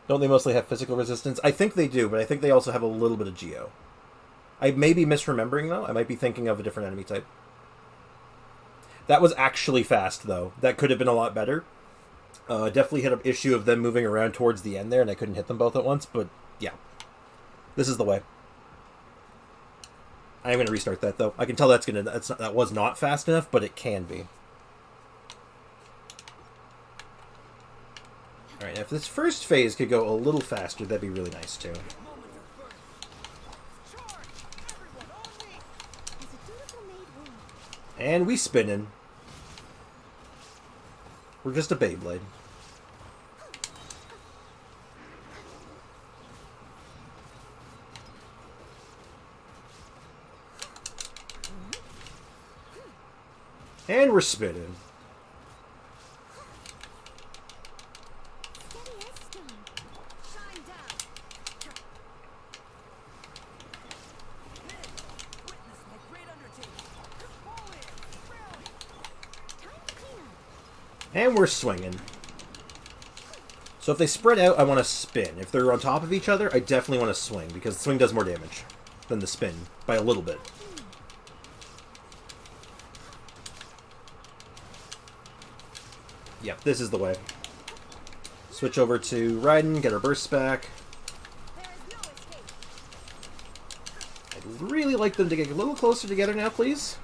[SPEAKER 1] Don't they mostly have physical resistance? I think they do, but I think they also have a little bit of Geo. I may be misremembering, though. I might be thinking of a different enemy type. That was actually fast, though. That could have been a lot better. Definitely had an issue of them moving around towards the end there, and I couldn't hit them both at once, but yeah. This is the way. I'm going to restart that, though. I can tell that was not fast enough, but it can be. Alright, if this first phase could go a little faster, that'd be really nice too. And we spinning. We're just a Beyblade. And we're spinning. And we're swinging. So if they spread out, I want to spin. If they're on top of each other, I definitely want to swing, because the swing does more damage than the spin, by a little bit. Yep, this is the way. Switch over to Raiden, get our bursts back. I'd really like them to get a little closer together now, please.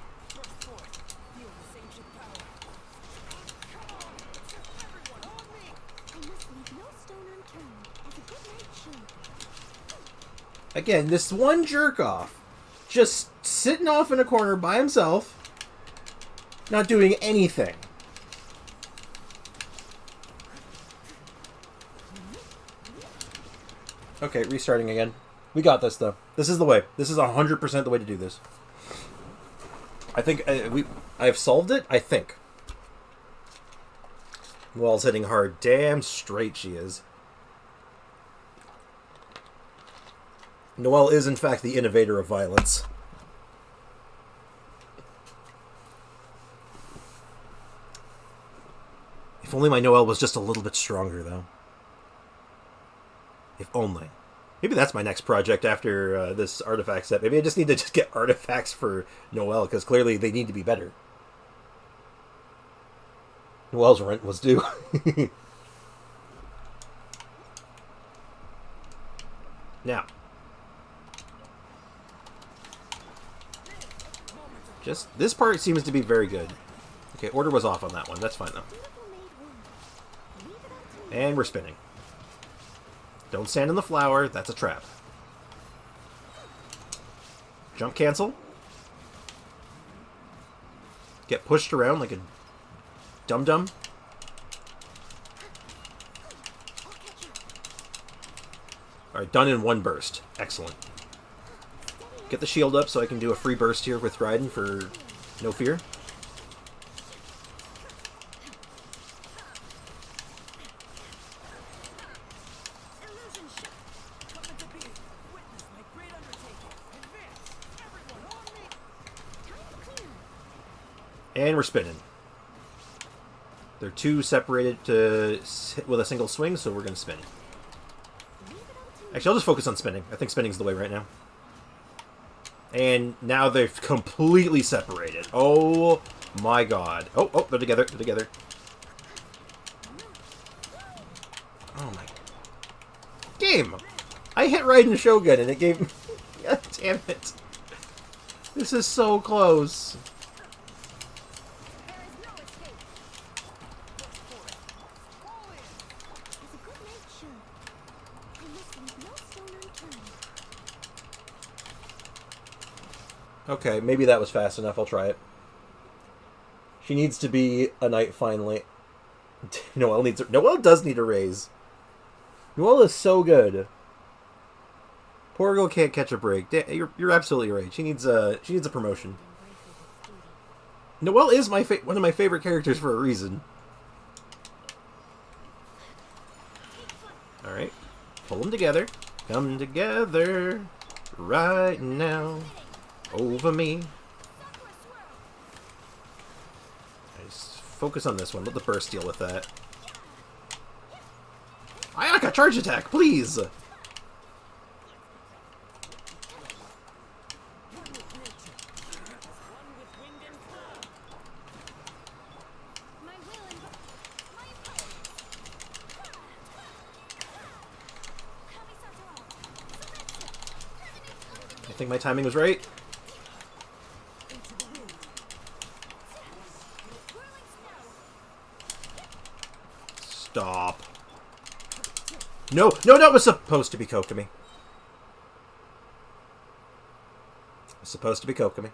[SPEAKER 1] Again, this one jerk-off, just sitting off in a corner by himself, not doing anything. Okay, restarting again. We got this, though. This is the way. This is 100% the way to do this. I think I've solved it, I think. Wall's hitting hard. Damn straight she is. Noelle is, in fact, the innovator of violence. If only my Noelle was just a little bit stronger, though. If only. Maybe that's my next project after this artifact set. Maybe I just need to just get artifacts for Noelle, because clearly they need to be better. Noelle's rent was due. Now. Just, this part seems to be very good. Okay, order was off on that one. That's fine, though. And we're spinning. Don't stand in the flower. That's a trap. Jump cancel. Get pushed around like a dum-dum. Alright, done in one burst. Excellent. Get the shield up so I can do a free burst here with Raiden for no fear. And we're spinning. They're two separated to hit with a single swing, so we're going to spin. Actually, I'll just focus on spinning. I think spinning's the way right now. And now they've completely separated. Oh my god. Oh, they're together. They're together. Oh my... Game! I hit Raiden Shogun and it gave me... God damn it. This is so close. Okay, maybe that was fast enough. I'll try it. She needs to be a knight finally. Noelle does need a raise. Noelle is so good. Poor girl can't catch a break. You're absolutely right. She needs a promotion. Noelle is one of my favorite characters for a reason. All right, pull them together. Come together right now. Over me. Just focus on this one. Let the burst deal with that. Ayaka, charge attack, please! I think my timing was right. Stop. No, no, that was supposed to be Kokomi. It's supposed to be Kokomi.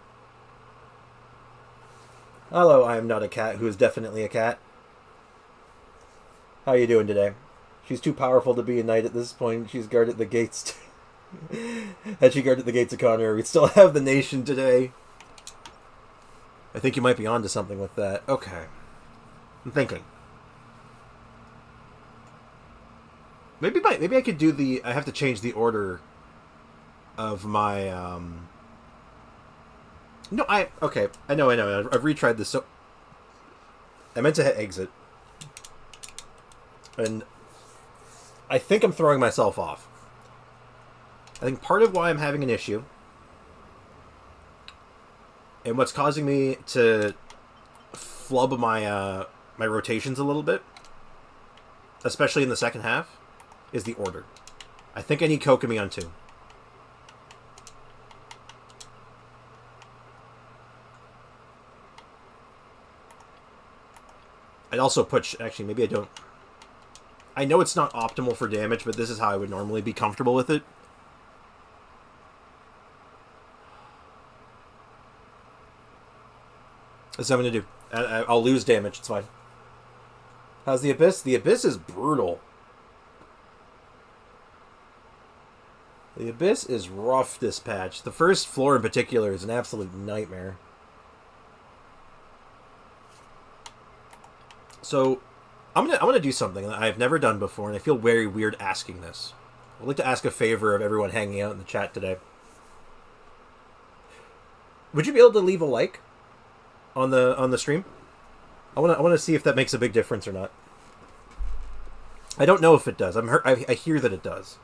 [SPEAKER 1] Hello, I am not a cat who is definitely a cat. How are you doing today? She's too powerful to be a knight at this point. She's guarded the gates. Had she guarded the gates of Connor, we'd still have the nation today. I think you might be onto something with that. Okay. I'm thinking. Maybe I could do the... I have to change the order of my... No, okay. I know. I've retried this, so... I meant to hit exit. And I think I'm throwing myself off. I think part of why I'm having an issue, and what's causing me to flub my my rotations a little bit, especially in the second half, is the order. I think I need Kokomi on 2. I'd also put... Actually, maybe I don't... I know it's not optimal for damage, but this is how I would normally be comfortable with it. That's what I'm going to do. I'll lose damage. It's fine. How's the Abyss? The Abyss is brutal. The Abyss is rough this patch. The first floor in particular is an absolute nightmare. So, I'm gonna do something that I've never done before, and I feel very weird asking this. I'd like to ask a favor of everyone hanging out in the chat today. Would you be able to leave a like on the stream? I want to see if that makes a big difference or not. I don't know if it does. I hear that it does.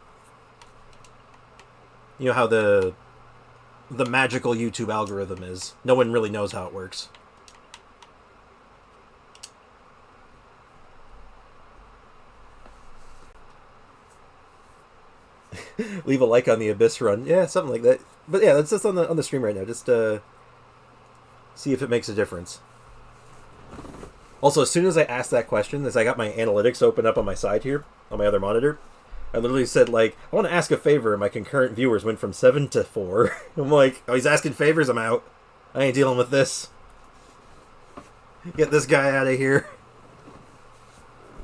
[SPEAKER 1] You know how the magical YouTube algorithm is. No one really knows how it works. Leave a like on the Abyss run. Yeah, something like that. But yeah, that's just on the stream right now. Just see if it makes a difference. Also, as soon as I asked that question, as I got my analytics open up on my side here, on my other monitor, I literally said, like, I want to ask a favor, and my concurrent viewers went from 7 to 4. I'm like, oh, he's asking favors, I'm out. I ain't dealing with this. Get this guy out of here.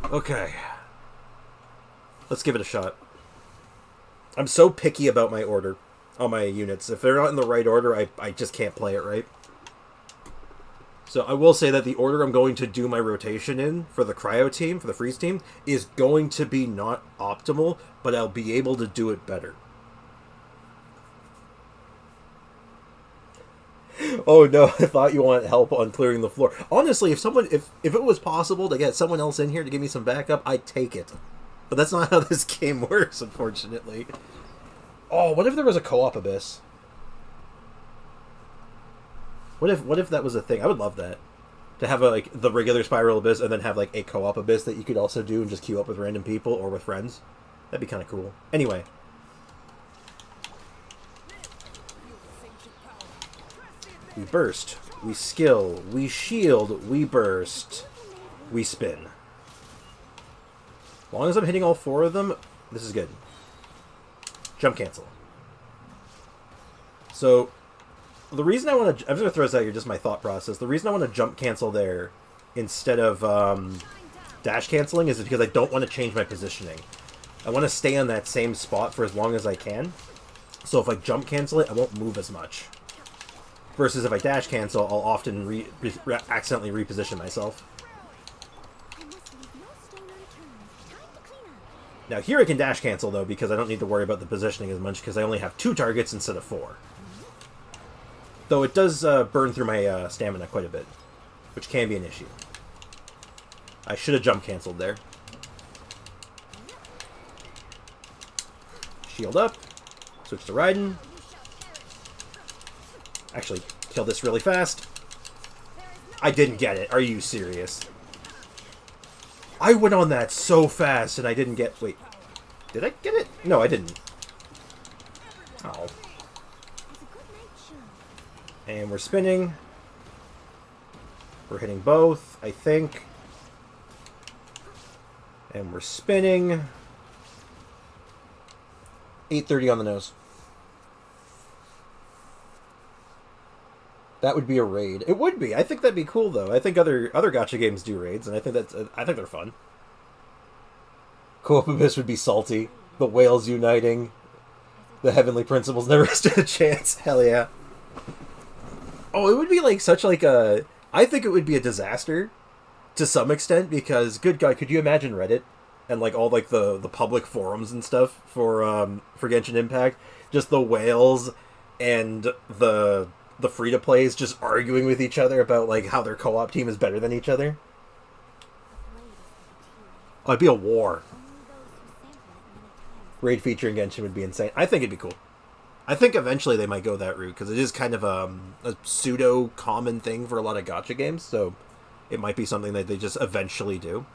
[SPEAKER 1] Okay. Let's give it a shot. I'm so picky about my order on my units. If they're not in the right order, I just can't play it right. So I will say that the order I'm going to do my rotation in for the cryo team, for the freeze team, is going to be not optimal, but I'll be able to do it better. Oh no, I thought you wanted help on clearing the floor. Honestly, if it was possible to get someone else in here to give me some backup, I'd take it. But that's not how this game works, unfortunately. Oh, what if there was a co-op Abyss? What if that was a thing? I would love that. To have the regular Spiral Abyss and then have like a co-op Abyss that you could also do and just queue up with random people or with friends. That'd be kind of cool. Anyway. We burst. We skill. We shield. We burst. We spin. As long as I'm hitting all 4 of them, this is good. Jump cancel. So, the reason I want to... I'm just going to throw this out here, just my thought process. The reason I want to jump cancel there instead of dash canceling is because I don't want to change my positioning. I want to stay on that same spot for as long as I can. So if I jump cancel it, I won't move as much. Versus if I dash cancel, I'll often accidentally reposition myself. Now here I can dash cancel though, because I don't need to worry about the positioning as much, because I only have 2 targets instead of 4. Though it does burn through my stamina quite a bit, which can be an issue. I should have jump canceled there. Shield up. Switch to Raiden. Actually, kill this really fast. I didn't get it. Are you serious? I went on that so fast and I didn't get... Wait. Did I get it? No, I didn't. Oh. And we're spinning. We're hitting both, I think. And we're spinning. 8:30 on the nose. That would be a raid. It would be. I think that'd be cool, though. I think other gacha games do raids, and I think they're fun. Co-op Abyss would be salty. The whales uniting. The heavenly principles never stood a chance. Hell yeah. Oh, it would be like such like a... I think it would be a disaster to some extent, because, good God, could you imagine Reddit? And like all like the public forums and stuff for Genshin Impact? Just the whales and the free-to-plays just arguing with each other about like how their co-op team is better than each other. Oh, it'd be a war. Raid featuring Genshin would be insane. I think it'd be cool. I think eventually they might go that route, because it is kind of a pseudo-common thing for a lot of gacha games, so it might be something that they just eventually do.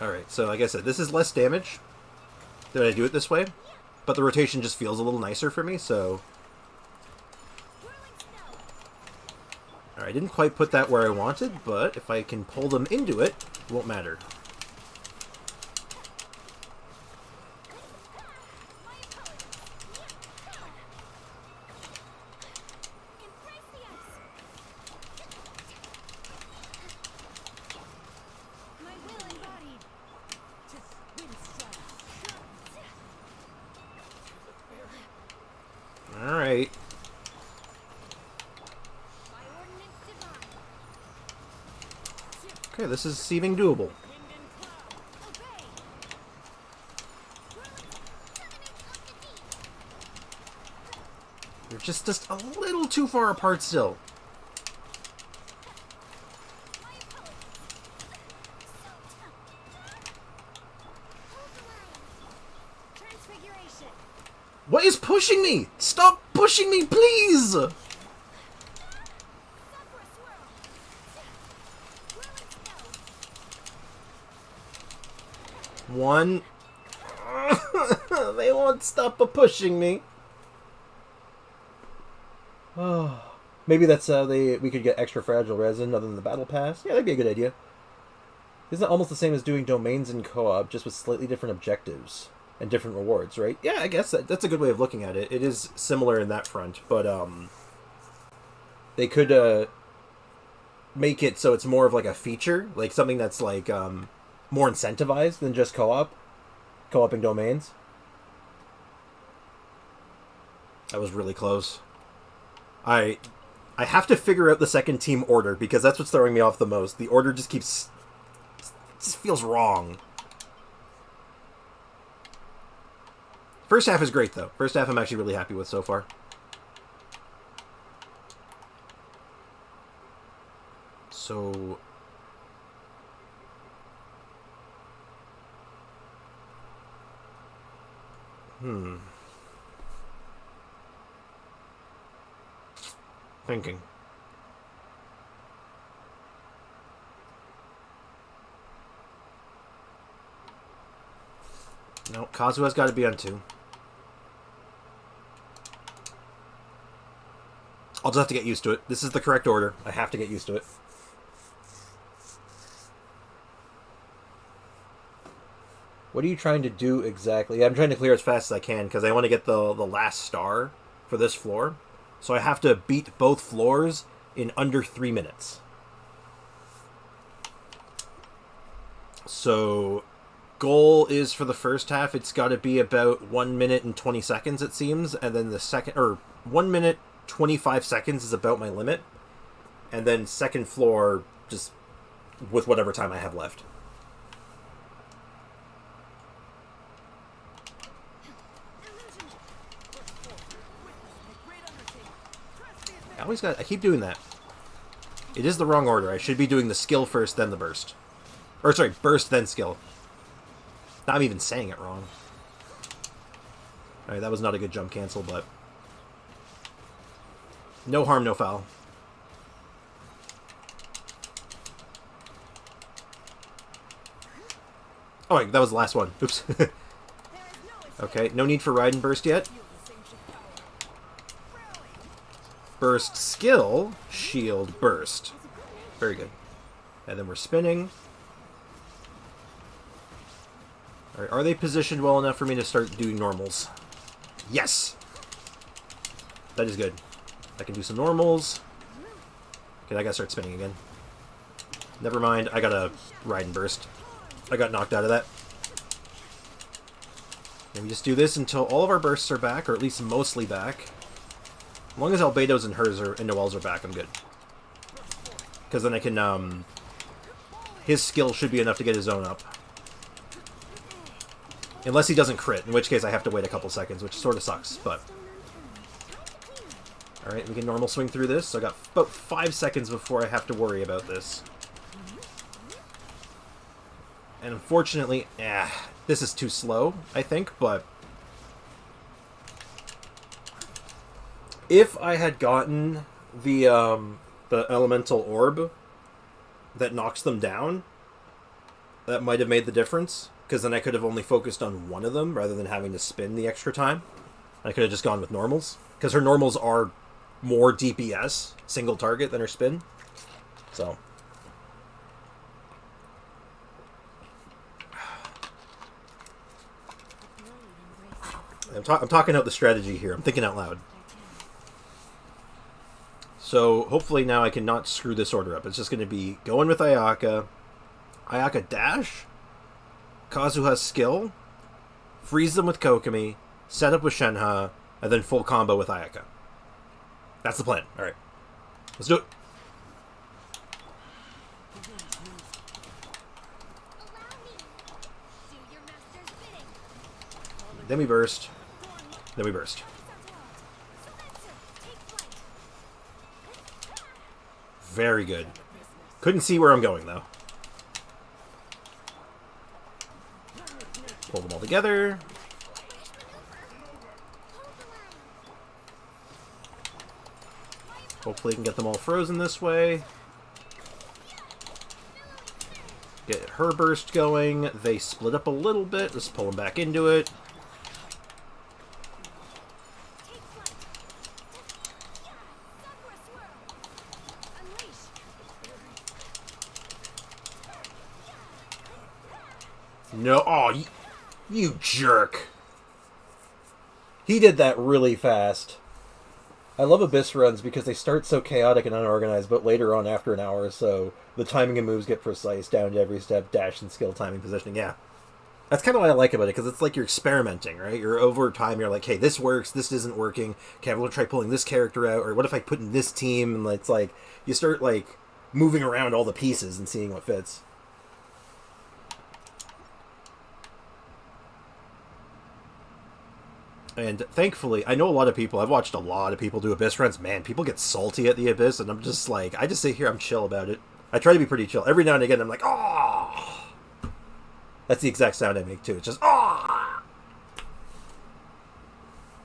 [SPEAKER 1] Alright, so like I said, this is less damage than I do it this way, but the rotation just feels a little nicer for me, so... Alright, I didn't quite put that where I wanted, but if I can pull them into it, it won't matter. Alright. Okay, this is seeming doable. They're just a little too far apart still. What is pushing me? Stop pushing me, please! One. They won't stop pushing me. Oh, maybe that's how we could get extra fragile resin other than the battle pass. Yeah, that'd be a good idea. Isn't it almost the same as doing domains in co-op, just with slightly different objectives and different rewards, right? Yeah, I guess that's a good way of looking at it. It is similar in that front, but they could make it so it's more of like a feature, like something that's like more incentivized than just co-oping domains. That was really close. I have to figure out the second team order, because that's what's throwing me off the most. The order just keeps... It just feels wrong. First half is great, though. First half I'm actually really happy with so far. So... Thinking. No, Kazuha's got to be on 2. I'll just have to get used to it. This is the correct order. I have to get used to it. What are you trying to do exactly? I'm trying to clear as fast as I can, because I want to get the last star for this floor. So I have to beat both floors in under 3 minutes. So, goal is for the first half, it's got to be about 1 minute and 20 seconds, it seems. And then the second, or 1 minute, 25 seconds is about my limit. And then second floor, just with whatever time I have left. I keep doing that. It is the wrong order. I should be doing the skill first, then the burst. Or, sorry, burst, then skill. I'm even saying it wrong. Alright, that was not a good jump cancel, but... No harm, no foul. Oh, wait, that was the last one. Oops. Okay, no need for Ride and Burst yet. Burst skill, shield, burst. Very good. And then we're spinning. Alright, are they positioned well enough for me to start doing normals? Yes! That is good. I can do some normals. Okay, I gotta start spinning again. Never mind, I gotta Ride and Burst. I got knocked out of that. And we just do this until all of our bursts are back, or at least mostly back. As long as Albedo's and hers and Noelle's are back, I'm good. Because then I can, his skill should be enough to get his own up. Unless he doesn't crit, in which case I have to wait a couple seconds, which sort of sucks, but... Alright, we can normal swing through this, so I got about 5 seconds before I have to worry about this. And unfortunately, this is too slow, I think, but... If I had gotten the elemental orb that knocks them down, that might have made the difference, because then I could have only focused on one of them rather than having to spin the extra time. I could have just gone with normals, because her normals are more DPS, single target, than her spin. So... I'm talking out the strategy here. I'm thinking out loud. So, hopefully now I can not screw this order up. It's just going to be going with Ayaka. Ayaka dash. Kazuha's skill. Freeze them with Kokomi. Set up with Shenhe. And then full combo with Ayaka. That's the plan. Alright. Let's do it. Then we burst. Then we burst. Very good. Couldn't see where I'm going, though. Pull them all together. Hopefully we can get them all frozen this way. Get her burst going. They split up a little bit. Let's pull them back into it. No, oh, you jerk. He did that really fast. I love Abyss runs because they start so chaotic and unorganized, but later on, after an hour or so, the timing and moves get precise, down to every step, dash and skill, timing, positioning, yeah. That's kind of what I like about it, because it's like you're experimenting, right? You're over time, you're like, hey, this works, this isn't working, okay, I'm going to try pulling this character out, or what if I put in this team, and it's like, you start, like, moving around all the pieces and seeing what fits. And thankfully, I know a lot of people, I've watched a lot of people do Abyss runs. Man, people get salty at the Abyss, and I'm just like, I just sit here, I'm chill about it. I try to be pretty chill. Every now and again, I'm like, oh. That's the exact sound I make, too. It's just, oh.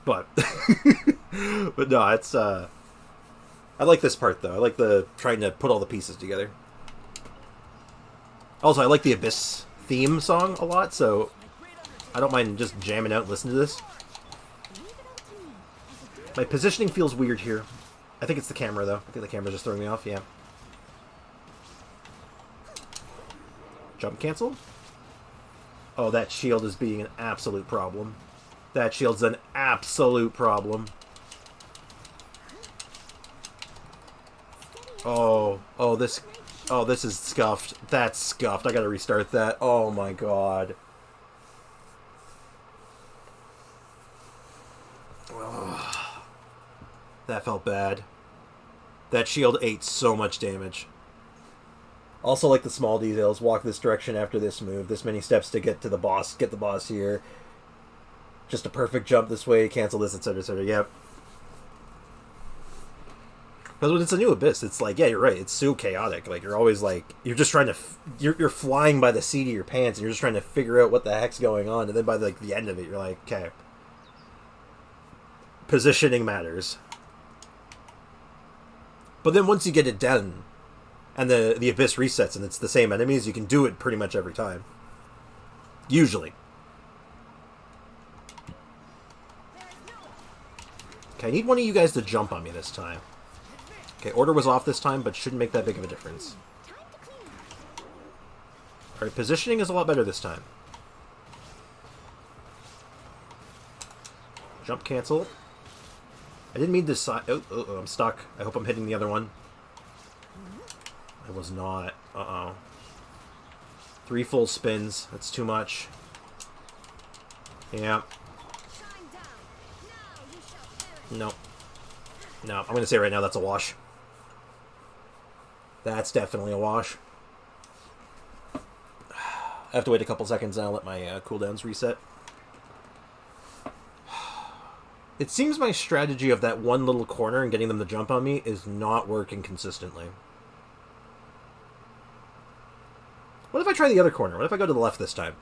[SPEAKER 1] But, but no, it's, I like this part, though. I like the trying to put all the pieces together. Also, I like the Abyss theme song a lot, so I don't mind just jamming out and listening to this. My positioning feels weird here. I think it's the camera, though. I think the camera's just throwing me off, yeah. Jump cancel? Oh, that shield is being an absolute problem. That shield's an absolute problem. Oh, this is scuffed. That's scuffed. I gotta restart that. Oh my god. Oh. That felt bad. That shield ate so much damage. Also like the small details. Walk this direction after this move. This many steps to get to the boss. Get the boss here. Just a perfect jump this way. Cancel this, etc, etc. Yep. Because when it's a new Abyss, it's like, yeah, you're right. It's so chaotic. Like, you're always like, you're just trying to, you're flying by the seat of your pants, and you're just trying to figure out what the heck's going on. And then by like the end of it, you're like, okay. Positioning matters. But then once you get it done, and the Abyss resets, and it's the same enemies, you can do it pretty much every time. Usually. Okay, I need one of you guys to jump on me this time. Okay, order was off this time, but shouldn't make that big of a difference. Alright, positioning is a lot better this time. Jump cancel. I didn't mean this side. Oh, I'm stuck. I hope I'm hitting the other one. I was not. Uh-oh. 3 full spins. That's too much. Yeah. No. No, I'm going to say right now that's a wash. That's definitely a wash. I have to wait a couple seconds and I'll let my cooldowns reset. It seems my strategy of that one little corner and getting them to jump on me is not working consistently. What if I try the other corner? What if I go to the left this time?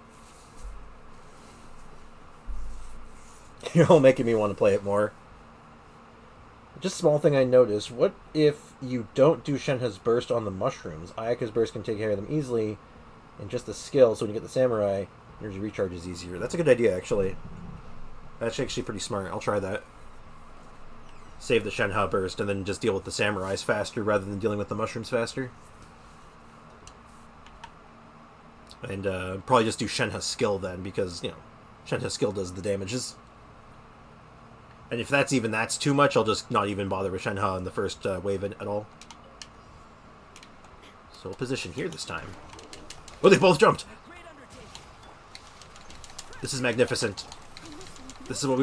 [SPEAKER 1] You're all making me want to play it more. Just a small thing I noticed. What if you don't do Shenhe's burst on the mushrooms? Ayaka's burst can take care of them easily, and just the skill, so when you get the samurai, energy recharge is easier. That's a good idea, actually. That's actually pretty smart. I'll try that. Save the Shenhe burst, and then just deal with the samurais faster, rather than dealing with the mushrooms faster. And probably just do Shenhe's skill then, because, you know, Shenhe's skill does the damages. And if that's too much, I'll just not even bother with Shenhe in the first wave at all. So we'll position here this time. Oh, they both jumped! This is magnificent. This is what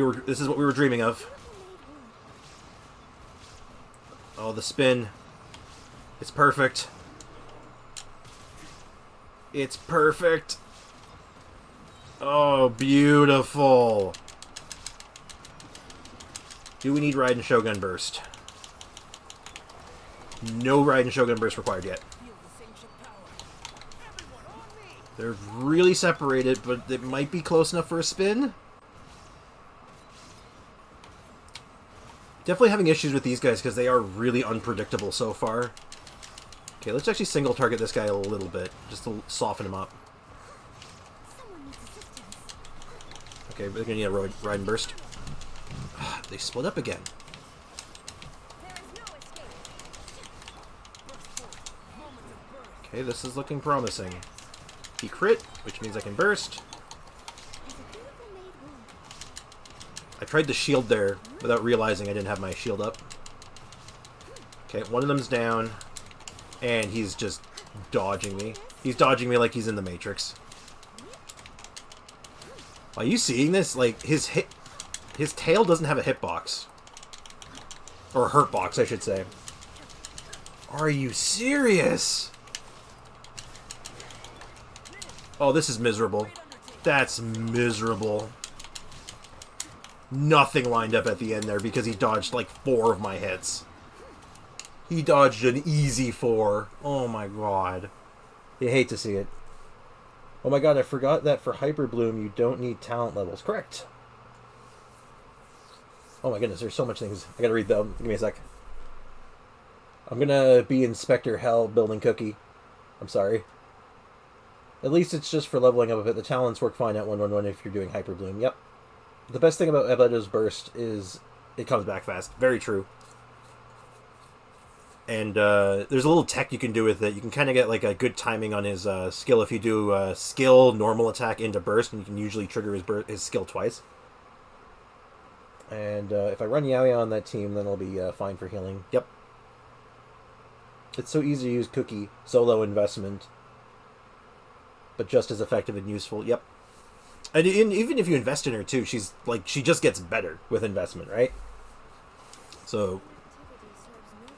[SPEAKER 1] we were dreaming of. Oh, the spin. It's perfect. It's perfect. Oh, beautiful. Do we need Raiden Shogun Burst? No Raiden Shogun Burst required yet. They're really separated, but it might be close enough for a spin. Definitely having issues with these guys because they are really unpredictable so far. Okay, let's actually single target this guy a little bit, just to soften him up. Okay, we're gonna need a Raiden Burst. They split up again. Okay, this is looking promising. He crit, which means I can burst. I tried to shield there without realizing I didn't have my shield up. Okay, one of them's down, and he's just dodging me. He's dodging me like he's in the Matrix. Are you seeing this? Like, his tail doesn't have a hitbox. Or a hurt box, I should say. Are you serious? Oh, this is miserable. That's miserable. Nothing lined up at the end there because he dodged like 4 of my hits. He dodged an easy 4. Oh my god. You hate to see it. Oh my god, I forgot that for Hyper Bloom you don't need talent levels. Correct. Oh my goodness, there's so much things. I gotta read them. Give me a sec. I'm gonna be Inspector Hell building Cookie. I'm sorry. At least it's just for leveling up a bit. The talents work fine at 1-1-1 if you're doing Hyper Bloom. Yep. The best thing about Ebeto's Burst is it comes back fast. Very true. And there's a little tech you can do with it. You can kind of get like a good timing on his skill if you do skill, normal attack into burst, and you can usually trigger his skill twice. And if I run Yaoi on that team, then I'll be fine for healing. Yep. It's so easy to use Cookie, solo investment, but just as effective and useful. Yep. And even if you invest in her too, she just gets better with investment, right? So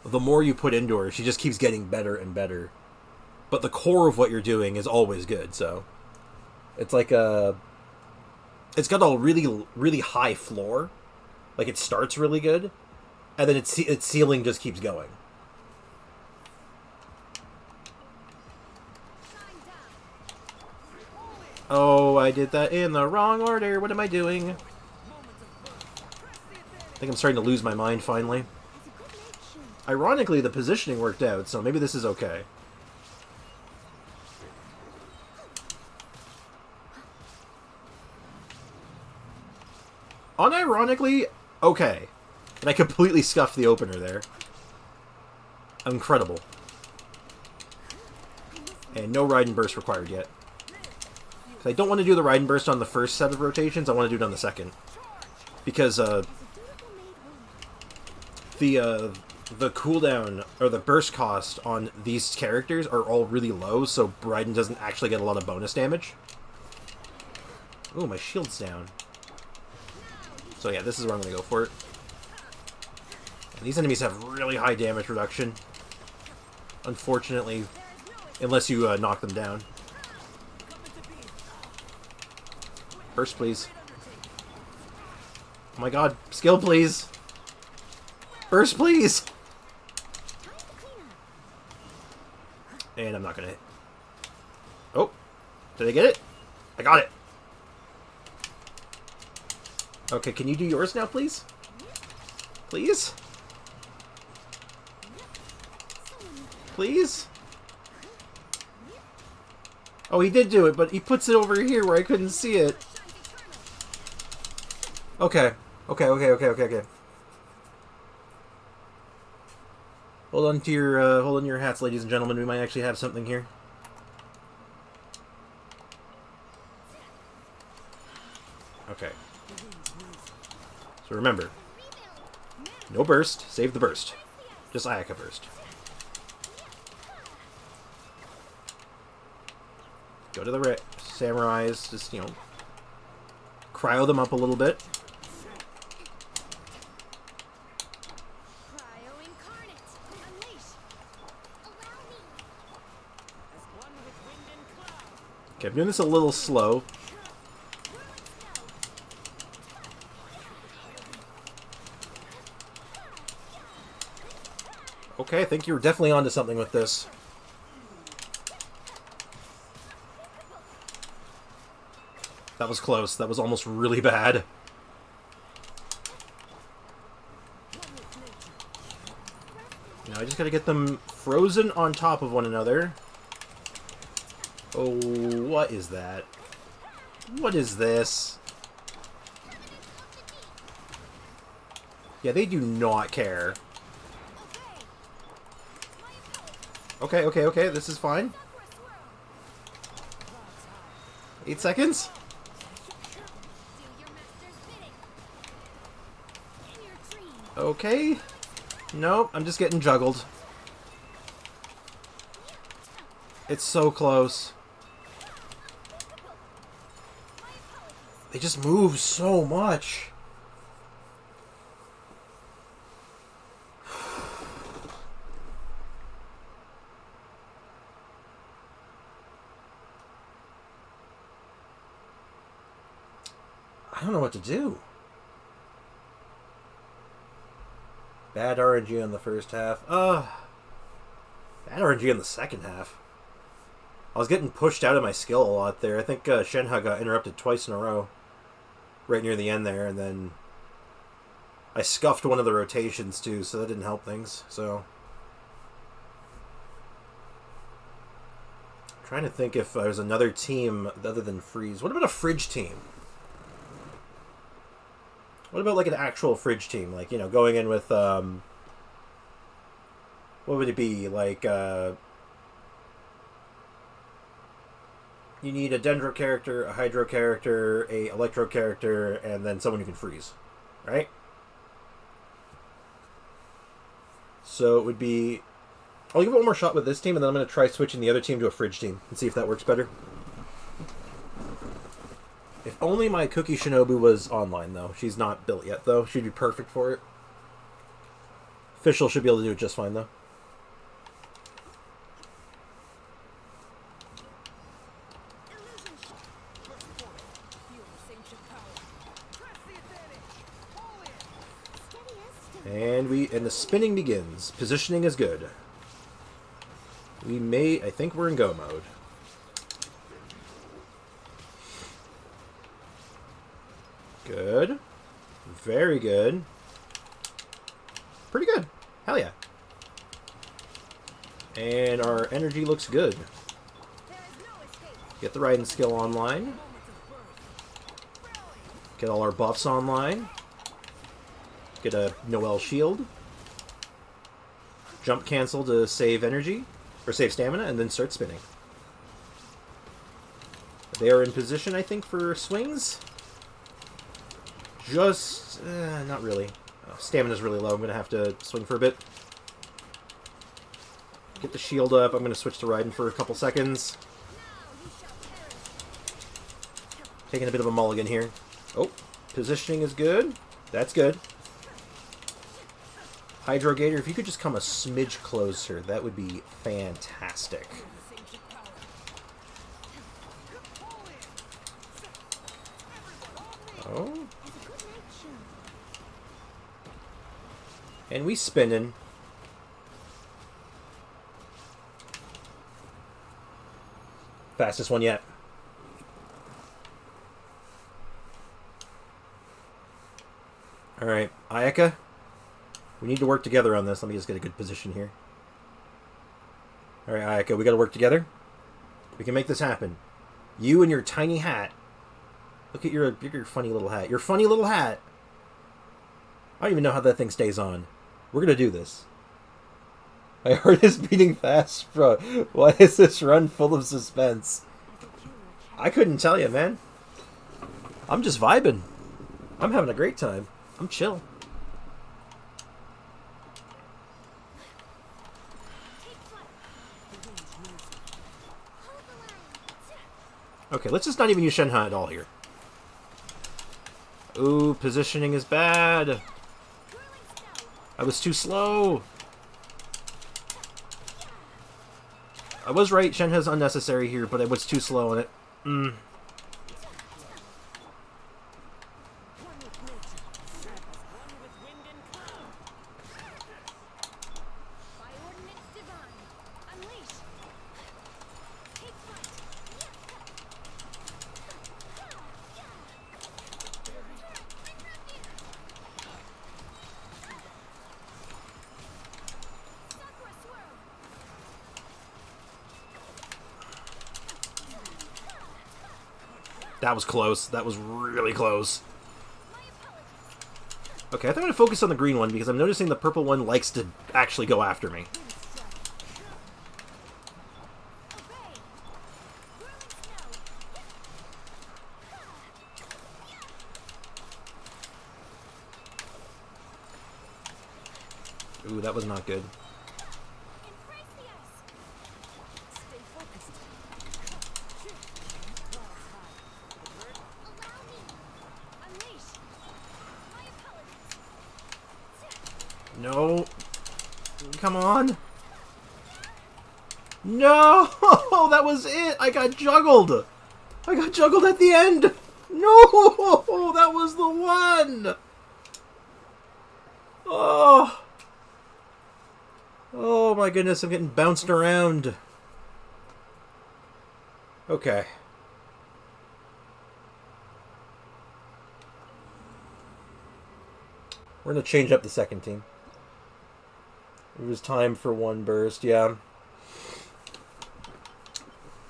[SPEAKER 1] the more you put into her, she just keeps getting better and better. But the core of what you're doing is always good, so it's like it's got a really, really high floor. Like, it starts really good, and then its ceiling just keeps going. Oh, I did that in the wrong order. What am I doing? I think I'm starting to lose my mind, finally. Ironically, the positioning worked out, so maybe this is okay. Unironically, okay. And I completely scuffed the opener there. Incredible. And no ride and burst required yet. I don't want to do the ride and burst on the first set of rotations. I want to do it on the second. Because the cooldown, or the burst cost on these characters are all really low, so Raiden doesn't actually get a lot of bonus damage. Ooh, my shield's down. So yeah, this is where I'm going to go for it. And these enemies have really high damage reduction. Unfortunately, unless you knock them down. Burst, please. Oh my god, skill, please. Burst, please. And I'm not gonna hit. Oh, did I get it? I got it. Okay, can you do yours now, please? Please? Please? Oh, he did do it, but he puts it over here where I couldn't see it. Okay. Okay. Hold on to your hats, ladies and gentlemen. We might actually have something here. Okay. So remember, no burst. Save the burst. Just Ayaka burst. Go to the samurais. Just, you know, cryo them up a little bit. Okay, I'm doing this a little slow. Okay, I think you're definitely onto something with this. That was close. That was almost really bad. Now I just gotta get them frozen on top of one another. Oh, what is that? What is this? Yeah, they do not care. Okay, this is fine. 8 seconds? Okay. Nope, I'm just getting juggled. It's so close. They just move so much. I don't know what to do. Bad RNG on the first half. Bad RNG on the second half. I was getting pushed out of my skill a lot there. I think Shenhe got interrupted twice in a row. Right near the end there, and then I scuffed one of the rotations too, so that didn't help things. So I'm trying to think if there's another team other than Freeze. What about a Fridge team? What about like an actual Fridge team? Like, you know, going in with what would it be? Like you need a Dendro character, a Hydro character, a Electro character, and then someone who can freeze. Right? So it would be... I'll give it one more shot with this team, and then I'm going to try switching the other team to a Fridge team and see if that works better. If only my Cookie Shinobu was online, though. She's not built yet, though. She'd be perfect for it. Fischl should be able to do it just fine, though. And the spinning begins. Positioning is good. I think we're in go mode. Good. Very good. Pretty good. Hell yeah. And our energy looks good. Get the Raiden skill online. Get all our buffs online. Get a Noel shield. Jump cancel to save energy, or save stamina, and then start spinning. They are in position, I think, for swings. Just, not really. Oh, stamina's really low. I'm going to have to swing for a bit. Get the shield up. I'm going to switch to Raiden for a couple seconds. Taking a bit of a mulligan here. Oh, positioning is good. That's good. Hydro Gator, if you could just come a smidge closer, that would be fantastic. Oh. And we spinning. Fastest one yet. Alright, Ayaka. We need to work together on this. Let me just get a good position here. Alright, Ayaka, we gotta work together. We can make this happen. You and your tiny hat. Look at your funny little hat. Your funny little hat. I don't even know how that thing stays on. We're gonna do this. My heart is beating fast, bro. Why is this run full of suspense? I couldn't tell you, man. I'm just vibing. I'm having a great time. I'm chill. Okay, let's just not even use Shenhe at all here. Ooh, positioning is bad. I was too slow. I was right, Shenhe's unnecessary here, but I was too slow on it. That was close. That was really close. Okay, I think I'm going to focus on the green one because I'm noticing the purple one likes to actually go after me. Ooh, that was not good. No. Come on. No! That was it! I got juggled! I got juggled at the end! No! That was the one! Oh! Oh my goodness, I'm getting bounced around. Okay. We're going to change up the second team. It was time for one burst, yeah.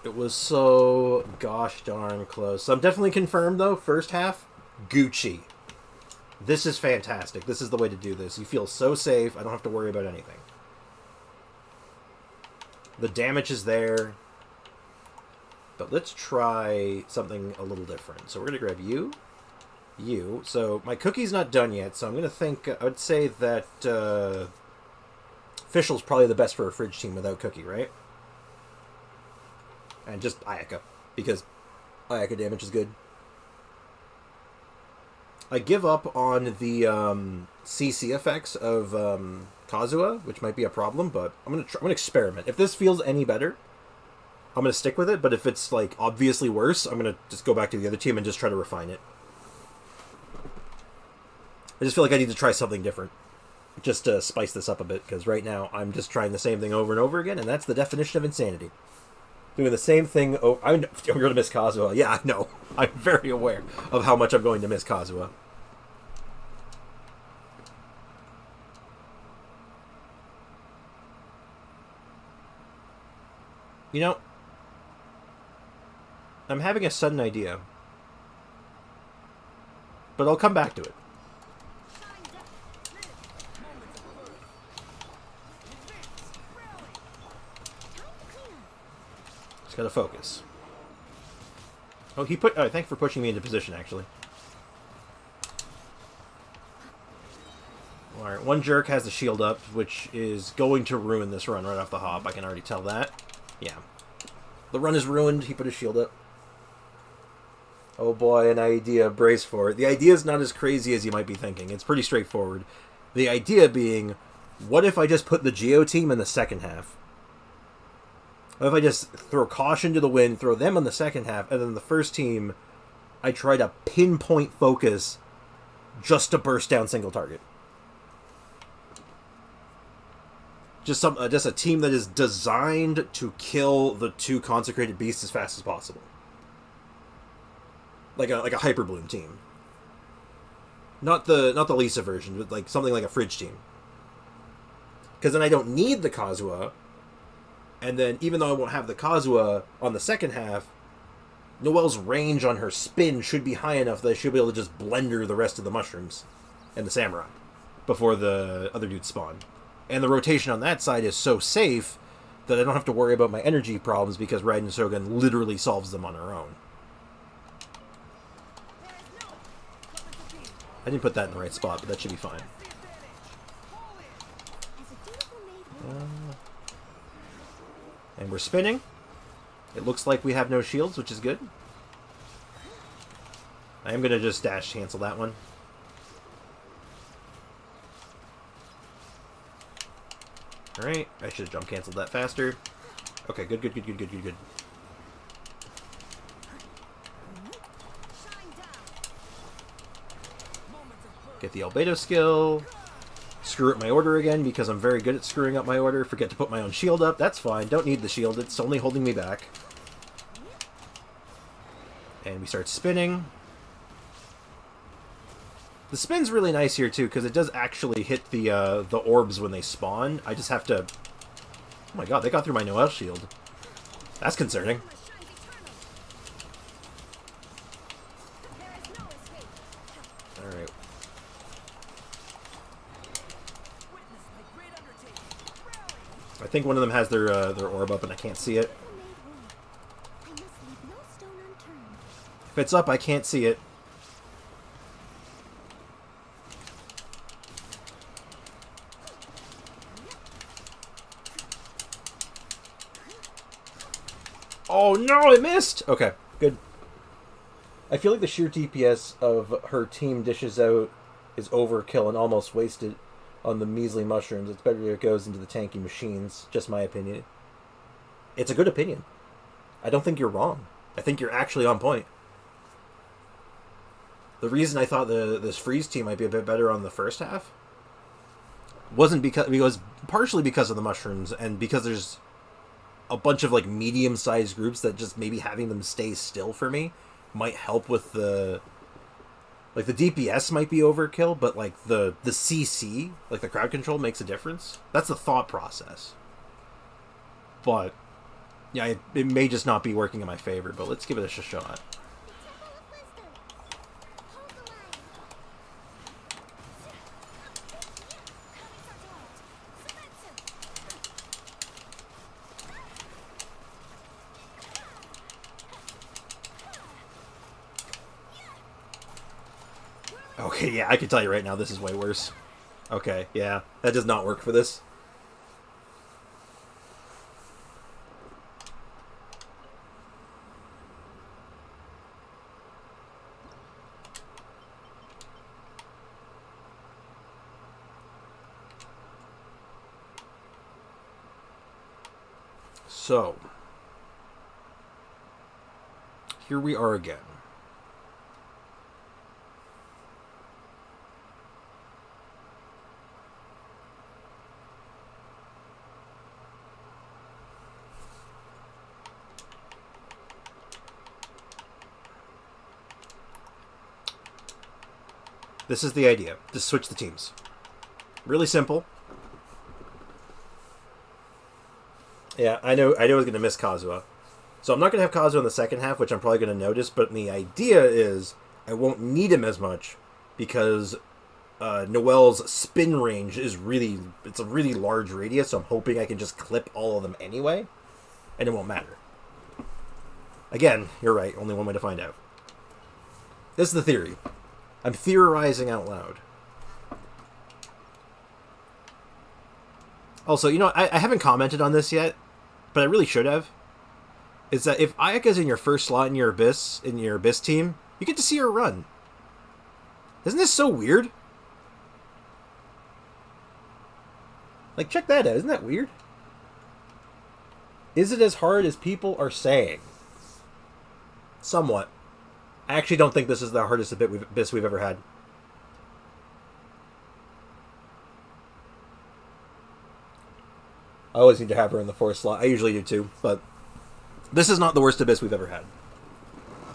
[SPEAKER 1] It was so gosh darn close. So I'm definitely confirmed, though. First half, Gucci. This is fantastic. This is the way to do this. You feel so safe. I don't have to worry about anything. The damage is there. But let's try something a little different. So we're going to grab you. You. So my cookie's not done yet, so I'm going to think... I would say that... Fischl's probably the best for a fridge team without Cookie, right? And just Ayaka, because Ayaka damage is good. I give up on the CC effects of Kazuha, which might be a problem, but I'm gonna experiment. If this feels any better, I'm gonna stick with it. But if it's like obviously worse, I'm gonna just go back to the other team and just try to refine it. I just feel like I need to try something different. Just to spice this up a bit, because right now I'm just trying the same thing over and over again, and that's the definition of insanity. Doing the same thing... Oh, I'm going to miss Kazuha. Yeah, I know. I'm very aware of how much I'm going to miss Kazuha. You know, I'm having a sudden idea. But I'll come back to it. Gotta focus. Oh, he put... Oh, thanks for pushing me into position, actually. Alright, one jerk has the shield up, which is going to ruin this run right off the hop. I can already tell that. Yeah. The run is ruined. He put his shield up. Oh boy, an idea. Brace for it. The idea is not as crazy as you might be thinking. It's pretty straightforward. The idea being, what if I just put the Geo team in the second half? What if I just throw caution to the wind, throw them on the second half, and then the first team, I try to pinpoint focus just to burst down single target? Just a team that is designed to kill the two consecrated beasts as fast as possible. Like a Hyper Bloom team. Not the Lisa version, but like something like a Fridge team. Because then I don't need the Kazuha. And then, even though I won't have the Kazuha on the second half, Noelle's range on her spin should be high enough that I should be able to just blender the rest of the mushrooms and the samurai before the other dudes spawn. And the rotation on that side is so safe that I don't have to worry about my energy problems because Raiden Shogun literally solves them on her own. I didn't put that in the right spot, but that should be fine. And we're spinning. It looks like we have no shields, which is good. I am going to just dash cancel that one. Alright, I should have jump canceled that faster. Okay, good. Get the Albedo skill. Screw up my order again because I'm very good at screwing up my order. Forget to put my own shield up. That's fine. Don't need the shield. It's only holding me back. And we start spinning. The spin's really nice here too because it does actually hit the orbs when they spawn. I just have to... Oh my god, they got through my Noelle shield. That's concerning. Alright. I think one of them has their orb up and I can't see it. If it's up, I can't see it. Oh no, it missed! Okay, good. I feel like the sheer DPS of her team dishes out is overkill and almost wasted on the measly mushrooms. It's better it goes into the tanky machines. Just my opinion. It's a good opinion. I don't think you're wrong. I think you're actually on point. The reason I thought this Freeze team might be a bit better on the first half wasn't because... It was partially because of the mushrooms and because there's a bunch of like medium-sized groups that just maybe having them stay still for me might help with the... Like, the DPS might be overkill, but, like, the CC, like, the crowd control makes a difference. That's the thought process. But, yeah, it may just not be working in my favor, but let's give it a shot. Okay, yeah, I can tell you right now, this is way worse. Okay, yeah, that does not work for this. So, here we are again. This is the idea. Just switch the teams. Really simple. Yeah, I know I was going to miss Kazuha. So I'm not going to have Kazuha in the second half, which I'm probably going to notice, but the idea is I won't need him as much because Noelle's spin range is it's a really large radius, so I'm hoping I can just clip all of them anyway, and it won't matter. Again, you're right. Only one way to find out. This is the theory. I'm theorizing out loud. Also, you know, I haven't commented on this yet, but I really should have. Is that if Ayaka's in your first slot in your Abyss team, you get to see her run. Isn't this so weird? Like, check that out. Isn't that weird? Is it as hard as people are saying? Somewhat. I actually don't think this is the hardest Abyss we've ever had. I always need to have her in the fourth slot. I usually do too, but this is not the worst Abyss we've ever had.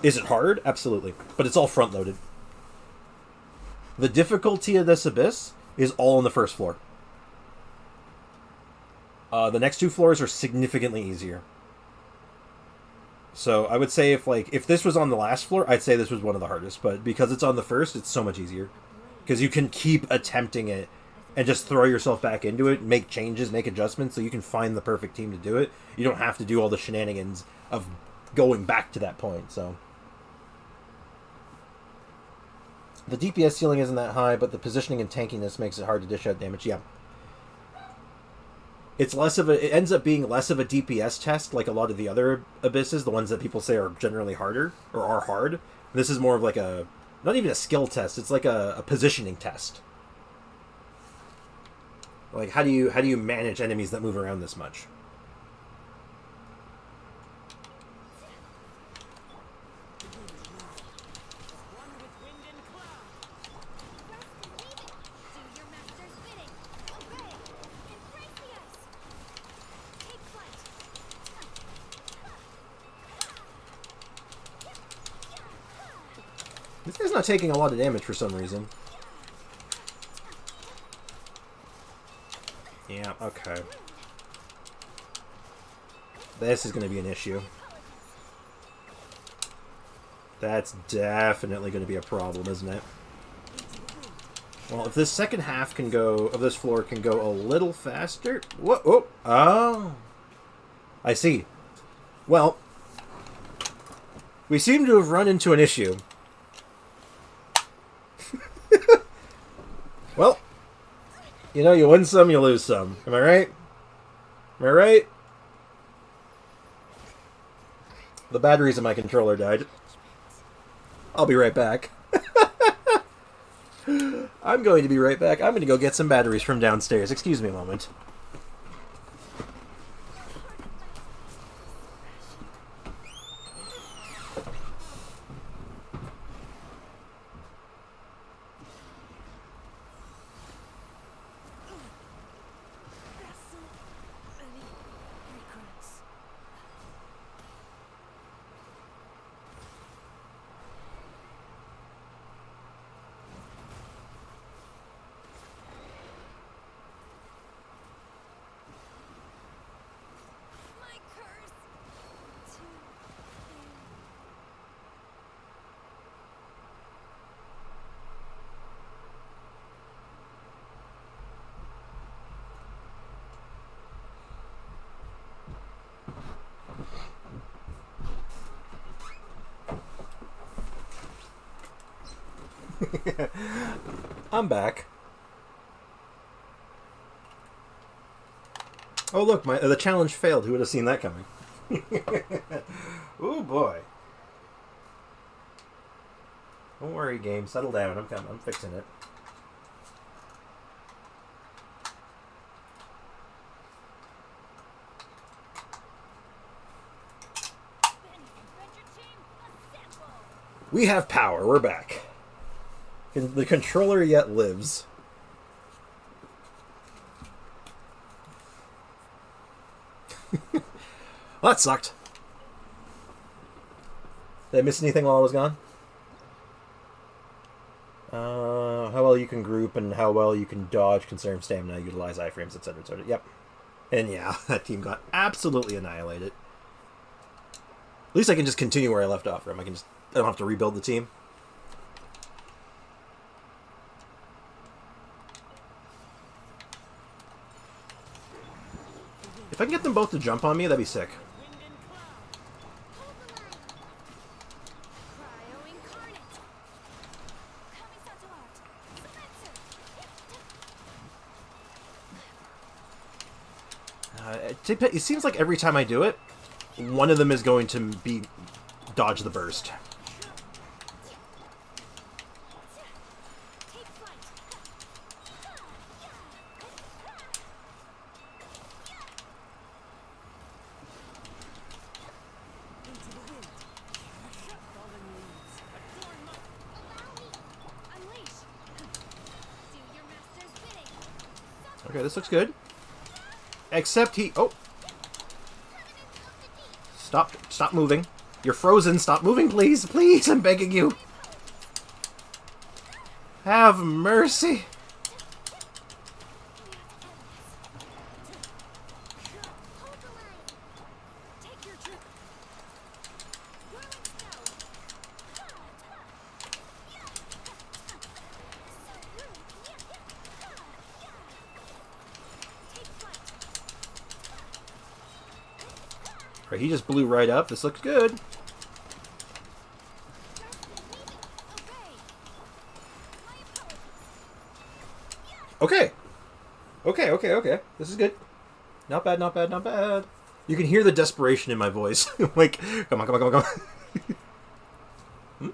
[SPEAKER 1] Is it hard? Absolutely. But it's all front-loaded. The difficulty of this Abyss is all on the first floor. The next two floors are significantly easier. So I would say if this was on the last floor, I'd say this was one of the hardest. But because it's on the first, it's so much easier. Because you can keep attempting it and just throw yourself back into it, make changes, make adjustments, so you can find the perfect team to do it. You don't have to do all the shenanigans of going back to that point. So the DPS ceiling isn't that high, but the positioning and tankiness makes it hard to dish out damage. Yeah. It ends up being less of a DPS test, like a lot of the other Abysses, the ones that people say are generally harder, or are hard. This is more of like not even a skill test, it's like a positioning test. Like, how do you manage enemies that move around this much? This guy's not taking a lot of damage for some reason. Yeah, okay. This is going to be an issue. That's definitely going to be a problem, isn't it? Well, if this second half of this floor can go a little faster... Whoa, oh. I see. Well, we seem to have run into an issue. Well, you know, you win some, you lose some. Am I right? Am I right? The batteries in my controller died. I'll be right back. I'm going to be right back. I'm going to go get some batteries from downstairs. Excuse me a moment. I'm back. Oh look, the challenge failed. Who would have seen that coming? Ooh boy. Don't worry, game. Settle down. I'm coming. I'm fixing it. We have power. We're back. The controller yet lives. Well, that sucked. Did I miss anything while I was gone? How well you can group and how well you can dodge, conserve stamina, utilize iframes, etc., etc. Yep. And yeah, that team got absolutely annihilated. At least I can just continue where I left off from. I don't have to rebuild the team. If I can get them both to jump on me, that'd be sick. It seems like every time I do it, one of them is going to be dodge the burst. Okay, this looks good. Except he... Oh! Stop moving. You're frozen. Stop moving, please. Please, I'm begging you. Have mercy. Right, he just blew right up. This looks good. Okay. Okay. This is good. Not bad, not bad, not bad. You can hear the desperation in my voice. Like, come on. Hmm?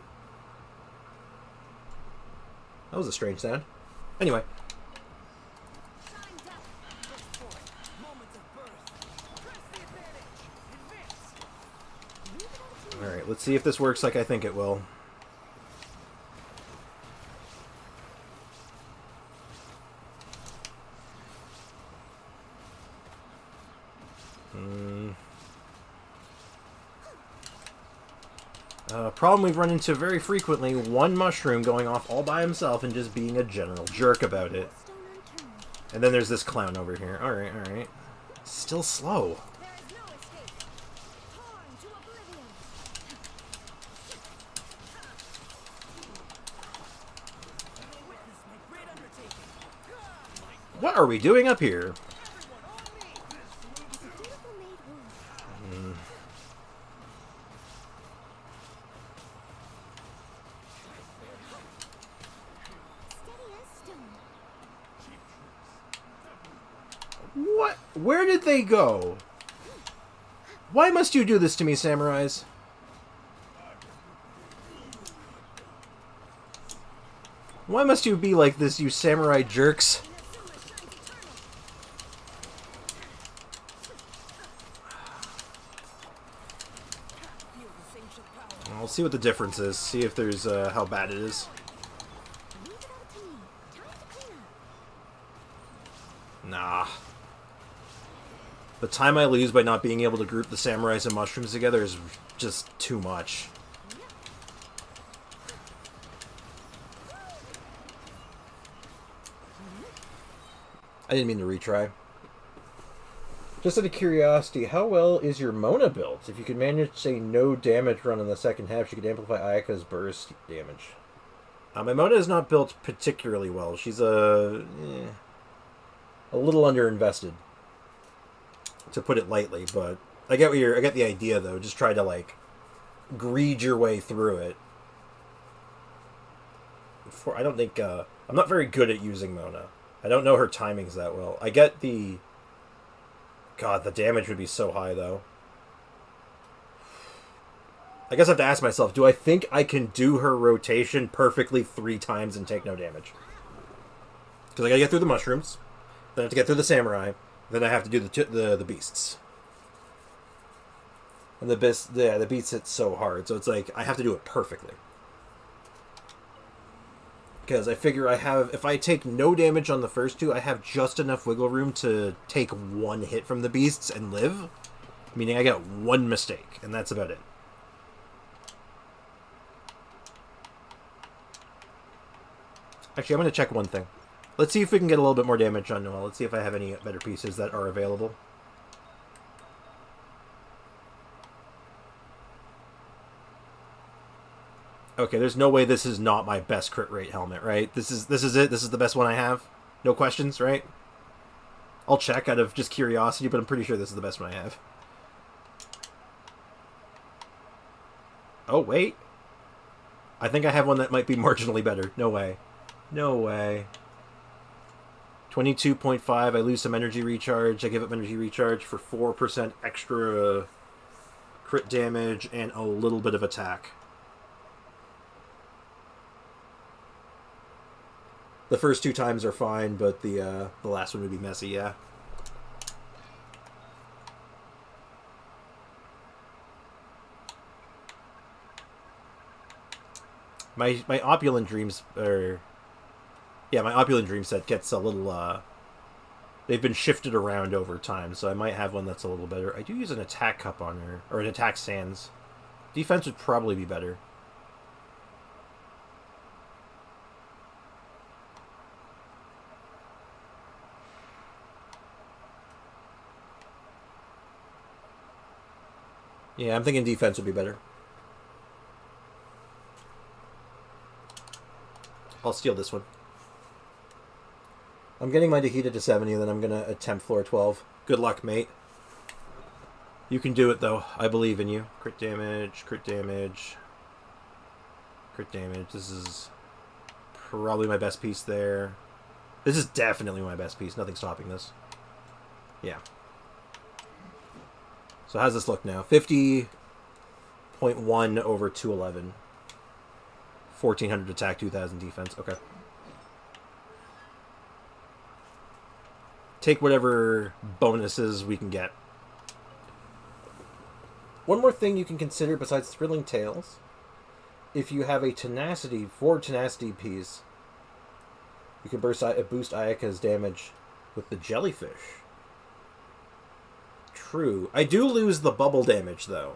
[SPEAKER 1] That was a strange sound. Anyway. Alright, let's see if this works like I think it will. Problem we've run into very frequently, one mushroom going off all by himself and just being a general jerk about it. And then there's this clown over here. Alright. Still slow. What are we doing up here? What? Where did they go? Why must you do this to me, samurais? Why must you be like this, you samurai jerks? I'll see what the difference is. See if there's how bad it is. Nah. The time I lose by not being able to group the samurais and mushrooms together is just too much. I didn't mean to retry. Just out of curiosity, how well is your Mona built? If you could manage, say, no damage run in the second half, she could amplify Ayaka's burst damage. My Mona is not built particularly well. She's a little underinvested, to put it lightly. But I get the idea though. Just try to like greed your way through it. I don't think I'm not very good at using Mona. I don't know her timings that well. I get the... God, the damage would be so high, though. I guess I have to ask myself, do I think I can do her rotation perfectly 3 times and take no damage? Because I gotta get through the mushrooms, then I have to get through the samurai, then I have to do the beasts. And the beasts hit so hard, so it's like, I have to do it perfectly. Because I figure if I take no damage on the first 2, I have just enough wiggle room to take 1 hit from the beasts and live. Meaning I get 1 mistake, and that's about it. Actually, I'm going to check one thing. Let's see if we can get a little bit more damage on Noelle. Let's see if I have any better pieces that are available. Okay, there's no way this is not my best crit rate helmet, right? This is it? This is the best one I have? No questions, right? I'll check out of just curiosity, but I'm pretty sure this is the best one I have. Oh, wait. I think I have one that might be marginally better. No way. No way. 22.5, I lose some energy recharge. I give up energy recharge for 4% extra crit damage and a little bit of attack. The first 2 times are fine, but the last one would be messy, yeah. My opulent dreams are... Yeah, my opulent dream set gets a little... they've been shifted around over time, so I might have one that's a little better. I do use an attack cup on her, or an attack sands. Defense would probably be better. Yeah, I'm thinking defense would be better. I'll steal this one. I'm getting my Dahida to 70, then I'm going to attempt floor 12. Good luck, mate. You can do it, though. I believe in you. Crit damage, crit damage, crit damage. This is probably my best piece there. This is definitely my best piece. Nothing stopping this. Yeah. So how's this look now? 50.1 over 211. 1400 attack, 2000 defense. Okay. Take whatever bonuses we can get. One more thing you can consider besides Thrilling Tales. If you have a tenacity, 4 tenacity piece, you can boost Ayaka's damage with the jellyfish. True. I do lose the bubble damage, though.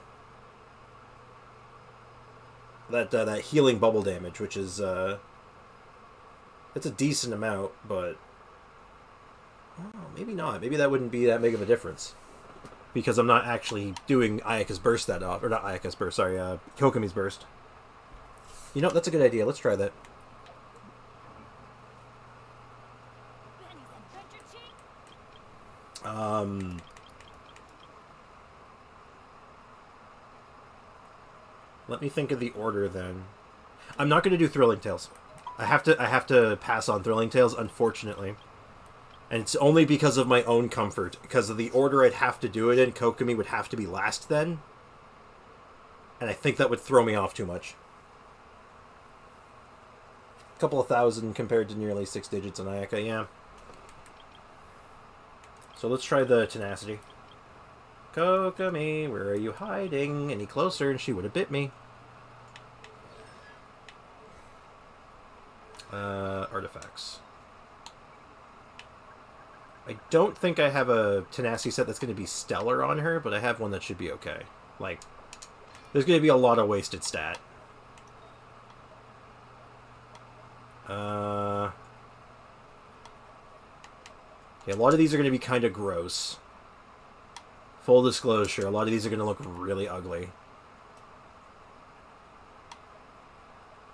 [SPEAKER 1] That healing bubble damage, which is it's a decent amount, but maybe not. Maybe that wouldn't be that big of a difference because I'm not actually doing Ayaka's burst that off, or not Ayaka's burst. Sorry, Kokomi's burst. You know, that's a good idea. Let's try that. Let me think of the order then. I'm not going to do Thrilling Tales. I have to pass on Thrilling Tales, unfortunately. And it's only because of my own comfort. Because of the order I'd have to do it in, Kokomi would have to be last then. And I think that would throw me off too much. A couple of thousand compared to nearly 6 digits on Ayaka, yeah. So let's try the tenacity. Kokomi, where are you hiding? Any closer and she would have bit me. Artifacts. I don't think I have a tenacity set that's going to be stellar on her, but I have one that should be okay. Like, there's going to be a lot of wasted stat. Yeah, a lot of these are going to be kind of gross. Full disclosure, a lot of these are going to look really ugly.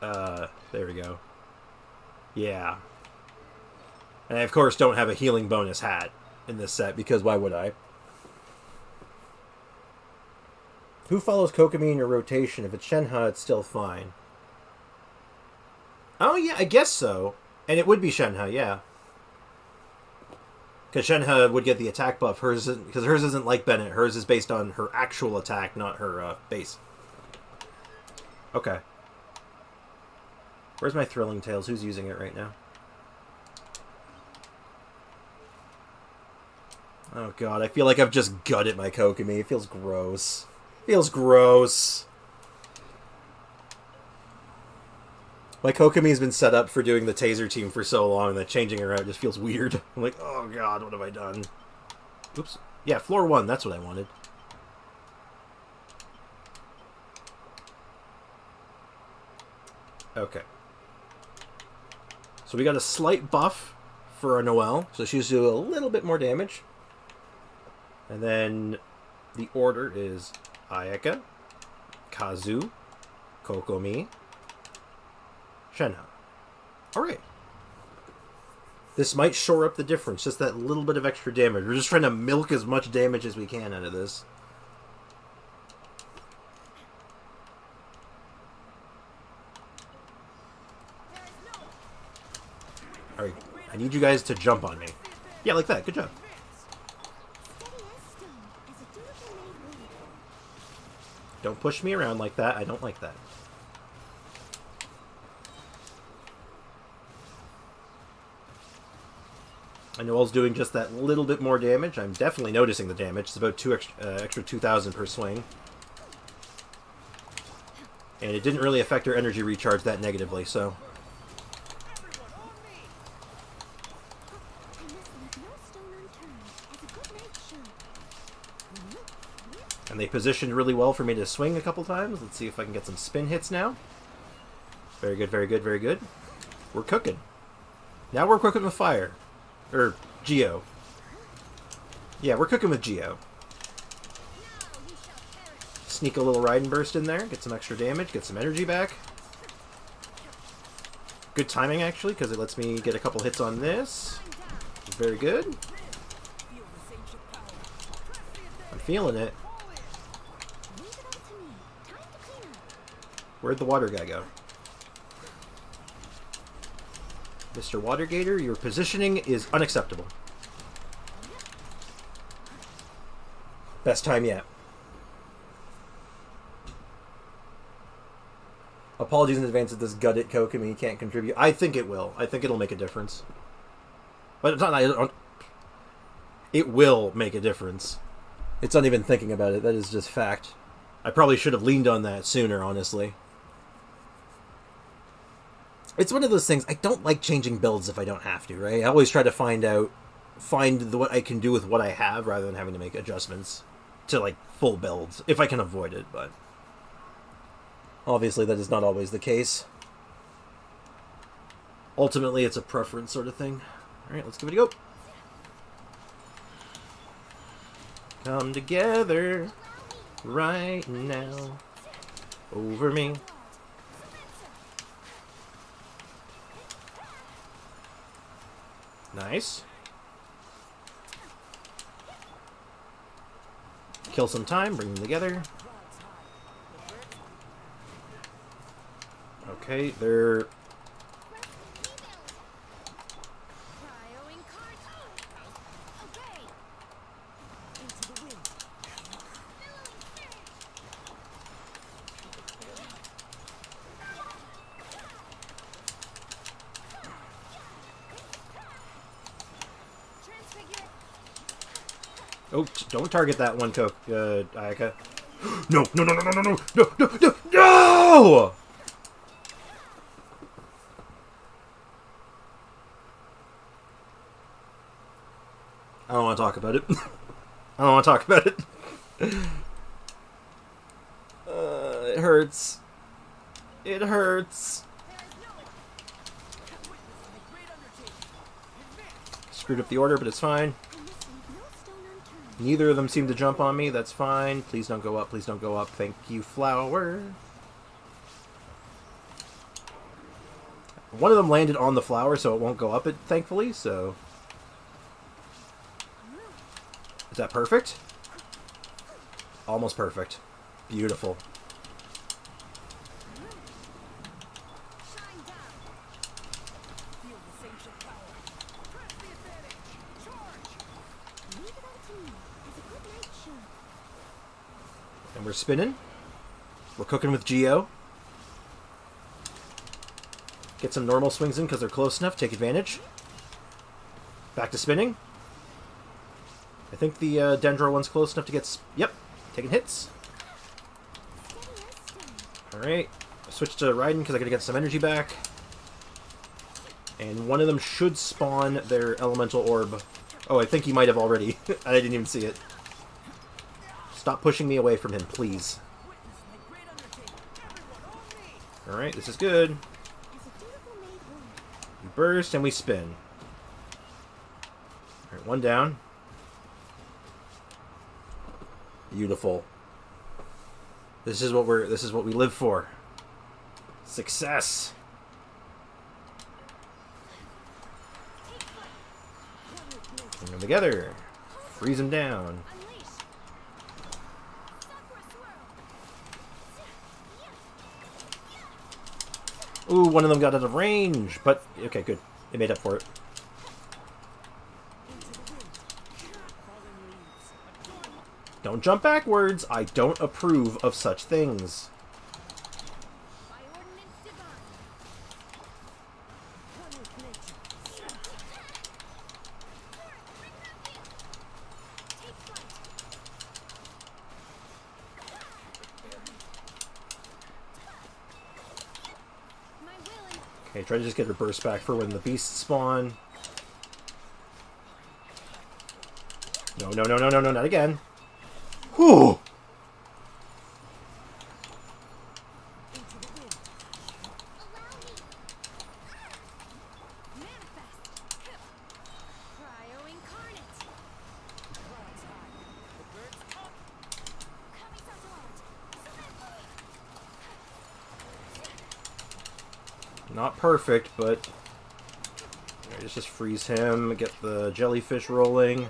[SPEAKER 1] There we go. Yeah. And I, of course, don't have a healing bonus hat in this set, because why would I? Who follows Kokomi in your rotation? If it's Shenhe, it's still fine. Oh, yeah, I guess so. And it would be Shenhe, yeah. Because Shenhe would get the attack buff. Because hers isn't like Bennett. Hers is based on her actual attack, not her base. Okay. Where's my Thrilling Tales? Who's using it right now? Oh god, I feel like I've just gutted my Kokomi. It feels gross. Feels gross. My Kokomi's been set up for doing the taser team for so long that changing her out just feels weird. I'm like, oh god, what have I done? Oops. Yeah, floor 1, that's what I wanted. Okay. So we got a slight buff for our Noelle, so she's doing a little bit more damage. And then the order is Ayaka, Kazu, Kokomi, Shenhe. Alright. This might shore up the difference, just that little bit of extra damage. We're just trying to milk as much damage as we can out of this. Alright. I need you guys to jump on me. Yeah, like that. Good job.
[SPEAKER 2] Steady as stone, as a dutiful maid would.
[SPEAKER 1] Don't push me around like that. I don't like that. I know Noel's doing just that little bit more damage. I'm definitely noticing the damage. It's about extra 2,000 per swing. And it didn't really affect her energy recharge that negatively, so...
[SPEAKER 2] I must leave no stone unturned, as a good knight should.
[SPEAKER 1] And they positioned really well for me to swing a couple times. Let's see if I can get some spin hits now. Very good, very good, very good. We're cooking. Now we're cooking with fire. Or, Geo. Yeah, we're cooking with Geo. Sneak a little Raiden Burst in there. Get some extra damage. Get some energy back. Good timing, actually, because it lets me get a couple hits on this. Very good. I'm feeling it.
[SPEAKER 2] Leave it all to me. Time to clean up.
[SPEAKER 1] Where'd the water guy go? Mr. Watergator, your positioning is unacceptable. Best time yet. Apologies in advance if this gutted Kokomi can't contribute. I think it will. I think it'll make a difference. But it's not... It will make a difference. It's not even thinking about it. That is just fact. I probably should have leaned on that sooner, honestly. It's one of those things, I don't like changing builds if I don't have to, right? I always try to find what I can do with what I have rather than having to make adjustments to, like, full builds, if I can avoid it, but... Obviously, that is not always the case. Ultimately, it's a preference sort of thing. Alright, let's give it a go. Come together right now over me. Nice. Kill some time, bring them together. Okay, they're... Oh, don't target that one, Ayaka. No, no, no, no, no, no, no, no, no, no, no! I don't want to talk about it. I don't want to talk about it. It hurts. It hurts. Screwed up the order, but it's fine. Neither of them seem to jump on me. That's fine. Please don't go up. Please don't go up. Thank you, flower. One of them landed on the flower, so it won't go up it, thankfully, so... Is that perfect? Almost perfect. Beautiful. And we're spinning. We're cooking with Geo. Get some normal swings in because they're close enough. Take advantage. Back to spinning. I think the Dendro one's close enough to get... Yep. Taking hits. Alright. Switch to Raiden because I gotta get some energy back. And one of them should spawn their elemental orb. Oh, I think he might have already. I didn't even see it. Stop pushing me away from him, please. Alright, this is good. We burst and we spin. Alright, one down. Beautiful. This is what we live for. Success. Bring them together. Freeze them down. Ooh, one of them got out of range, but okay, good. It made up for it. Don't jump backwards. I don't approve of such things.
[SPEAKER 2] By ordinance divine. One with nature. Take flight. My will and
[SPEAKER 1] Okay, try to just get her burst back for when the beasts spawn. No, no, no, no, no, no, not again. Whew!
[SPEAKER 2] into the wind. Allow me. Manifest. Cryo incarnate. Clouds high. The birds up. Coming out.
[SPEAKER 1] Not perfect, but... Let's just freeze him, get the jellyfish rolling.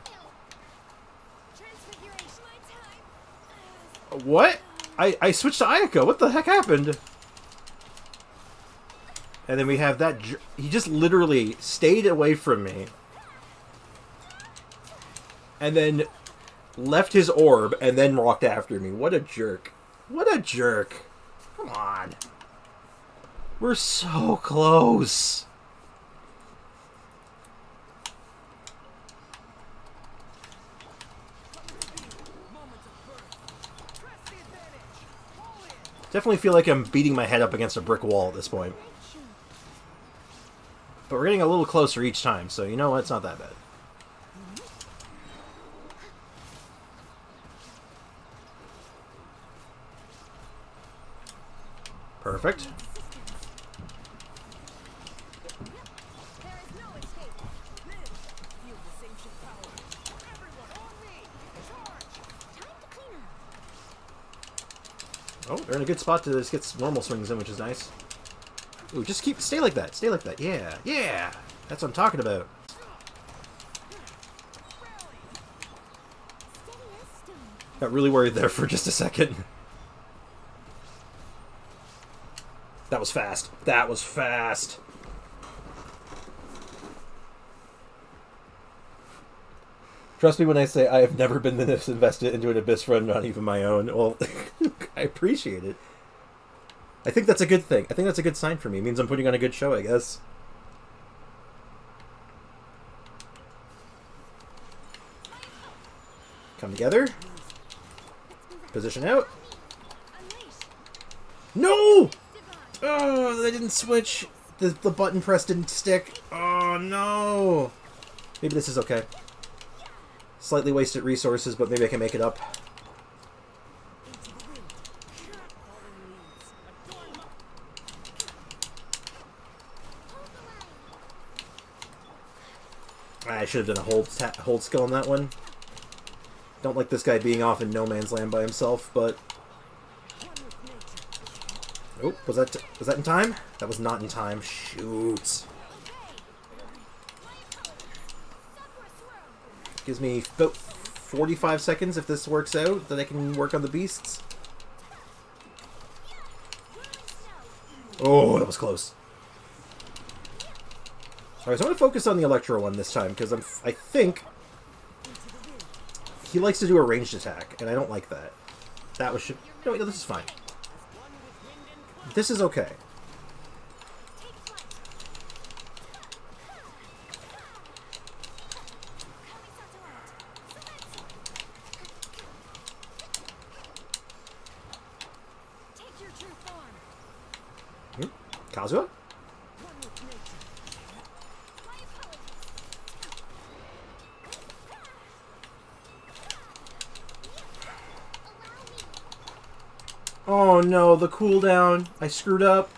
[SPEAKER 2] Transfiguration. My time.
[SPEAKER 1] What? I switched to Ayako. What the heck happened? And then we have that... He just literally stayed away from me. And then left his orb and then walked after me. What a jerk. What a jerk. Come on. We're so close. Definitely feel like I'm beating my head up against a brick wall at this point. But we're getting a little closer each time, so you know what? It's not that bad. Perfect.
[SPEAKER 2] There is no escape. Feel this ancient power. Everyone on me. Charge. Time to clean up.
[SPEAKER 1] Oh, they're in a good spot to just get normal swings in, which is nice. Ooh, just stay like that. Stay like that. Yeah, yeah. That's what I'm talking about.
[SPEAKER 2] Steady as stone.
[SPEAKER 1] Got really worried there for just a second. That was fast. That was fast. Trust me when I say I have never been this invested into an Abyss run, not even my own. Well, I appreciate it. I think that's a good thing. I think that's a good sign for me. It means I'm putting on a good show, I guess. Come together. Position out. No! Oh, they didn't switch. The button press didn't stick. Oh, no. Maybe this is okay. Slightly wasted resources, but maybe I can make it up. I should have done a hold skill on that one. Don't like this guy being off in no man's land by himself, but... Oh, was that in time? That was not in time. Shoot. Gives me about 45 seconds if this works out, that I can work on the beasts. Oh, that was close. Alright, so I'm going to focus on the Electro one this time, because I think he likes to do a ranged attack, and I don't like that. That was... No, this is fine. This is okay. Kazuha? Oh no, the cooldown. I screwed up.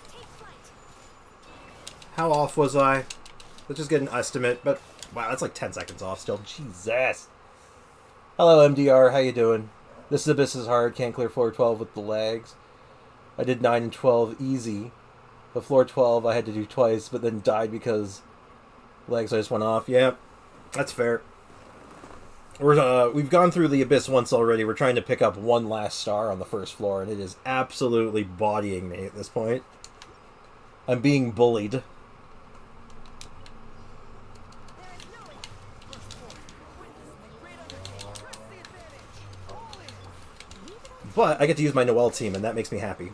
[SPEAKER 1] How off was I? Let's just get an estimate, but wow, that's like 10 seconds off still. Jesus. Hello, MDR. How you doing? This Abyss is hard. Can't clear floor 12 with the lags. I did 9 and 12 easy. But floor 12 I had to do twice, but then died because legs I just went off. Yeah, that's fair. We've gone through the Abyss once already. We're trying to pick up one last star on the first floor, and it is absolutely bodying me at this point. I'm being bullied. But I get to use my Noelle team, and that makes me happy.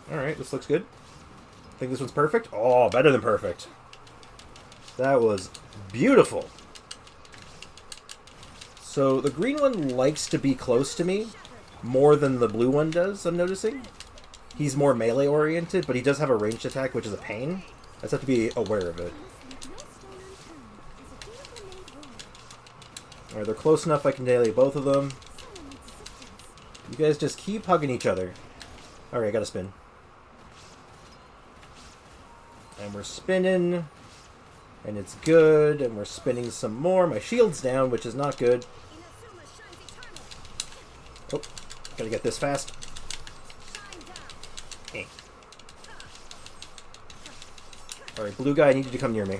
[SPEAKER 1] Alright, this looks good. I think this one's perfect. Oh, better than perfect. That was beautiful. So the green one likes to be close to me more than the blue one does, I'm noticing. He's more melee oriented, but he does have a ranged attack, which is a pain. I just have to be aware of it. Alright, they're close enough I can daily both of them. You guys just keep hugging each other. Alright, I gotta spin. And we're spinning. And it's good. And we're spinning some more. My shield's down, which is not good. Oh, gotta get this fast. Eh. Alright, blue guy, I need you to come near me.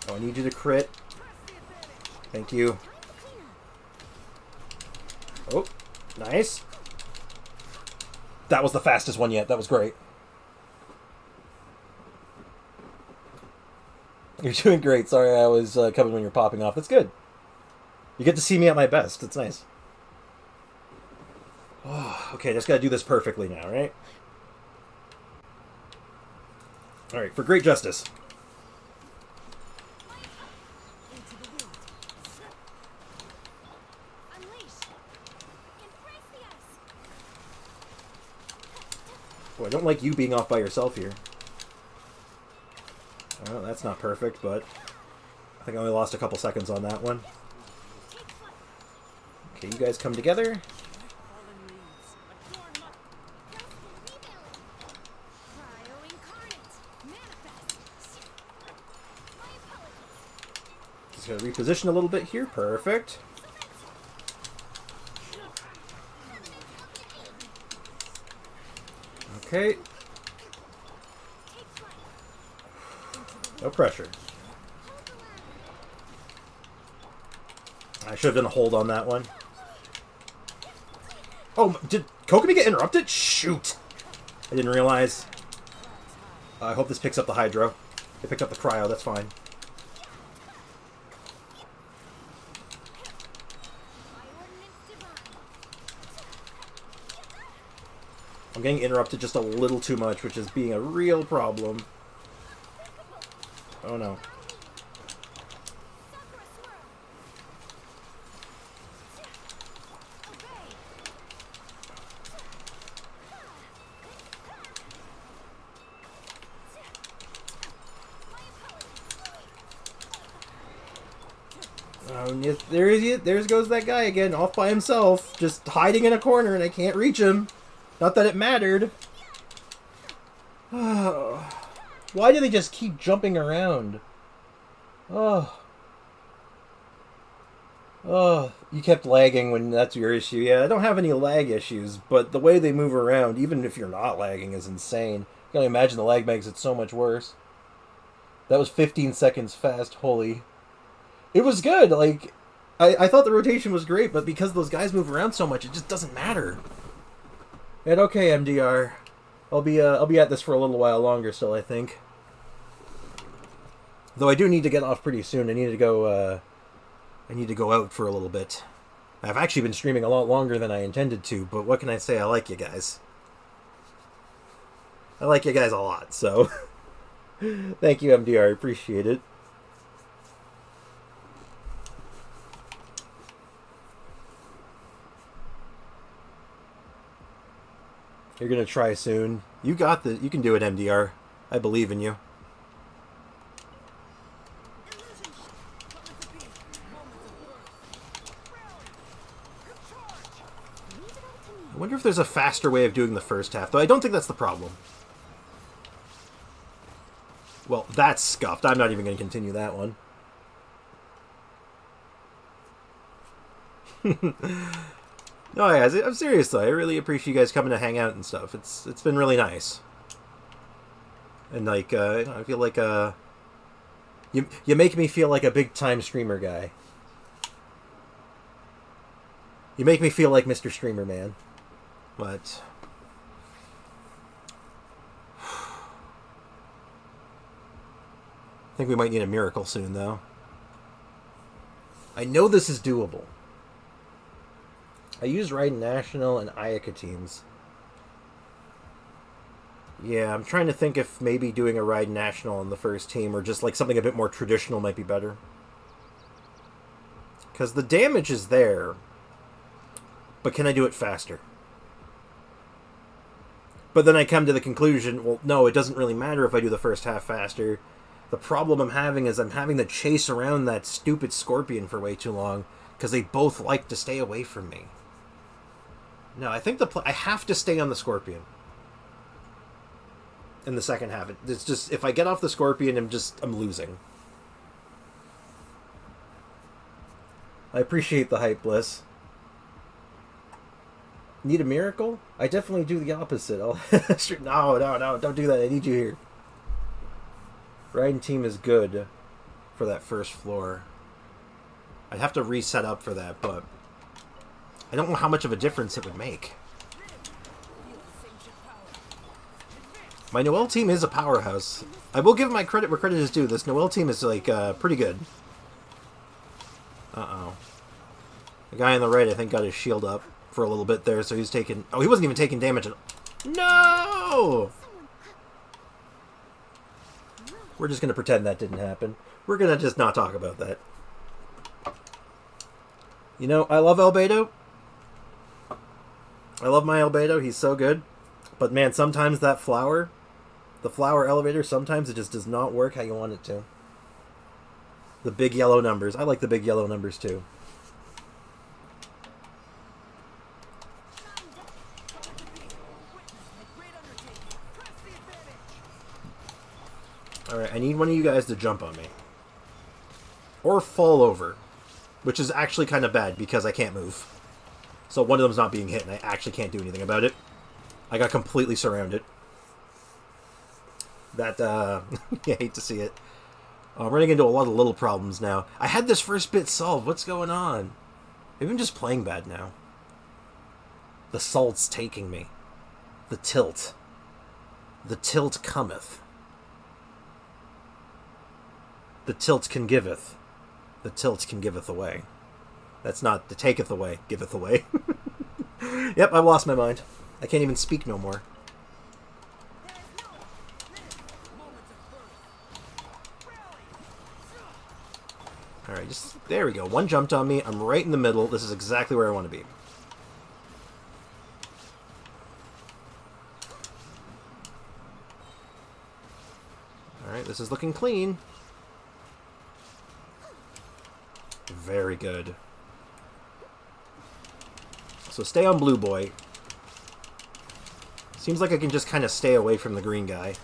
[SPEAKER 1] Oh, I need you to crit. Thank you. Oh, nice. That was the fastest one yet. That was great. You're doing great. Sorry I was coming when you're popping off. That's good. You get to see me at my best. It's nice. Oh, okay, just gotta do this perfectly now, right? Alright, for great justice. Oh, I don't like you being off by yourself here. Well, that's not perfect, but I think I only lost a couple seconds on that one. Okay, you guys come together. Just gotta reposition a little bit here. Perfect. Okay. No pressure. I should have done a hold on that one. Oh, did Kokomi get interrupted? Shoot! I didn't realize. I hope this picks up the Hydro. It picked up the Cryo, that's fine. I'm getting interrupted just a little too much, which is being a real problem. Oh no. There goes that guy again, off by himself, just hiding in a corner, and I can't reach him. Not that it mattered. Why do they just keep jumping around? Oh, you kept lagging when that's your issue. Yeah, I don't have any lag issues, but the way they move around, even if you're not lagging, is insane. You can imagine the lag makes it so much worse. That was 15 seconds fast, holy. It was good, like, I thought the rotation was great, but because those guys move around so much, it just doesn't matter. And okay, MDR. I'll be at this for a little while longer still, I think. Though I do need to get off pretty soon. I need to go out for a little bit. I've actually been streaming a lot longer than I intended to, but what can I say? I like you guys. I like you guys a lot, so thank you, MDR. I appreciate it. You're gonna try soon. You got the. You can do it, MDR. I believe in you. I wonder if there's a faster way of doing the first half, though I don't think that's the problem. Well, that's scuffed. I'm not even going to continue that one. No, guys, I'm serious though. I really appreciate you guys coming to hang out and stuff. It's been really nice. And like, I feel like you make me feel like a big time streamer guy. You make me feel like Mr. Streamer Man. But think we might need a miracle soon, though. I know this is doable. I used Raiden National and Ayaka teams. Yeah, I'm trying to think if maybe doing a Raiden National on the first team or just like something a bit more traditional might be better. Because the damage is there, but can I do it faster? But then I come to the conclusion, well, no, it doesn't really matter if I do the first half faster. The problem I'm having is I'm having to chase around that stupid Scorpion for way too long because they both like to stay away from me. No, I think I have to stay on the Scorpion in the second half. It's just, if I get off the Scorpion, I'm losing. I appreciate the hype, Bliss. Need a miracle? I definitely do the opposite. No, don't do that. I need you here. Raiden team is good for that first floor. I'd have to reset up for that, but I don't know how much of a difference it would make. My Noelle team is a powerhouse. I will give my credit where credit is due. This Noelle team is, like, pretty good. Uh-oh. The guy on the right, I think, got his shield up for a little bit there, so he's taking... Oh, he wasn't even taking damage at... No! We're just going to pretend that didn't happen. We're going to just not talk about that. You know, I love Albedo. I love my Albedo. He's so good. But, man, sometimes that flower... The flower elevator, sometimes it just does not work how you want it to. The big yellow numbers. I like the big yellow numbers, too. Alright, I need one of you guys to jump on me. Or fall over. Which is actually kind of bad, because I can't move. So one of them's not being hit, and I actually can't do anything about it. I got completely surrounded. That, yeah, I hate to see it. I'm running into a lot of little problems now. I had this first bit solved. What's going on? Maybe I'm just playing bad now. The salt's taking me. The tilt. The tilt cometh. The tilt can giveth. The tilt can giveth away. That's not the taketh away, giveth away. Yep, I've lost my mind. I can't even speak no more. Alright, just... There we go. One jumped on me. I'm right in the middle. This is exactly where I want to be. Alright, this is looking clean. Very good. So stay on Blue Boy. Seems like I can just kind of stay away from the green guy.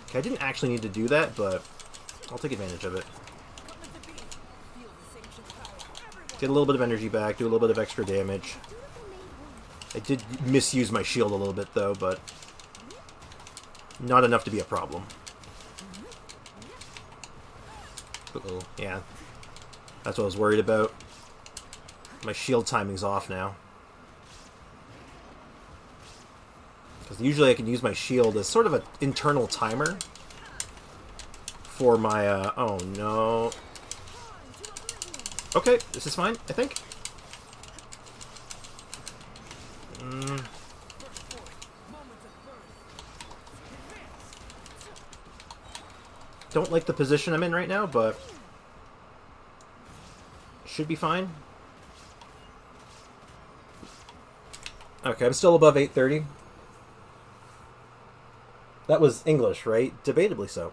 [SPEAKER 1] Okay, I didn't actually need to do that, but I'll take advantage of it. Get a little bit of energy back, do a little bit of extra damage. I did misuse my shield a little bit, though, but not enough to be a problem. Uh-oh, yeah. That's what I was worried about. My shield timing's off now. Because usually I can use my shield as sort of an internal timer for my, oh no. Okay, this is fine, I think. Don't like the position I'm in right now, but should be fine. Okay, I'm still above 830. That was English, right? Debatably so.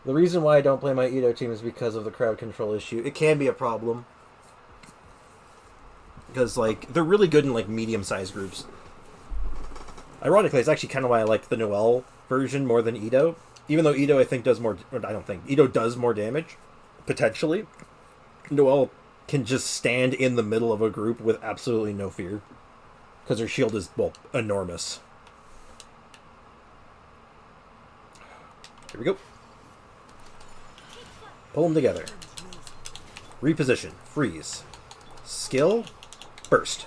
[SPEAKER 1] The reason why I don't play my Ito team is because of the crowd control issue. It can be a problem. Because, like, they're really good in, like, medium-sized groups. Ironically, it's actually kind of why I like the Noelle version more than Ito. Even though Ito, I think, does more... Or I don't think. Ito does more damage. Potentially. Noelle can just stand in the middle of a group with absolutely no fear. Because her shield is, well, enormous. Here we go. Pull them together. Reposition. Freeze. Skill. Burst.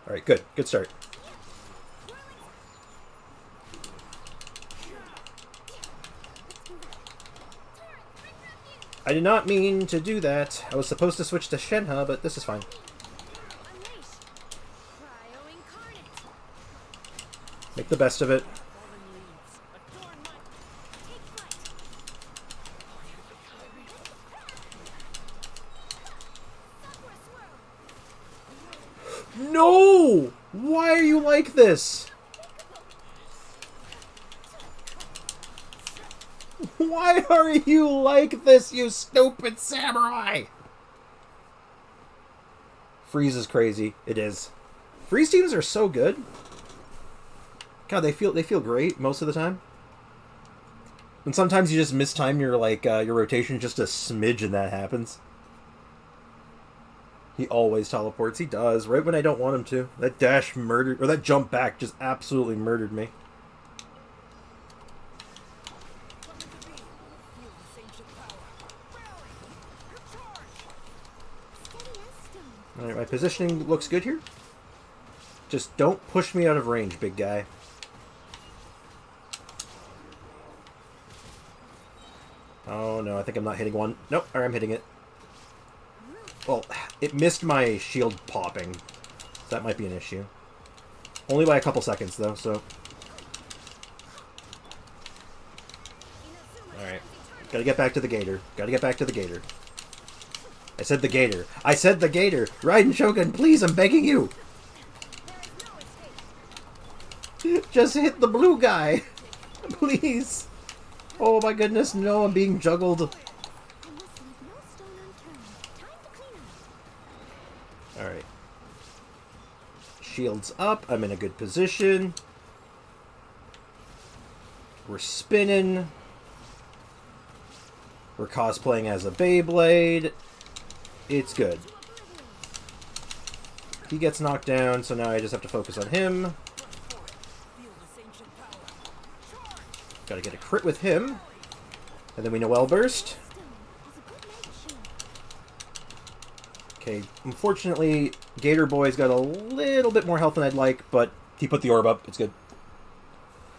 [SPEAKER 1] Alright, good. Good start. I did not mean to do that. I was supposed to switch to Shenhe, but this is fine.
[SPEAKER 2] Unleash. Cryo incarnate.
[SPEAKER 1] Make the best of it.
[SPEAKER 2] Fallen leaves. Adorn my. Take flight. Sakura swirl.
[SPEAKER 1] No! Why are you like this? Why are you like this, you stupid samurai? Freeze is crazy. It is. Freeze teams are so good. God, they feel great most of the time. And sometimes you just mistime your your rotation just a smidge, and that happens. He always teleports. He does right when I don't want him to. That dash murdered, or that jump back just absolutely murdered me.
[SPEAKER 2] Feel this ancient power. Rally. Charge. Steady as stone.
[SPEAKER 1] All right, my positioning looks good here. Just don't push me out of range, big guy. Oh no, I think I'm not hitting one. Nope, or I'm hitting it. Well, it missed my shield popping. So that might be an issue. Only by a couple seconds, though, so... Alright. Gotta get back to the gator. Gotta get back to the gator. I said the gator. I said the gator! Raiden Shogun, please, I'm begging you!
[SPEAKER 2] There is no escape.
[SPEAKER 1] Just hit the blue guy! Please! Oh my goodness, no, I'm being juggled.
[SPEAKER 2] I must leave no stone unturned. Time to clean up.
[SPEAKER 1] Alright. Shields up. I'm in a good position. We're spinning. We're cosplaying as a Beyblade. It's good. He gets knocked down, so now I just have to focus on him.
[SPEAKER 2] Feel this ancient power. Charge.
[SPEAKER 1] Gotta get a crit with him. And then we Noelle burst.
[SPEAKER 2] Stone has a good light shield.
[SPEAKER 1] Okay, unfortunately, Gator Boy's got a little bit more health than I'd like, but he put the orb up. It's good.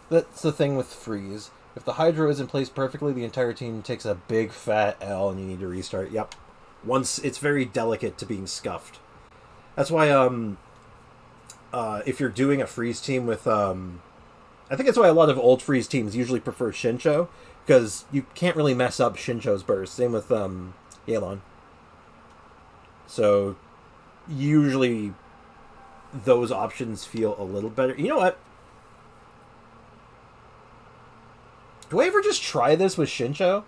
[SPEAKER 1] That's the thing with Freeze. If the Hydro isn't placed perfectly, the entire team takes a big fat L and you need to restart. Yep. Once it's very delicate to being scuffed. That's why if you're doing a Freeze team with I think that's why a lot of old Freeze teams usually prefer Shincho, because you can't really mess up Shincho's burst. Same with Yelan. So usually those options feel a little better. You know what? Do I ever just try this with Shincho?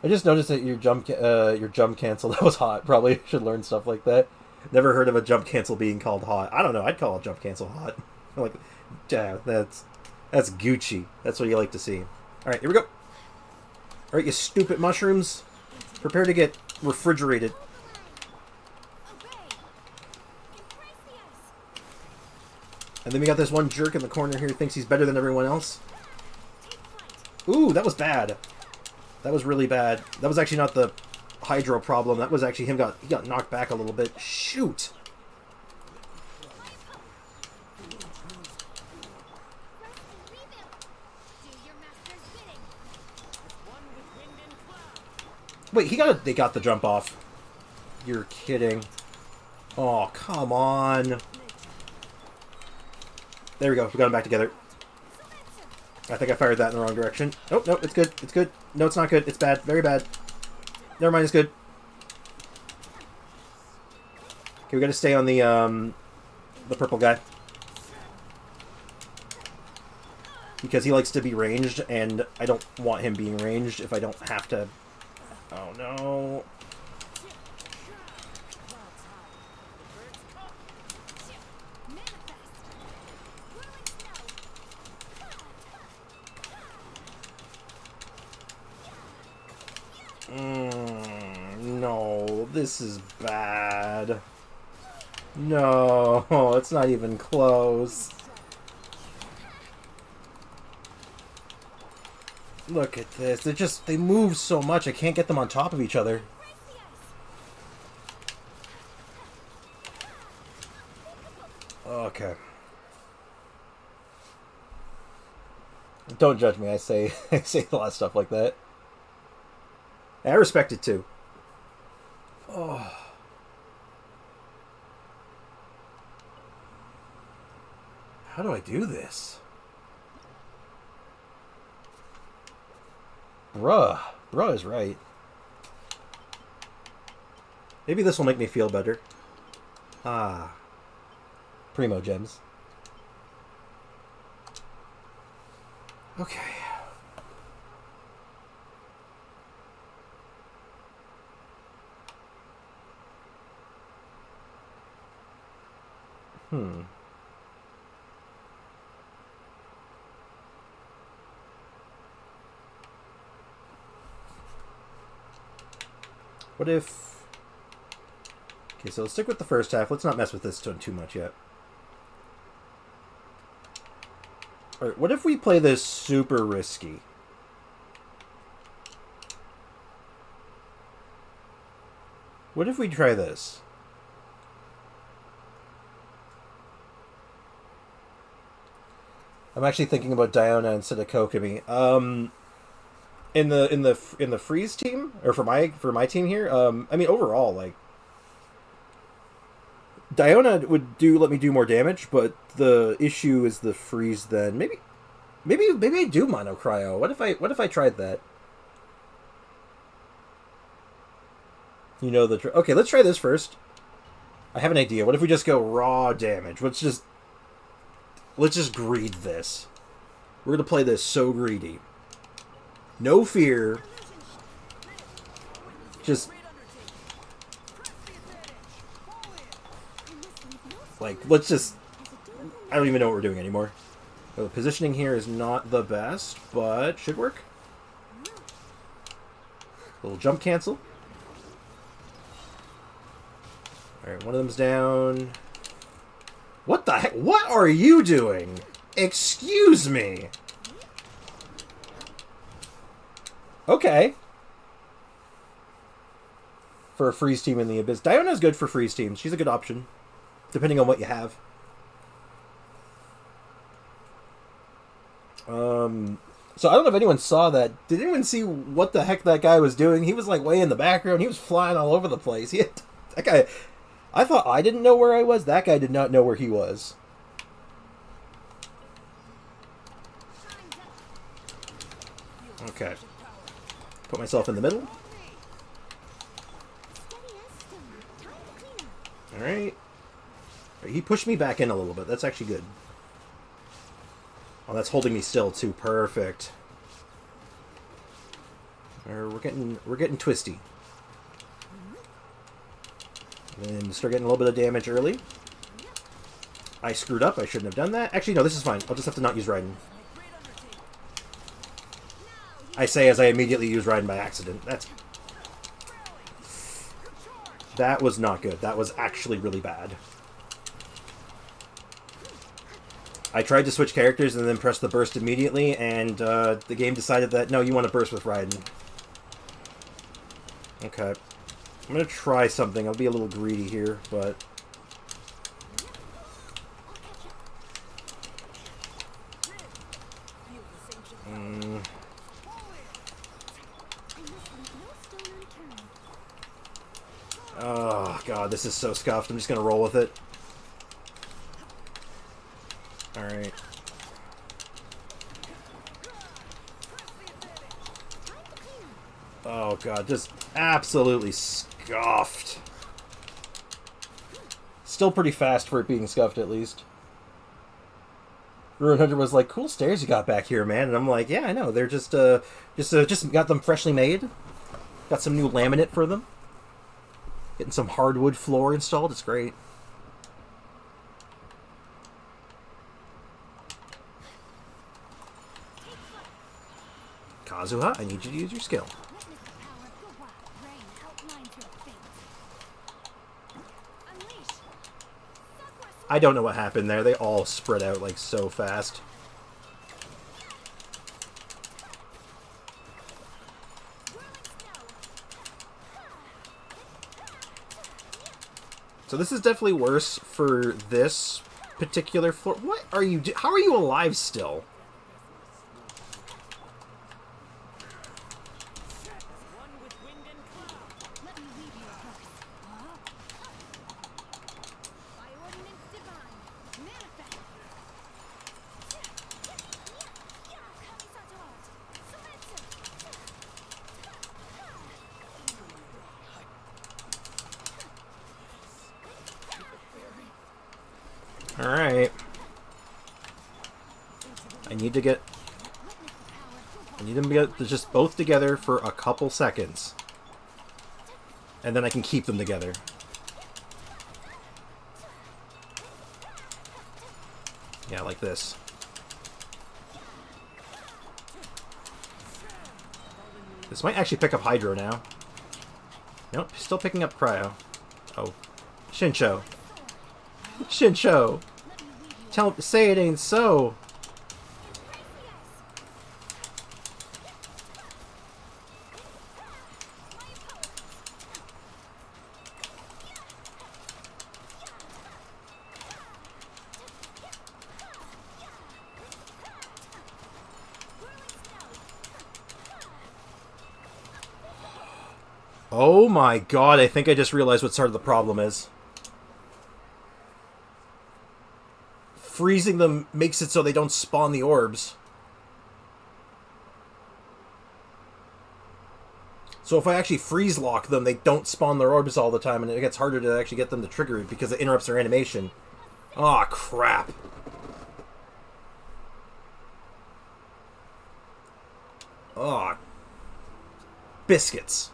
[SPEAKER 1] I just noticed that your jump cancel, that was hot. Probably should learn stuff like that. Never heard of a jump cancel being called hot. I don't know. I'd call a jump cancel hot. Like, yeah, that's Gucci. That's what you like to see. All right, here we go. All right, you stupid mushrooms. Prepare to get refrigerated.
[SPEAKER 2] Obey. Embrace the ice.
[SPEAKER 1] And then we got this one jerk in the corner here who thinks he's better than everyone else.
[SPEAKER 2] Take flight.
[SPEAKER 1] Ooh, that was bad. That was really bad. That was actually not the Hydro problem. That was actually him he got knocked back a little bit. Shoot.
[SPEAKER 2] Rest and rebuild. Do your master's bidding. One with wind and cloud.
[SPEAKER 1] Wait, they got the jump off. You're kidding. Oh, come on. There we go. We got them back together. I think I fired that in the wrong direction. Oh, no, it's good. It's good. No, it's not good. It's bad. Very bad. Never mind, it's good. Okay, we gotta stay on the purple guy. Because he likes to be ranged, and I don't want him being ranged if I don't have to... Oh, no.
[SPEAKER 2] Clouds high. The birds come. Manifest. Whirling
[SPEAKER 1] No, this is bad. No, it's not even close. Look at this. They move so much, I can't get them on top of each other. Okay. Don't judge me. I say I say a lot of stuff like that. I respect it too. Oh. How do I do this? Bruh. Bruh is right. Maybe this will make me feel better. Ah. Primo gems. Okay. What if... Okay, so let's stick with the first half. Let's not mess with this too much yet. Alright, what if we play this super risky? What if we try this? I'm actually thinking about Diona instead of Kokomi. In the freeze team, or for my team here, I mean overall, like Diona would let me do more damage, but the issue is the freeze. Then maybe I do mono cryo. What if I tried that? You know the okay. Let's try this first. I have an idea. What if we just go raw damage? Let's just greed this. We're gonna play this so greedy. No fear. Just like let's just. I don't even know what we're doing anymore. The positioning here is not the best, but should work. Little jump cancel. Alright, one of them's down. What the heck? What are you doing? Excuse me. Okay. For a freeze team in the Abyss. Diona's good for freeze teams. She's a good option. Depending on what you have. So I don't know if anyone saw that. Did anyone see what the heck that guy was doing? He was like way in the background. He was flying all over the place. That guy... I thought I didn't know where I was. That guy did not know where he was. Okay. Put myself in the middle. Alright. He pushed me back in a little bit. That's actually good. Oh, that's holding me still too. Perfect. We're getting twisty. And start getting a little bit of damage early. I screwed up. I shouldn't have done that. Actually, no, this is fine. I'll just have to not use Raiden. I say as I immediately use Raiden by accident. That was not good. That was actually really bad. I tried to switch characters and then press the burst immediately, and the game decided that, no, you want to burst with Raiden. Okay. I'm going to try something. I'll be a little greedy here, but... Oh, God, this is so scuffed. I'm just going to roll with it. Alright. Oh, God, just absolutely scuffed. Still pretty fast for it being scuffed, at least. Ruin Hunter was like, cool stairs you got back here, man. And I'm like, yeah, I know. They're just got them freshly made. Got some new laminate for them. Getting some hardwood floor installed. It's great. Kazuha, I need you to use your skill. I don't know what happened there. They all spread out like so fast. So this is definitely worse for this particular floor. What are you how are you alive still?
[SPEAKER 2] One with wind and cloud. Let me lead you across. By ordinance divine, manifest.
[SPEAKER 1] Alright. I need them to get just both together for a couple seconds. And then I can keep them together. Yeah, like this. This might actually pick up Hydro now. Nope, still picking up Cryo. Oh. Shincho. Shincho! Say it ain't so! Oh my god, I think I just realized what sort of the problem is. Freezing them makes it so they don't spawn the orbs. So if I actually freeze lock them, they don't spawn their orbs all the time, and it gets harder to actually get them to trigger it because it interrupts their animation. Aw, crap. Aw. Biscuits.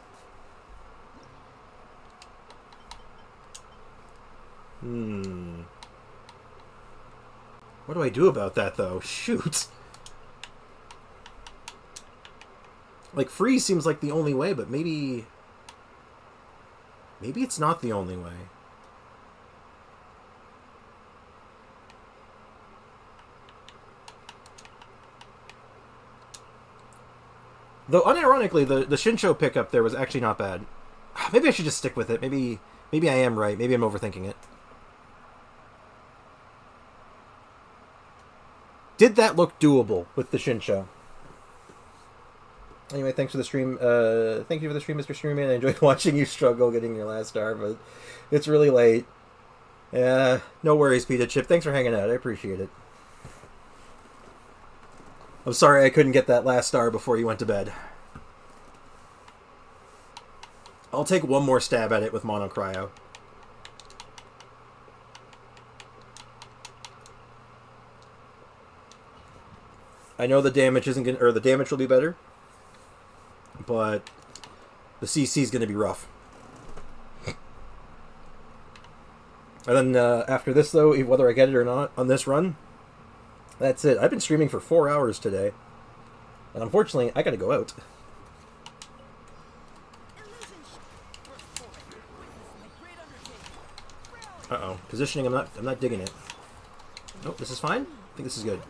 [SPEAKER 1] What do I do about that, though? Shoot. Like, freeze seems like the only way, but maybe... Maybe it's not the only way. Though, unironically, the Shincho pickup there was actually not bad. Maybe I should just stick with it. Maybe I am right. Maybe I'm overthinking it. Did that look doable with the Shincho? Anyway, thanks for the stream. Thank you for the stream, Mr. Streamman. I enjoyed watching you struggle getting your last star, but it's really late. Yeah, no worries, Pita Chip. Thanks for hanging out. I appreciate it. I'm sorry I couldn't get that last star before you went to bed. I'll take one more stab at it with Mono Cryo. I know the damage isn't gonna, or the damage will be better, but the CC is going to be rough. And then after this, though, whether I get it or not on this run, that's it. I've been streaming for 4 hours today, and unfortunately, I got to go out. Uh-oh, positioning. I'm not digging it. Nope, this is fine. I think this is good.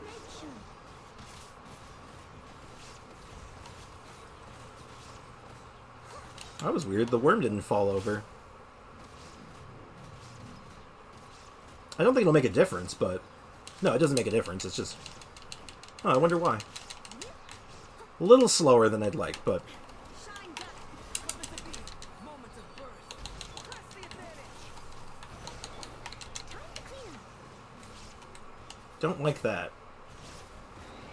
[SPEAKER 1] That was weird. The worm didn't fall over. I don't think it'll make a difference, but... No, it doesn't make a difference. It's just... Oh, I wonder why. A little slower than I'd like, but... Don't like that.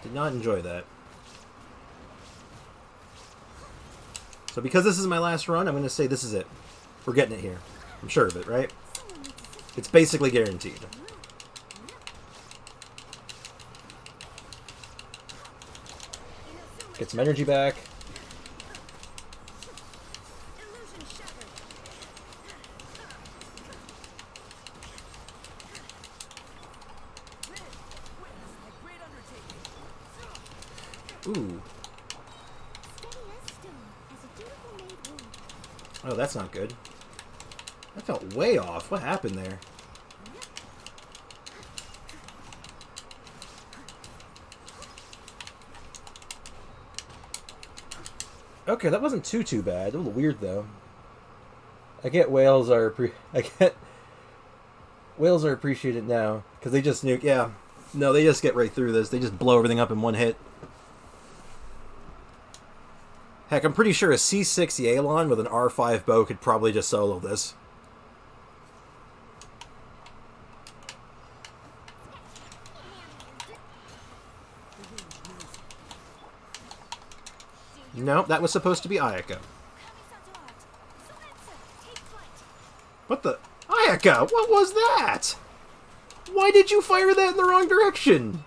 [SPEAKER 1] Did not enjoy that. So because this is my last run, I'm going to say this is it. We're getting it here. I'm sure of it, right? It's basically guaranteed. Get some energy back. Ooh. Oh, that's not good. That felt way off. What happened there? Okay, that wasn't too bad. A little weird though. I get whales Whales are appreciated now because they just nuke. Yeah, no, they just get right through this. They just blow everything up in one hit. Heck, I'm pretty sure a C6 Yelan with an R5 bow could probably just solo this. Nope, that was supposed to be Ayaka. What the? Ayaka, what was that? Why did you fire that in the wrong direction?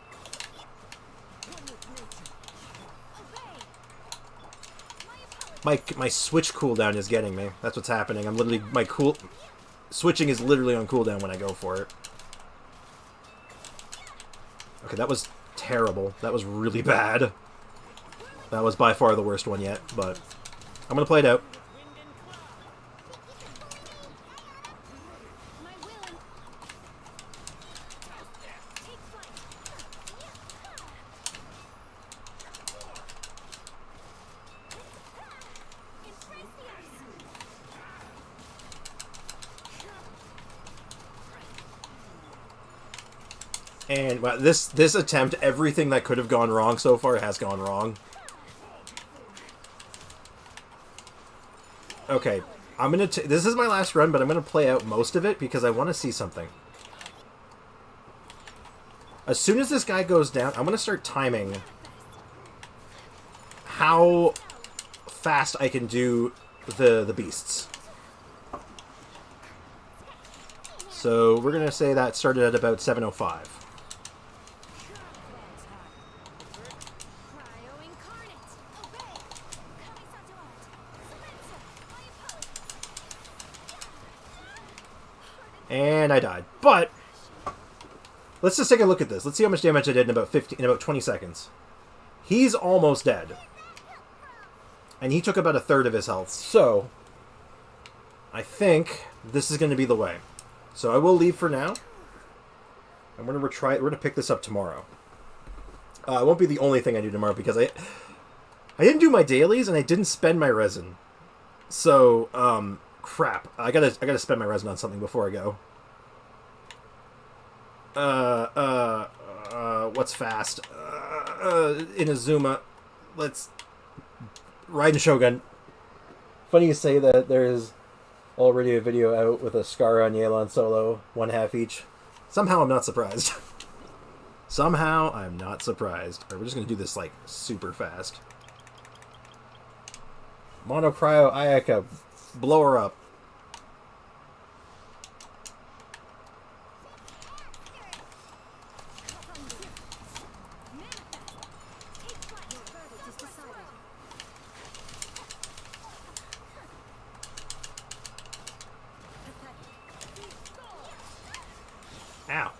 [SPEAKER 1] My switch cooldown is getting me. That's what's happening. I'm literally switching is literally on cooldown when I go for it. Okay, that was terrible. That was really bad. That was by far the worst one yet, but I'm gonna play it out. And well, this attempt, everything that could have gone wrong so far has gone wrong. Okay, I'm gonna. This is my last run, but I'm gonna play out most of it because I want to see something. As soon as this guy goes down, I'm gonna start timing how fast I can do the beasts. So we're gonna say that started at about 7:05. And I died. But let's just take a look at this. Let's see how much damage I did in about 20 seconds. He's almost dead. And he took about a third of his health. So I think this is going to be the way. So I will leave for now. I'm going to retry it. We're going to pick this up tomorrow. It won't be the only thing I do tomorrow because I didn't do my dailies and I didn't spend my resin. So crap. I gotta spend my resin on something before I go. What's fast? Inazuma. Let's... Raiden Shogun. Funny you say that there's already a video out with a Scar on Yelan solo, 1/2 each. Somehow I'm not surprised. Somehow I'm not surprised. Alright, we're just gonna do this, like, super fast. Mono Cryo Ayaka. Blow her up. Ow.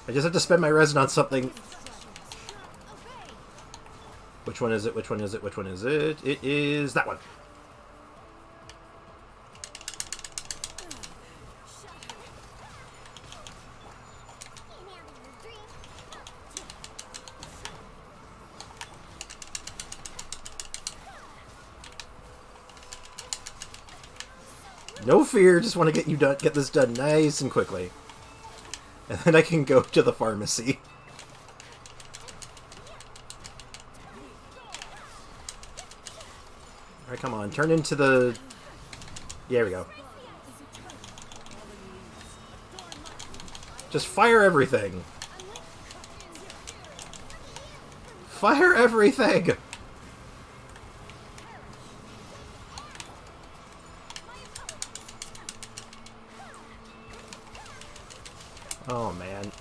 [SPEAKER 1] I just have to spend my resin on something. Which one is it? Which one is it? Which one is it? It is that one. No fear, just want to get this done nice and quickly. And then I can go to the pharmacy. Alright, come on, turn into the... Yeah, there we go. Just fire everything. Fire everything! Oh, man.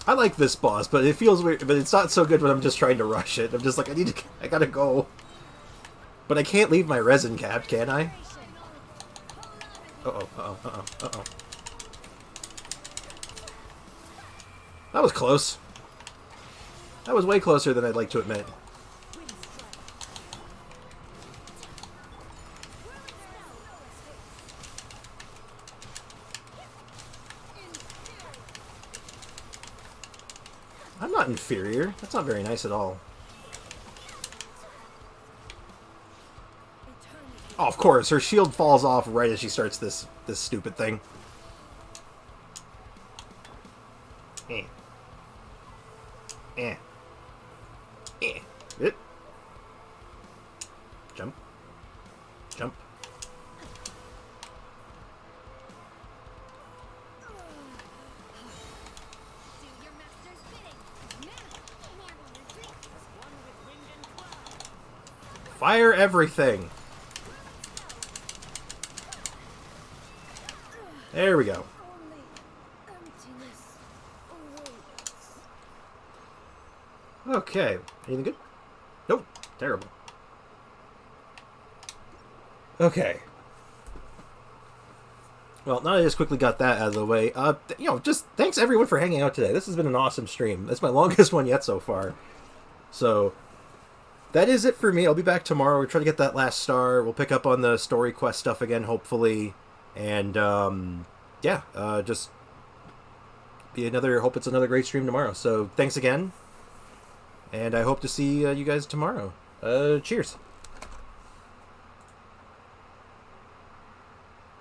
[SPEAKER 1] I like this boss, but it feels weird. But it's not so good when I'm just trying to rush it. I'm just like, I gotta go. But I can't leave my resin capped, can I? Uh-oh, uh-oh, uh-oh, uh-oh. That was close. That was way closer than I'd like to admit. I'm not inferior. That's not very nice at all. Oh, of course, her shield falls off right as she starts this stupid thing. Eh. Eh. Eh. It. Jump. Jump.
[SPEAKER 2] Do your master's bidding. Now, retreat. One with wind and cloud.
[SPEAKER 1] Fire everything. There we go.
[SPEAKER 2] Only emptiness awaits.
[SPEAKER 1] Okay. Anything good? Nope. Terrible. Okay. Well, now I just quickly got that out of the way. Just thanks everyone for hanging out today. This has been an awesome stream. That's my longest one yet so far. So, that is it for me. I'll be back tomorrow. We'll try to get that last star. We'll pick up on the story quest stuff again, hopefully. And, just hope it's another great stream tomorrow. So, thanks again. And I hope to see you guys tomorrow. Cheers.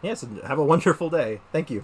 [SPEAKER 1] Yes, and have a wonderful day. Thank you.